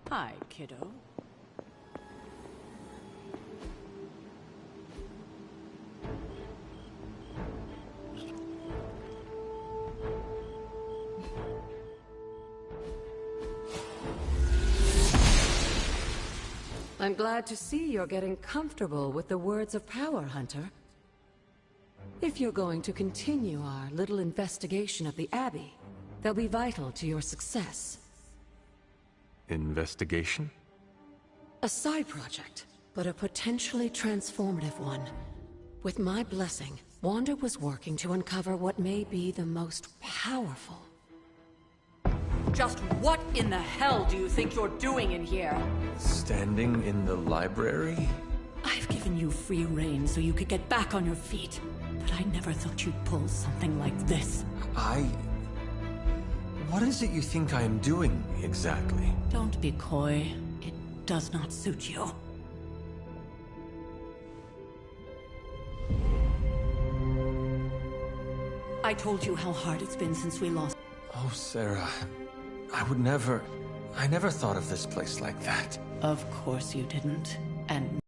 Hi, kiddo. I'm glad to see you're getting comfortable with the words of power, Hunter. If you're going to continue our little investigation of the Abbey, they'll be vital to your success. Investigation? A side project, but a potentially transformative one. With my blessing, Wanda was working to uncover what may be the most powerful. Just what in the hell do you think you're doing in here? Standing in the library? I've given you free rein so you could get back on your feet, but I never thought you'd pull something like this. What is it you think I am doing, exactly? Don't be coy. It does not suit you. I told you how hard it's been since we lost. Oh, Sarah. I never thought of this place like that. Of course you didn't. And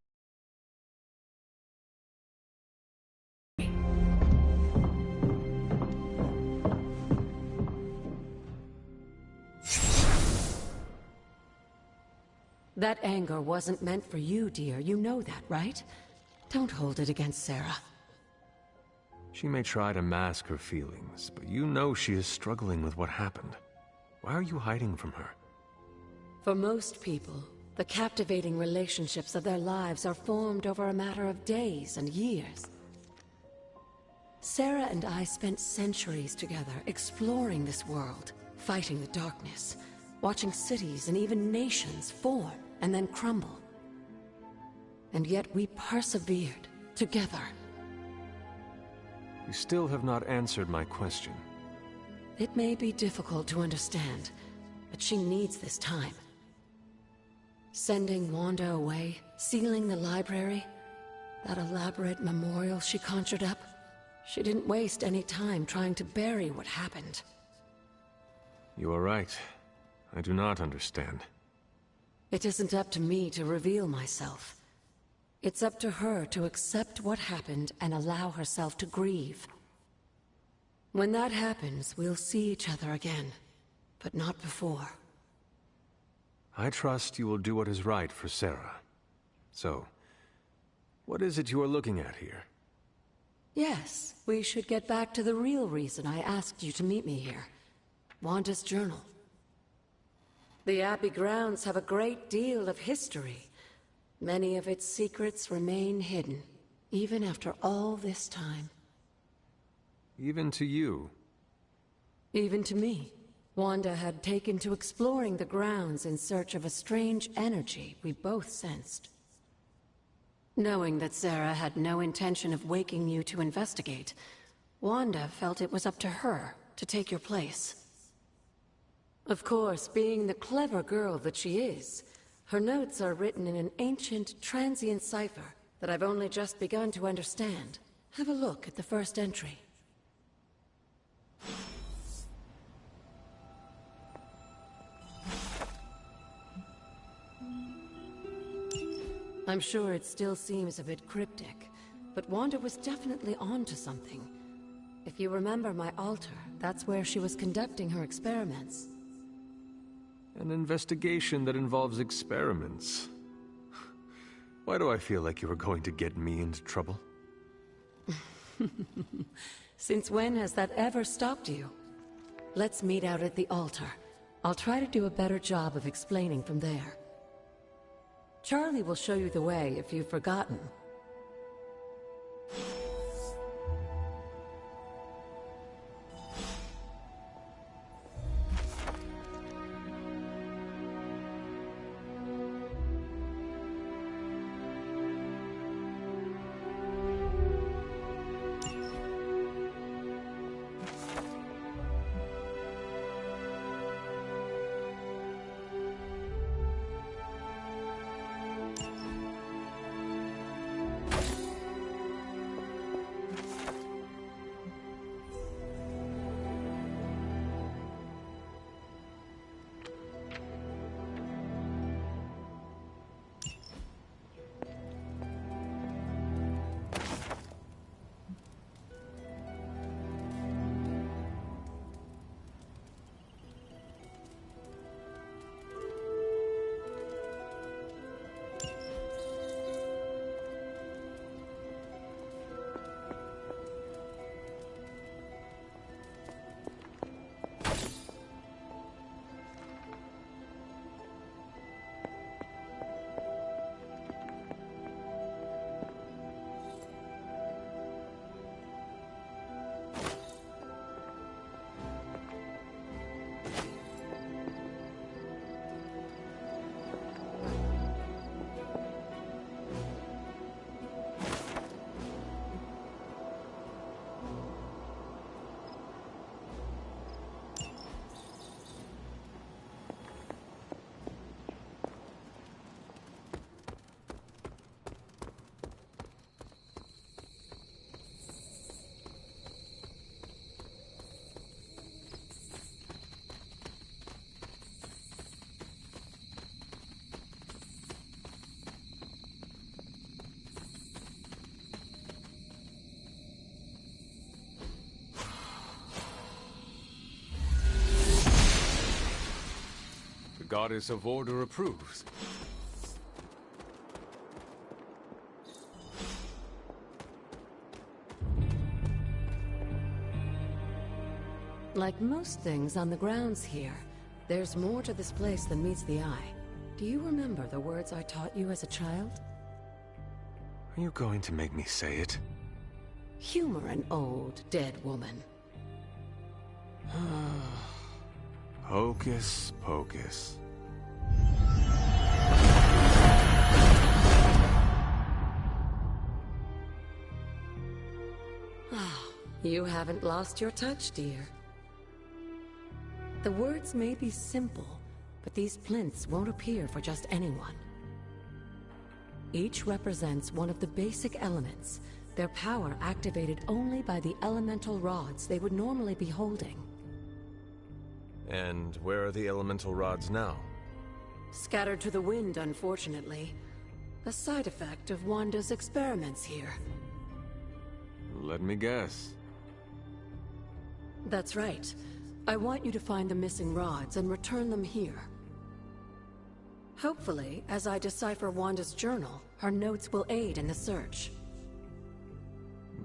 That anger wasn't meant for you, dear. You know that, right? Don't hold it against Sarah. She may try to mask her feelings, but you know she is struggling with what happened. Why are you hiding from her? For most people, the captivating relationships of their lives are formed over a matter of days and years. Sarah and I spent centuries together exploring this world, fighting the darkness, watching cities and even nations form and then crumble. And yet we persevered together. You still have not answered my question. It may be difficult to understand, but she needs this time. Sending Wanda away, sealing the library, that elaborate memorial she conjured up, she didn't waste any time trying to bury what happened. You are right. I do not understand. It isn't up to me to reveal myself. It's up to her to accept what happened and allow herself to grieve. When that happens, we'll see each other again, but not before. I trust you will do what is right for Sarah. So, what is it you are looking at here? Yes, we should get back to the real reason I asked you to meet me here. Wanda's journal. The Abbey grounds have a great deal of history. Many of its secrets remain hidden, even after all this time. Even to you? Even to me. Wanda had taken to exploring the grounds in search of a strange energy we both sensed. Knowing that Sarah had no intention of waking you to investigate, Wanda felt it was up to her to take your place. Of course, being the clever girl that she is, her notes are written in an ancient, transient cipher that I've only just begun to understand. Have a look at the first entry. I'm sure it still seems a bit cryptic, but Wanda was definitely onto something. If you remember my altar, that's where she was conducting her experiments. An investigation that involves experiments. Why do I feel like you are going to get me into trouble? Since when has that ever stopped you? Let's meet out at the altar. I'll try to do a better job of explaining from there. Charlie will show you the way if you've forgotten. Goddess of Order approves. Like most things on the grounds here, there's more to this place than meets the eye. Do you remember the words I taught you as a child? Are you going to make me say it? Humor an old, dead woman. Hocus pocus. You haven't lost your touch, dear. The words may be simple, but these plinths won't appear for just anyone. Each represents one of the basic elements, their power activated only by the elemental rods they would normally be holding. And where are the elemental rods now? Scattered to the wind, unfortunately. A side effect of Wanda's experiments here. Let me guess. That's right. I want you to find the missing rods and return them here. Hopefully, as I decipher Wanda's journal, her notes will aid in the search.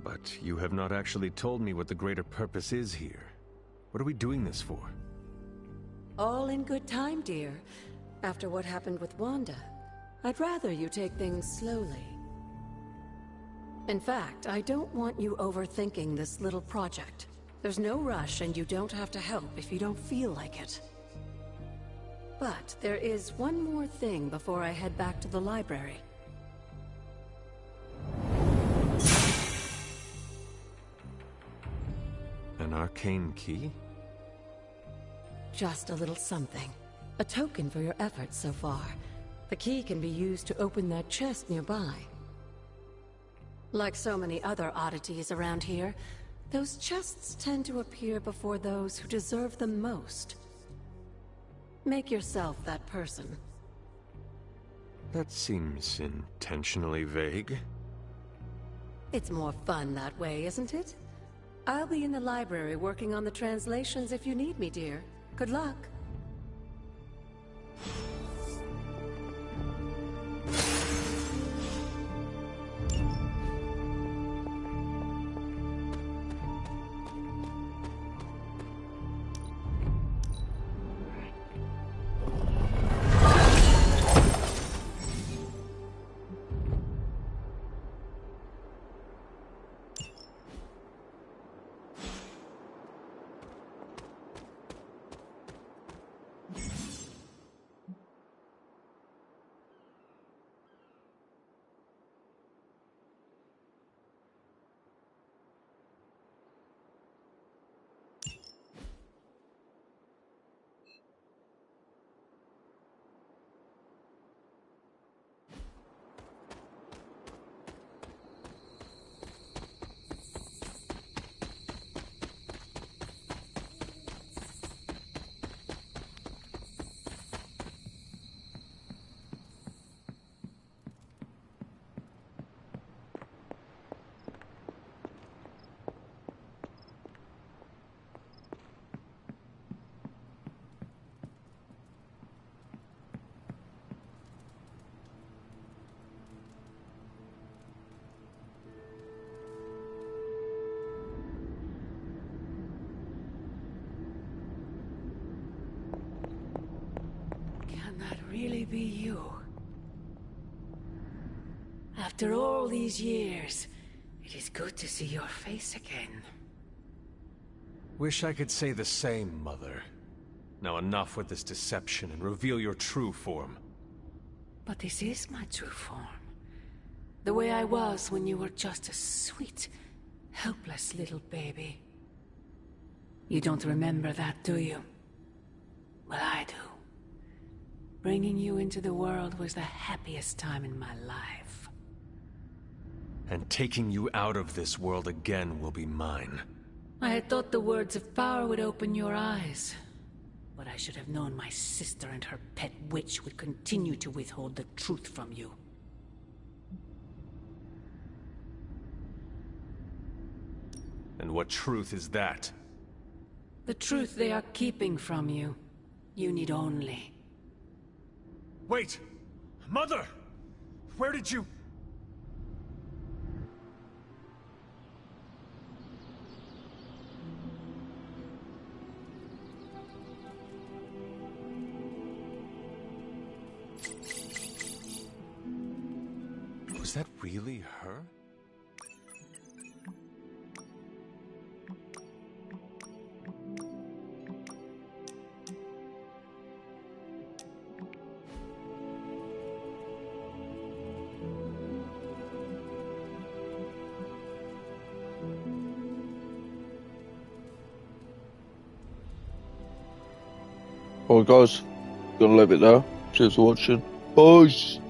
But you have not actually told me what the greater purpose is here. What are we doing this for? All in good time, dear. After what happened with Wanda, I'd rather you take things slowly. In fact, I don't want you overthinking this little project. There's no rush, and you don't have to help if you don't feel like it. But there is one more thing before I head back to the library. An arcane key? Just a little something. A token for your efforts so far. The key can be used to open that chest nearby. Like so many other oddities around here, those chests tend to appear before those who deserve them most. Make yourself that person. That seems intentionally vague. It's more fun that way, isn't it? I'll be in the library working on the translations if you need me, dear. Good luck. Really be you? After all these years, it is good to see your face again. Wish I could say the same, Mother. Now enough with this deception and reveal your true form. But this is my true form. The way I was when you were just a sweet, helpless little baby. You don't remember that, do you? Well, I do. Bringing you into the world was the happiest time in my life. And taking you out of this world again will be mine. I had thought the words of power would open your eyes. But I should have known my sister and her pet witch would continue to withhold the truth from you. And what truth is that? The truth they are keeping from you. You need only... Wait! Mother! Where did you... Was that really her? Alright guys, gonna leave it there. Cheers for watching. Bye.